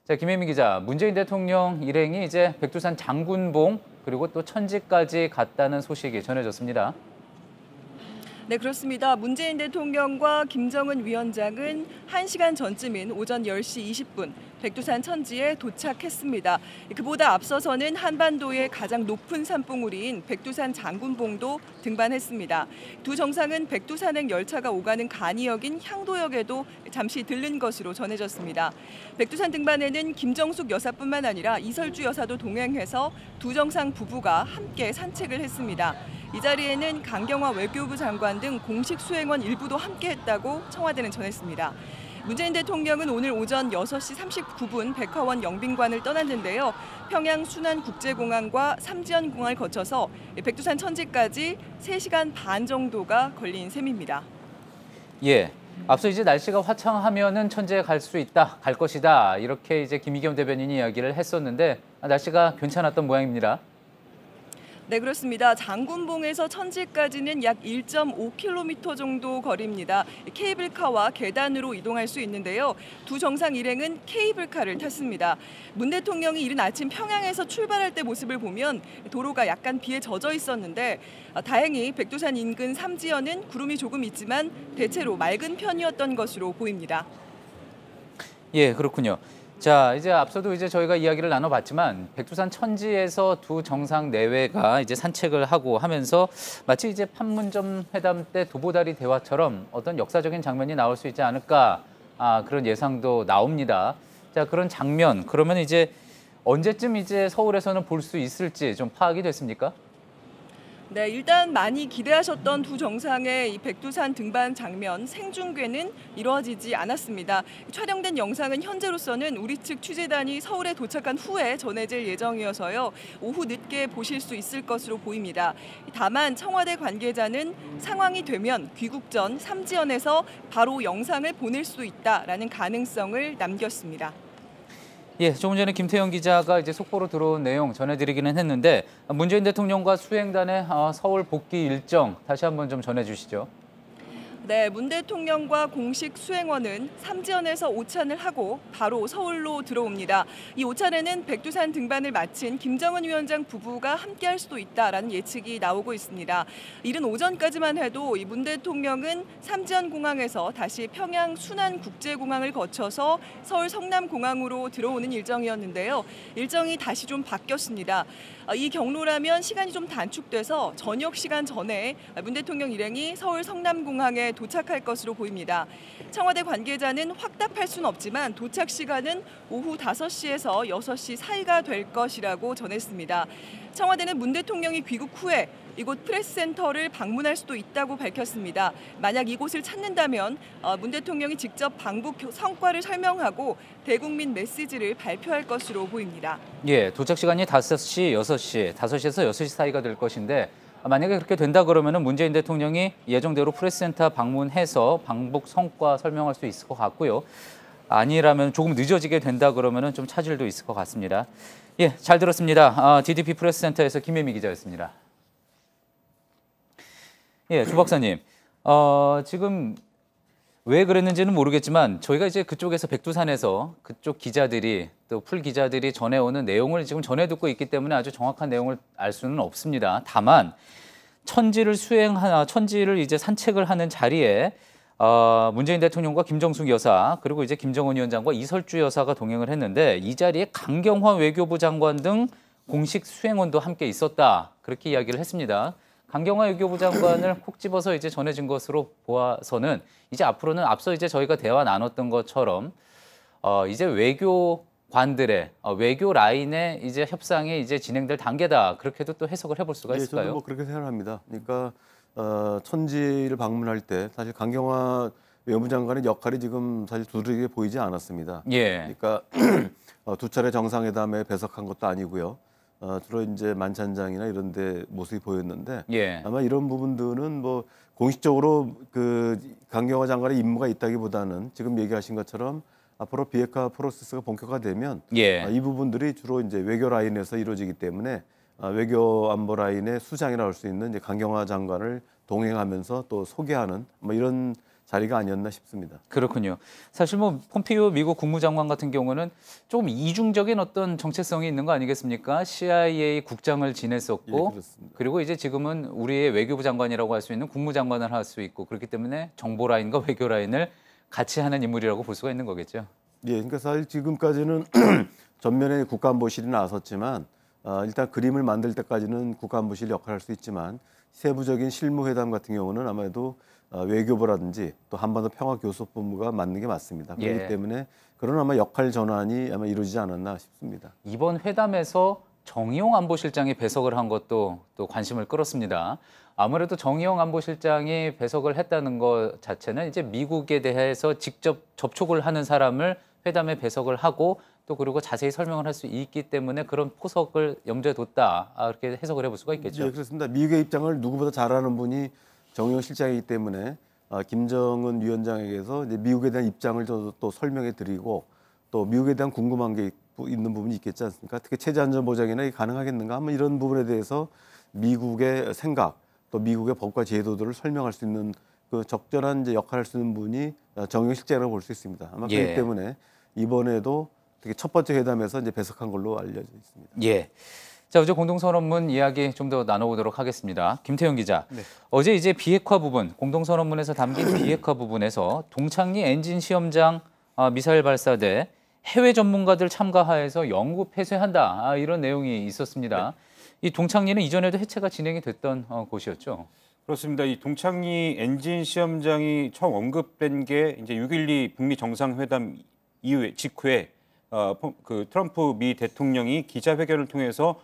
자, 김혜미 기자, 문재인 대통령 일행이 이제 백두산 장군봉 그리고 또 천지까지 갔다는 소식이 전해졌습니다. 네, 그렇습니다. 문재인 대통령과 김정은 위원장은 1시간 전쯤인 오전 10시 20분 백두산 천지에 도착했습니다. 그보다 앞서서는 한반도의 가장 높은 산봉우리인 백두산 장군봉도 등반했습니다. 두 정상은 백두산행 열차가 오가는 간이역인 향도역에도 잠시 들른 것으로 전해졌습니다. 백두산 등반에는 김정숙 여사뿐만 아니라 이설주 여사도 동행해서 두 정상 부부가 함께 산책을 했습니다. 이 자리에는 강경화 외교부 장관 등 공식 수행원 일부도 함께했다고 청와대는 전했습니다. 문재인 대통령은 오늘 오전 6시 39분 백화원 영빈관을 떠났는데요. 평양 순안국제공항과 삼지연공항을 거쳐서 백두산 천지까지 3시간 반 정도가 걸린 셈입니다. 예, 앞서 이제 날씨가 화창하면은 천지에 갈 수 있다, 갈 것이다 이렇게 이제 김의겸 대변인이 이야기를 했었는데 날씨가 괜찮았던 모양입니다. 네, 그렇습니다. 장군봉에서 천지까지는 약 1.5km 정도 거리입니다. 케이블카와 계단으로 이동할 수 있는데요. 두 정상 일행은 케이블카를 탔습니다. 문 대통령이 이른 아침 평양에서 출발할 때 모습을 보면 도로가 약간 비에 젖어 있었는데 다행히 백두산 인근 삼지연은 구름이 조금 있지만 대체로 맑은 편이었던 것으로 보입니다. 예, 그렇군요. 자, 이제 앞서도 이제 저희가 이야기를 나눠봤지만 백두산 천지에서 두 정상 내외가 이제 산책을 하고 하면서 마치 이제 판문점 회담 때 도보다리 대화처럼 어떤 역사적인 장면이 나올 수 있지 않을까 그런 예상도 나옵니다. 자, 그런 장면 그러면 이제 언제쯤 이제 서울에서는 볼 수 있을지 좀 파악이 됐습니까? 네, 일단 많이 기대하셨던 두 정상의 이 백두산 등반 장면 생중계는 이루어지지 않았습니다. 촬영된 영상은 현재로서는 우리 측 취재단이 서울에 도착한 후에 전해질 예정이어서요. 오후 늦게 보실 수 있을 것으로 보입니다. 다만 청와대 관계자는 상황이 되면 귀국 전 삼지연에서 바로 영상을 보낼 수 있다라는 가능성을 남겼습니다. 예, 조금 전에 김태형 기자가 이제 속보로 들어온 내용 전해드리기는 했는데 문재인 대통령과 수행단의 서울 복귀 일정 다시 한번 좀 전해주시죠. 네, 문 대통령과 공식 수행원은 삼지연에서 오찬을 하고 바로 서울로 들어옵니다. 이 오찬에는 백두산 등반을 마친 김정은 위원장 부부가 함께할 수도 있다라는 예측이 나오고 있습니다. 이른 오전까지만 해도 이 문 대통령은 삼지연 공항에서 다시 평양 순안국제공항을 거쳐서 서울 성남공항으로 들어오는 일정이었는데요. 일정이 다시 좀 바뀌었습니다. 이 경로라면 시간이 좀 단축돼서 저녁 시간 전에 문 대통령 일행이 서울 성남공항에 도착할 것으로 보입니다. 청와대 관계자는 확답할 수는 없지만 도착 시간은 오후 5시에서 6시 사이가 될 것이라고 전했습니다. 청와대는 문 대통령이 귀국 후에 이곳 프레스센터를 방문할 수도 있다고 밝혔습니다. 만약 이곳을 찾는다면 문 대통령이 직접 방북 성과를 설명하고 대국민 메시지를 발표할 것으로 보입니다. 예, 도착 시간이 5시, 6시, 5시에서 6시 사이가 될 것인데 만약에 그렇게 된다 그러면은 문재인 대통령이 예정대로 프레스센터 방문해서 방북 성과 설명할 수 있을 것 같고요. 아니라면 조금 늦어지게 된다 그러면은 좀 차질도 있을 것 같습니다. 예, 잘 들었습니다. DDP 프레스센터에서 김혜미 기자였습니다. 예, 조 박사님, 지금 왜 그랬는지는 모르겠지만 저희가 이제 그쪽에서 백두산에서 그쪽 기자들이 또 풀 기자들이 전해오는 내용을 지금 전해 듣고 있기 때문에 아주 정확한 내용을 알 수는 없습니다. 다만 천지를 이제 산책을 하는 자리에 문재인 대통령과 김정숙 여사 그리고 이제 김정은 위원장과 이설주 여사가 동행을 했는데 이 자리에 강경화 외교부 장관 등 공식 수행원도 함께 있었다 그렇게 이야기를 했습니다. 강경화 외교부 장관을 콕 집어서 이제 전해진 것으로 보아서는 이제 앞으로는 앞서 이제 저희가 대화 나눴던 것처럼 이제 외교관들의 외교 라인의 이제 협상이 이제 진행될 단계다 그렇게도 또 해석을 해볼 수가 있을까요? 저도 뭐 그렇게 생각합니다. 그러니까 천지를 방문할 때 사실 강경화 외무부 장관의 역할이 지금 사실 두드러지게 보이지 않았습니다. 예. 그러니까 두 차례 정상회담에 배석한 것도 아니고요. 주로 이제 만찬장이나 이런 데 모습이 보였는데 예. 아마 이런 부분들은 뭐 공식적으로 그 강경화 장관의 임무가 있다기보다는 지금 얘기하신 것처럼 앞으로 비핵화 프로세스가 본격화되면 예. 이 부분들이 주로 이제 외교 라인에서 이루어지기 때문에 외교 안보 라인의 수장이라 할 수 있는 이제 강경화 장관을 동행하면서 또 소개하는 뭐 이런 자리가 아니었나 싶습니다. 그렇군요. 사실 뭐 폼페이오 미국 국무장관 같은 경우는 조금 이중적인 어떤 정체성이 있는 거 아니겠습니까? CIA 국장을 지냈었고, 예, 그리고 이제 지금은 우리의 외교부 장관이라고 할 수 있는 국무장관을 할 수 있고 그렇기 때문에 정보 라인과 외교 라인을 같이 하는 인물이라고 볼 수가 있는 거겠죠. 예, 그러니까 사실 지금까지는 전면에 국가안보실이 나섰지만 일단 그림을 만들 때까지는 국가안보실 역할을 할 수 있지만 세부적인 실무회담 같은 경우는 아마도 외교부라든지 또 한반도 평화교섭본부가 맡는 게 맞습니다. 그렇기 예. 때문에 그런 아마 역할 전환이 아마 이루어지지 않았나 싶습니다. 이번 회담에서 정의용 안보실장이 배석을 한 것도 또 관심을 끌었습니다. 아무래도 정의용 안보실장이 배석을 했다는 것 자체는 이제 미국에 대해서 직접 접촉을 하는 사람을 회담에 배석을 하고 또 그리고 자세히 설명을 할 수 있기 때문에 그런 포석을 염두에 뒀다. 이렇게 해석을 해볼 수가 있겠죠. 네, 그렇습니다. 미국의 입장을 누구보다 잘 아는 분이 정의용 실장이기 때문에 김정은 위원장에게서 이제 미국에 대한 입장을 또 설명해 드리고 또 미국에 대한 궁금한 게 있는 부분이 있겠지 않습니까? 특히 체제 안전 보장이나 가능하겠는가? 한번 이런 부분에 대해서 미국의 생각 또 미국의 법과 제도들을 설명할 수 있는 그 적절한 이제 역할을 할 수 있는 분이 정의용 실장이라고 볼 수 있습니다. 아마 그렇기 예. 때문에 이번에도 특히 첫 번째 회담에서 이제 배석한 걸로 알려져 있습니다. 예. 자, 어제 공동선언문 이야기 좀 더 나눠보도록 하겠습니다. 김태형 기자. 네. 어제 이제 비핵화 부분, 공동선언문에서 담긴 비핵화 부분에서 동창리 엔진 시험장 미사일 발사대 해외 전문가들 참가하에서 영구 폐쇄한다. 이런 내용이 있었습니다. 이 동창리는 이전에도 해체가 진행이 됐던 곳이었죠. 그렇습니다. 이 동창리 엔진 시험장이 처음 언급된 게 이제 6.12 북미 정상회담 이후에 직후에 그 트럼프 미 대통령이 기자회견을 통해서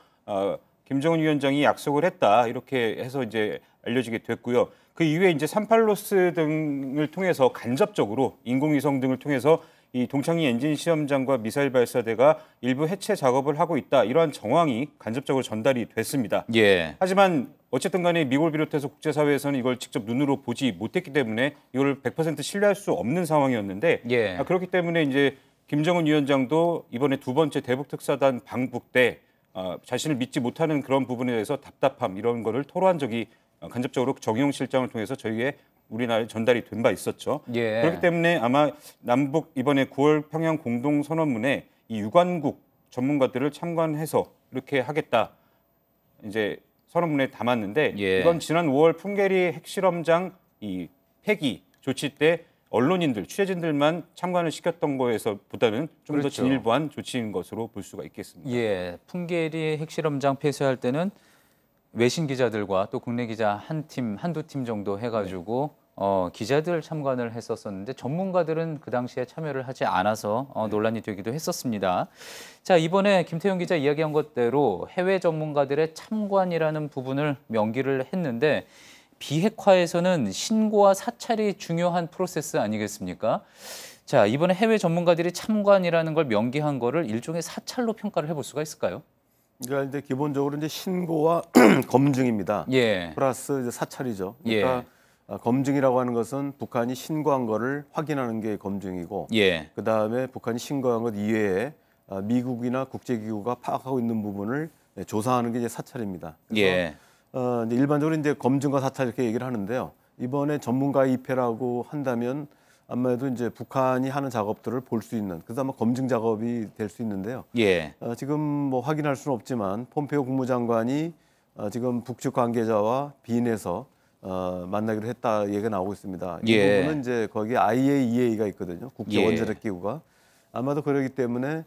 김정은 위원장이 약속을 했다 이렇게 해서 이제 알려지게 됐고요. 그 이후에 이제 38로스 등을 통해서 간접적으로 인공위성 등을 통해서 이 동창리 엔진 시험장과 미사일 발사대가 일부 해체 작업을 하고 있다. 이러한 정황이 간접적으로 전달이 됐습니다. 예. 하지만 어쨌든 간에 미국을 비롯해서 국제사회에서는 이걸 직접 눈으로 보지 못했기 때문에 이걸 100% 신뢰할 수 없는 상황이었는데 예. 그렇기 때문에 이제 김정은 위원장도 이번에 두 번째 대북특사단 방북 때 자신을 믿지 못하는 그런 부분에 대해서 답답함 이런 거를 토로한 적이 간접적으로 정용 실장을 통해서 저희에 우리나라에 전달이 된 바 있었죠. 예. 그렇기 때문에 아마 남북 이번에 9월 평양 공동선언문에 이 유관국 전문가들을 참관해서 이렇게 하겠다. 이제 선언문에 담았는데 예. 이건 지난 5월 풍계리 핵실험장 이 폐기 조치 때 언론인들, 취재진들만 참관을 시켰던 거에서보다는 좀 더 그렇죠. 진일보한 조치인 것으로 볼 수가 있겠습니다. 예, 풍계리 핵실험장 폐쇄할 때는 외신 기자들과 또 국내 기자 한두 팀 정도 해가지고 기자들 참관을 했었었는데 전문가들은 그 당시에 참여를 하지 않아서 논란이 되기도 했었습니다. 자, 이번에 김태형 기자 이야기한 것대로 해외 전문가들의 참관이라는 부분을 명기를 했는데 비핵화에서는 신고와 사찰이 중요한 프로세스 아니겠습니까? 자, 이번에 해외 전문가들이 참관이라는 걸 명기한 거를 일종의 사찰로 평가를 해볼 수가 있을까요? 그러니까 이제 기본적으로 이제 신고와 검증입니다. 예. 플러스 이제 사찰이죠. 그러니까 검증이라고 하는 것은 북한이 신고한 거를 확인하는 게 검증이고, 예. 그 다음에 북한이 신고한 것 이외에 미국이나 국제기구가 파악하고 있는 부분을 조사하는 게 이제 사찰입니다. 그래서 예. 이제 일반적으로 이제 검증과 사찰 이렇게 얘기를 하는데요. 이번에 전문가 입회라고 한다면 아무래도 이제 북한이 하는 작업들을 볼 수 있는, 그래서 아마 검증 작업이 될 수 있는데요. 예. 지금 뭐 확인할 수는 없지만 폼페이오 국무장관이 지금 북측 관계자와 빈에서 만나기로 했다 얘기가 나오고 있습니다. 이 예. 부분은 이제 거기 IAEA가 있거든요. 국제 원자력 기구가. 아마도 그러기 때문에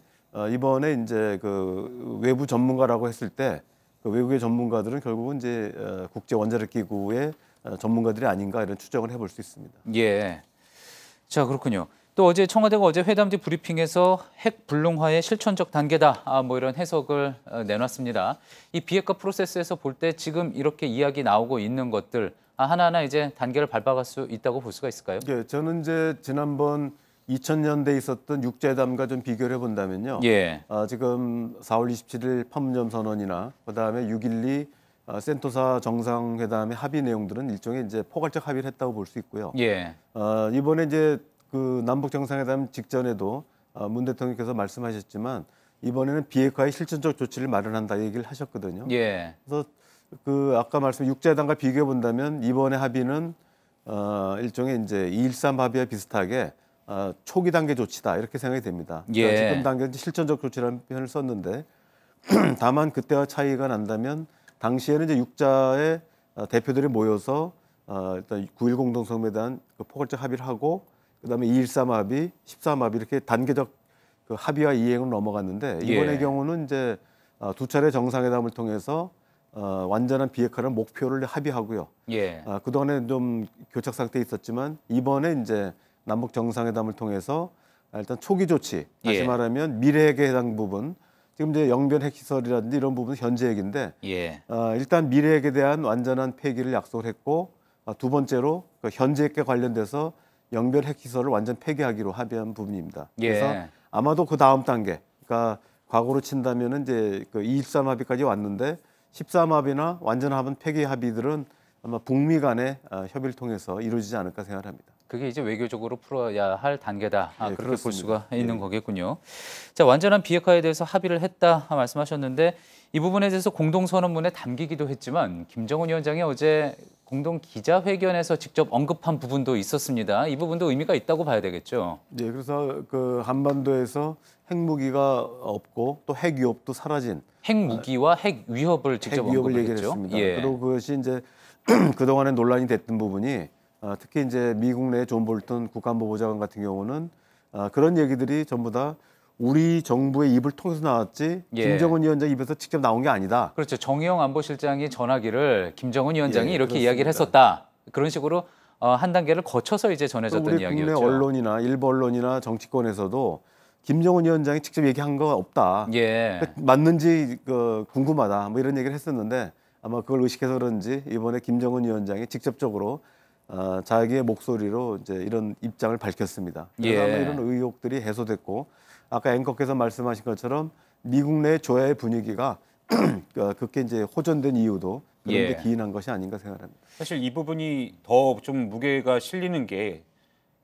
이번에 이제 그 외부 전문가라고 했을 때 그 외국의 전문가들은 결국은 이제 국제 원자력 기구의 전문가들이 아닌가 이런 추정을 해볼 수 있습니다. 예. 자, 그렇군요. 또 어제 청와대가 어제 회담지 브리핑에서 핵 불능화의 실천적 단계다. 뭐 이런 해석을 내놨습니다. 이 비핵화 프로세스에서 볼 때 지금 이렇게 이야기 나오고 있는 것들 하나하나 이제 단계를 밟아갈 수 있다고 볼 수가 있을까요? 예, 저는 이제 지난번 2000년대에 있었던 육제회담과 좀 비교를 해본다면요. 예. 지금 4월 27일 판문점 선언이나 그다음에 6.12 센토사 정상회담의 합의 내용들은 일종의 이제 포괄적 합의를 했다고 볼 수 있고요. 예. 이번에 이제 그 남북 정상회담 직전에도 문 대통령께서 말씀하셨지만 이번에는 비핵화의 실천적 조치를 마련한다 얘기를 하셨거든요. 예. 그래서 그 아까 말씀 육제회담과 비교해 본다면 이번에 합의는 일종의 이제 2.13 합의와 비슷하게 초기 단계 조치다 이렇게 생각이 됩니다. 예. 지금 단계는 실천적 조치라는 표현을 썼는데 다만 그때와 차이가 난다면 당시에는 이제 육자의 대표들이 모여서 일단 9.1 공동성명에 대한 그 포괄적 합의를 하고 그다음에 2.13 합의, 13 합의 이렇게 단계적 그 합의와 이행으로 넘어갔는데 이번의 경우는 이제 두 차례 정상회담을 통해서 완전한 비핵화를 목표를 합의하고요. 예. 그동안에 좀 교착 상태에 있었지만 이번에 이제 남북 정상회담을 통해서 일단 초기 조치, 다시 말하면 미래 핵에 해당 부분, 지금 이제 영변 핵시설이라든지 이런 부분은 현재 핵인데 일단 미래 핵에 대한 완전한 폐기를 약속을 했고 두 번째로 그 현재 핵과 관련돼서 영변 핵시설을 완전 폐기하기로 합의한 부분입니다. 그래서 아마도 그 다음 단계, 그러니까 과거로 친다면은 이제 그 2.13 합의까지 왔는데 13 합의나 완전 합은 폐기 합의들은 아마 북미 간의 협의를 통해서 이루어지지 않을까 생각합니다. 그게 이제 외교적으로 풀어야 할 단계다. 그렇게 그렇습니다. 볼 수가 있는 거겠군요. 자, 완전한 비핵화에 대해서 합의를 했다 말씀하셨는데 이 부분에 대해서 공동선언문에 담기기도 했지만 김정은 위원장이 어제 공동 기자회견에서 직접 언급한 부분도 있었습니다. 이 부분도 의미가 있다고 봐야 되겠죠. 네, 그래서 그 한반도에서 핵무기가 없고 또 핵위협도 사라진 핵무기와 핵위협을 직접 언급을 얘기를 했죠. 했습니다. 그리고 그것이 이제 그동안에 논란이 됐던 부분이 특히 이제 미국 내 존 볼턴 국가안보보좌관 같은 경우는 그런 얘기들이 전부 다 우리 정부의 입을 통해서 나왔지 김정은 위원장 입에서 직접 나온 게 아니다. 그렇죠. 정의용 안보실장이 전하기를 김정은 위원장이 이렇게 그렇습니다. 이야기를 했었다. 그런 식으로 한 단계를 거쳐서 이제 전해졌던 우리 이야기였죠. 국내 언론이나 일부 언론이나 정치권에서도 김정은 위원장이 직접 얘기한 거 없다. 예. 맞는지 궁금하다. 뭐 이런 얘기를 했었는데 아마 그걸 의식해서 그런지 이번에 김정은 위원장이 직접적으로 자기의 목소리로 이제 이런 입장을 밝혔습니다. 그래서 아마 이런 의혹들이 해소됐고 아까 앵커께서 말씀하신 것처럼 미국 내 조야의 분위기가 그렇게 이제 호전된 이유도 그런 데 기인한 것이 아닌가 생각합니다. 사실 이 부분이 더 좀 무게가 실리는 게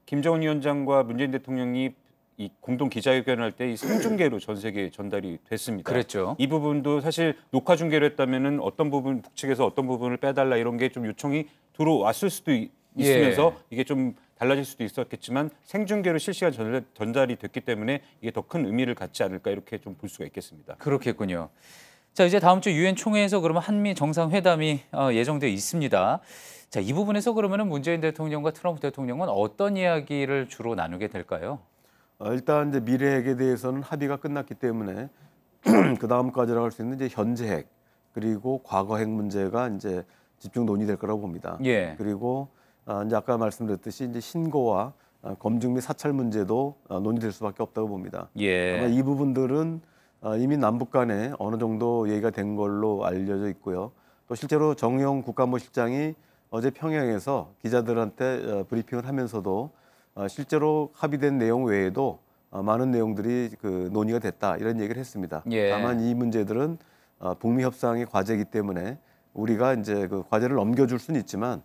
김정은 위원장과 문재인 대통령이 이 공동 기자회견을 할 때 이 생중계로 전 세계에 전달이 됐습니다. 그랬죠. 이 부분도 사실 녹화 중계로 했다면은 어떤 부분 북측에서 어떤 부분을 빼달라 이런 게 좀 요청이 들어왔을 수도 있으면서 이게 좀 달라질 수도 있었겠지만 생중계로 실시간 전달이 됐기 때문에 이게 더 큰 의미를 갖지 않을까 이렇게 좀 볼 수가 있겠습니다. 그렇겠군요. 자, 이제 다음 주 유엔 총회에서 그러면 한미 정상회담이 예정돼 있습니다. 자, 이 부분에서 그러면은 문재인 대통령과 트럼프 대통령은 어떤 이야기를 주로 나누게 될까요? 일단 이제 미래 핵에 대해서는 합의가 끝났기 때문에 그 다음까지라고 할 수 있는 이제 현재 핵 그리고 과거 핵 문제가 이제 집중 논의될 거라고 봅니다. 그리고 이제 아까 말씀드렸듯이 이제 신고와 검증 및 사찰 문제도 논의될 수밖에 없다고 봅니다. 아마 이 부분들은 이미 남북 간에 어느 정도 얘기가 된 걸로 알려져 있고요. 또 실제로 정의용 국가안보실장이 어제 평양에서 기자들한테 브리핑을 하면서도 실제로 합의된 내용 외에도 많은 내용들이 논의가 됐다 이런 얘기를 했습니다. 다만 이 문제들은 북미 협상의 과제이기 때문에 우리가 이제 그 과제를 넘겨줄 수는 있지만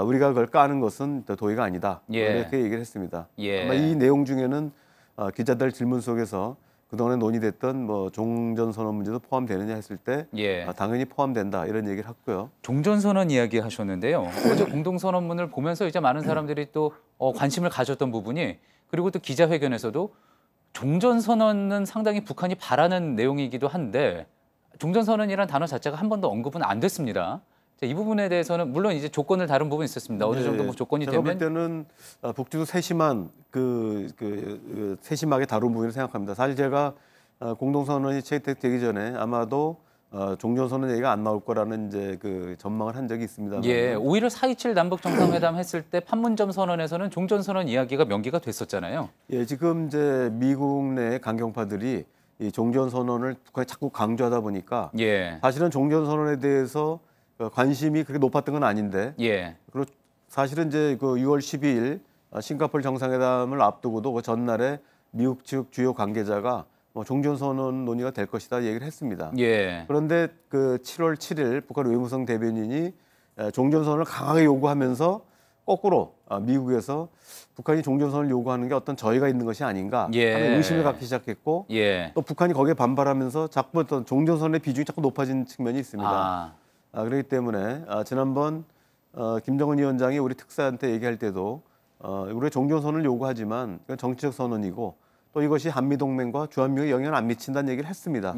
우리가 그걸 까는 것은 도의가 아니다. 이렇게 얘기를 했습니다. 아마 이 내용 중에는 기자들 질문 속에서 그동안에 논의됐던 뭐 종전선언 문제도 포함되느냐 했을 때 당연히 포함된다 이런 얘기를 했고요. 종전선언 이야기 하셨는데요. 어제 공동선언문을 보면서 이제 많은 사람들이 또 관심을 가졌던 부분이 그리고 또 기자회견에서도 종전선언은 상당히 북한이 바라는 내용이기도 한데 종전선언이라는 단어 자체가 한 번도 언급은 안 됐습니다. 자, 이 부분에 대해서는 물론 이제 조건을 다룬 부분이 있었습니다. 어느 정도 뭐 조건이 제가 되면 볼 때는 북측도 세심한 세심하게 다룬 부분을 생각합니다. 사실 제가 공동선언이 채택되기 전에 아마도 종전선언 얘기가 안 나올 거라는 이제 전망을 한 적이 있습니다. 오히려 4.27 남북 정상회담 했을 때 판문점 선언에서는 종전선언 이야기가 명기가 됐었잖아요. 지금 이제 미국 내 강경파들이 이 종전선언을 북한이 자꾸 강조하다 보니까 사실은 종전선언에 대해서 관심이 그렇게 높았던 건 아닌데 그리고 사실은 이제 6월 12일 싱가포르 정상회담을 앞두고도 그 전날에 미국 측 주요 관계자가 종전선언 논의가 될 것이다 얘기를 했습니다. 그런데 7월 7일 북한 외무성 대변인이 종전선언을 강하게 요구하면서 거꾸로 미국에서 북한이 종전선언을 요구하는 게 어떤 저희가 있는 것이 아닌가 하는 의심을 갖기 시작했고 또 북한이 거기에 반발하면서 자꾸 어떤 종전선언의 비중이 자꾸 높아진 측면이 있습니다. 그렇기 때문에 지난번 김정은 위원장이 우리 특사한테 얘기할 때도 우리가 종전선언을 요구하지만 그건 정치적 선언이고 또 이것이 한미동맹과 주한미국에 영향을 안 미친다는 얘기를 했습니다.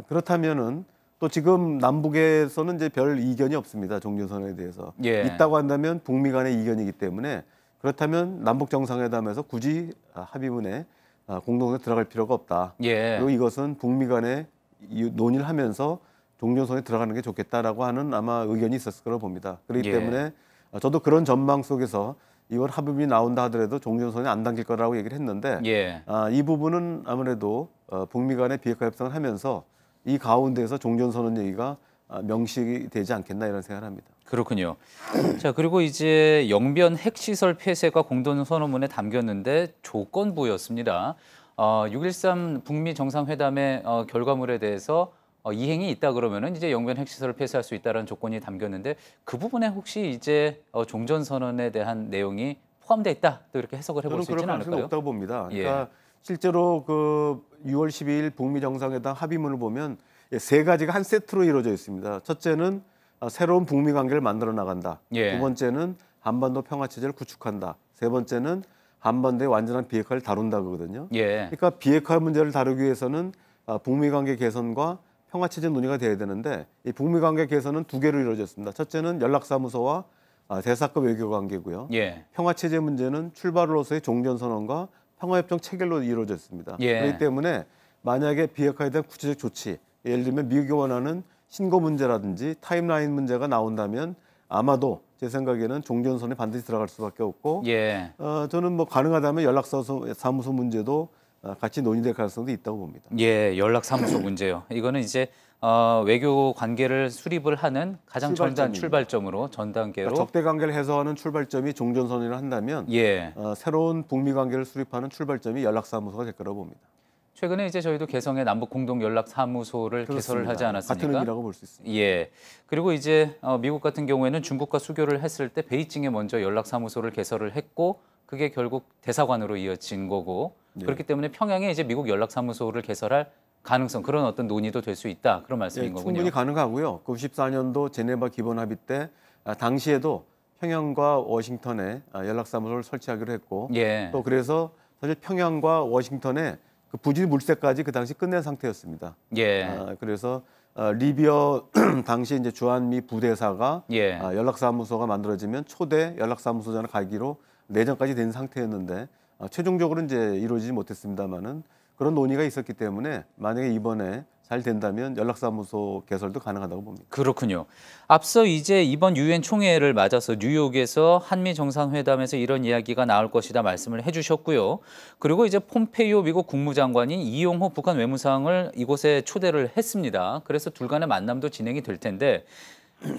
그렇다면은 또 지금 남북에서는 이제 별 이견이 없습니다. 종전선언에 대해서. 있다고 한다면 북미 간의 이견이기 때문에 그렇다면 남북 정상회담에서 굳이 합의문에 공동으로 들어갈 필요가 없다. 그리고 이것은 북미 간에 논의를 하면서 종전선언에 들어가는 게 좋겠다라고 하는 아마 의견이 있었을 거라고 봅니다. 그렇기 때문에 저도 그런 전망 속에서 이번 합의문이 나온다 하더라도 종전선언이 안 당길 거라고 얘기를 했는데 이 부분은 아무래도 북미 간의 비핵화 협상을 하면서 이 가운데에서 종전선언 얘기가 명시되지 않겠나 이런 생각을 합니다. 그렇군요. 자, 그리고 이제 영변 핵시설 폐쇄가 공동선언문에 담겼는데 조건부였습니다. 6.13 북미 정상회담의 결과물에 대해서 이행이 있다 그러면은 이제 영변 핵시설을 폐쇄할 수 있다는 조건이 담겼는데 그 부분에 혹시 이제 종전선언에 대한 내용이 포함되어 있다 또 이렇게 해석을 해볼 수 있지는 않을까요? 저는 그럴 가능성이 없다고 봅니다. 그러니까 실제로 6월 12일 북미 정상회담 합의문을 보면 세 가지가 한 세트로 이루어져 있습니다. 첫째는 새로운 북미 관계를 만들어 나간다. 두 번째는 한반도 평화 체제를 구축한다. 세 번째는 한반도의 완전한 비핵화를 다룬다 그러거든요. 그러니까 비핵화 문제를 다루기 위해서는 북미 관계 개선과 평화 체제 논의가 돼야 되는데 이 북미 관계 개선은 두 개로 이루어졌습니다. 첫째는 연락사무소와 대사급 외교 관계고요. 평화 체제 문제는 출발로서의 종전선언과 평화협정 체결로 이루어졌습니다. 그렇기 때문에 만약에 비핵화에 대한 구체적 조치, 예를 들면 미국이 원하는 신고 문제라든지 타임라인 문제가 나온다면 아마도 제 생각에는 종전선언에 반드시 들어갈 수밖에 없고 저는 뭐 가능하다면 연락사무소 문제도 같이 논의될 가능성도 있다고 봅니다. 예, 연락사무소 문제요. 이거는 이제 외교 관계를 수립을 하는 가장 출발점으로 전 단계로 그러니까 적대 관계를 해소하는 출발점이 종전선언을 한다면 예. 새로운 북미 관계를 수립하는 출발점이 연락사무소가 될 거라고 봅니다. 최근에 이제 저희도 개성의 남북 공동 연락사무소를 개설을 하지 않았습니까? 같은 의미라고 볼 수 있습니다. 예. 그리고 이제 미국 같은 경우에는 중국과 수교를 했을 때 베이징에 먼저 연락사무소를 개설을 했고 그게 결국 대사관으로 이어진 거고 네. 그렇기 때문에 평양에 이제 미국 연락사무소를 개설할 가능성 그런 어떤 논의도 될 수 있다 그런 말씀인 거군요. 충분히 가능하고요. 94년도 제네바 기본 합의 때 당시에도 평양과 워싱턴에 연락사무소를 설치하기로 했고 예. 또 그래서 사실 평양과 워싱턴에 그 부지 물색까지 그 당시 끝낸 상태였습니다. 예. 그래서 리비어 당시 이제 주한미 부대사가 예. 연락사무소가 만들어지면 초대 연락사무소장을 가기로 내정까지 된 상태였는데 최종적으로 이제 이루어지지 못했습니다만은 그런 논의가 있었기 때문에 만약에 이번에 잘 된다면 연락사무소 개설도 가능하다고 봅니다. 그렇군요. 앞서 이제 이번 유엔 총회를 맞아서 뉴욕에서 한미 정상회담에서 이런 이야기가 나올 것이다 말씀을 해주셨고요. 그리고 이제 폼페이오 미국 국무장관이 이용호 북한 외무상을 이곳에 초대를 했습니다. 그래서 둘 간의 만남도 진행이 될 텐데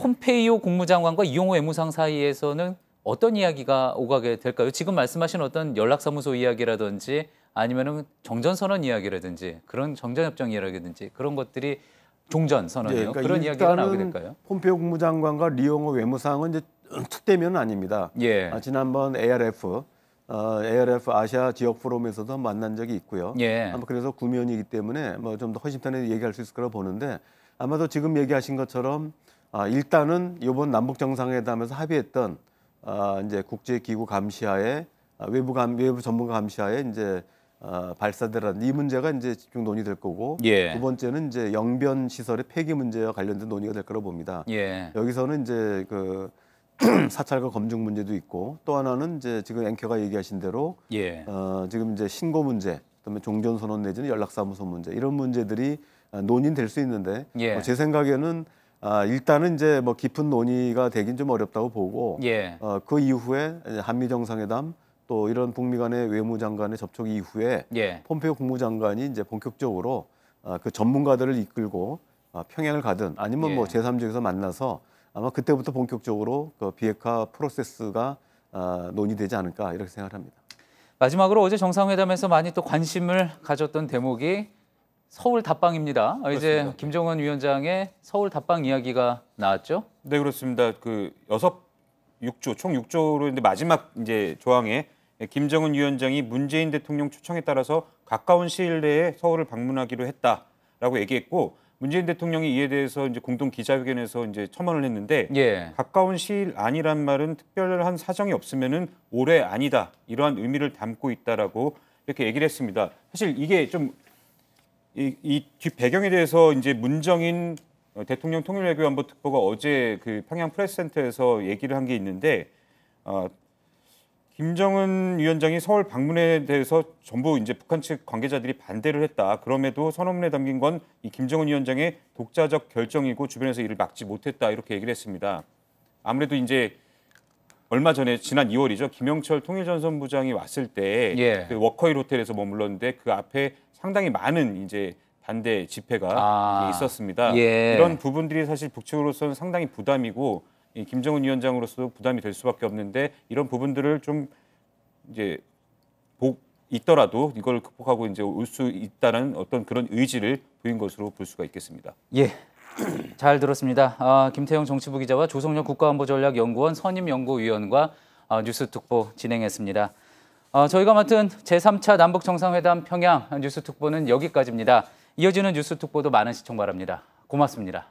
폼페이오 국무장관과 이용호 외무상 사이에서는 어떤 이야기가 오가게 될까요? 지금 말씀하신 어떤 연락사무소 이야기라든지 아니면은 정전선언 이야기라든지 그런 정전협정이라든지 그런 것들이 종전선언이요. 예, 그러니까 그런 이야기가 나오게 될까요? 폼페이오 국무장관과 리용호 외무상은 이제 특대면은 아닙니다. 예. 지난번 ARF 아시아 지역 포럼에서도 만난 적이 있고요. 예. 아마 그래서 구면이기 때문에 뭐 좀 더 허심탄회 얘기할 수 있을 거라 보는데 아마도 지금 얘기하신 것처럼 일단은 이번 남북 정상회담에서 합의했던 이제 국제기구 감시하에 외부 전문가 감시하에 이제 발사대라는 이 문제가 이제 집중 논의될 거고 예. 두 번째는 이제 영변 시설의 폐기 문제와 관련된 논의가 될 거라고 봅니다. 예. 여기서는 이제 그 사찰과 검증 문제도 있고 또 하나는 이제 지금 앵커가 얘기하신 대로 예. 지금 이제 신고 문제, 그다음에 종전선언 내지는 연락사무소 문제 이런 문제들이 논의될 수 있는데 예. 제 생각에는 일단은 이제 뭐 깊은 논의가 되긴 좀 어렵다고 보고 예. 그 이후에 한미 정상회담 또 이런 북미 간의 외무장관의 접촉 이후에 예. 폼페이오 국무장관이 이제 본격적으로 그 전문가들을 이끌고 평양을 가든 아니면 뭐 제3지역에서 만나서 아마 그때부터 본격적으로 그 비핵화 프로세스가 논의되지 않을까 이렇게 생각합니다. 마지막으로 어제 정상회담에서 많이 또 관심을 가졌던 대목이 서울 답방입니다. 그렇습니다. 이제 김정은 위원장의 서울 답방 이야기가 나왔죠? 네, 그렇습니다. 그 6조, 총 6조로 이제 마지막 이제 조항에 김정은 위원장이 문재인 대통령 초청에 따라서 가까운 시일 내에 서울을 방문하기로 했다라고 얘기했고 문재인 대통령이 이에 대해서 이제 공동 기자회견에서 이제 첨언을 했는데 예. 가까운 시일 안이란 말은 특별한 사정이 없으면은 올해 아니다 이러한 의미를 담고 있다라고 이렇게 얘기를 했습니다. 사실 이게 좀 이 뒷 배경에 대해서 이제 문정인 대통령 통일외교안보 특보가 어제 그 평양 프레스센터에서 얘기를 한 게 있는데 김정은 위원장이 서울 방문에 대해서 전부 이제 북한 측 관계자들이 반대를 했다. 그럼에도 선언문에 담긴 건 이 김정은 위원장의 독자적 결정이고 주변에서 이를 막지 못했다. 이렇게 얘기를 했습니다. 아무래도 이제 얼마 전에 지난 2월이죠. 김영철 통일전선부장이 왔을 때 그 워커힐 호텔에서 머물렀는데 그 앞에 상당히 많은 이제 반대 집회가 있었습니다. 이런 부분들이 사실 북측으로서는 상당히 부담이고 이 김정은 위원장으로서도 부담이 될 수밖에 없는데 이런 부분들을 좀 이제 있더라도 이걸 극복하고 이제 올 수 있다는 어떤 그런 의지를 보인 것으로 볼 수가 있겠습니다. 예, 잘 들었습니다. 김태형 정치부 기자와 조성렬 국가안보전략연구원 선임연구위원과 뉴스특보 진행했습니다. 저희가 맡은 제3차 남북정상회담 평양 뉴스특보는 여기까지입니다. 이어지는 뉴스특보도 많은 시청 바랍니다. 고맙습니다.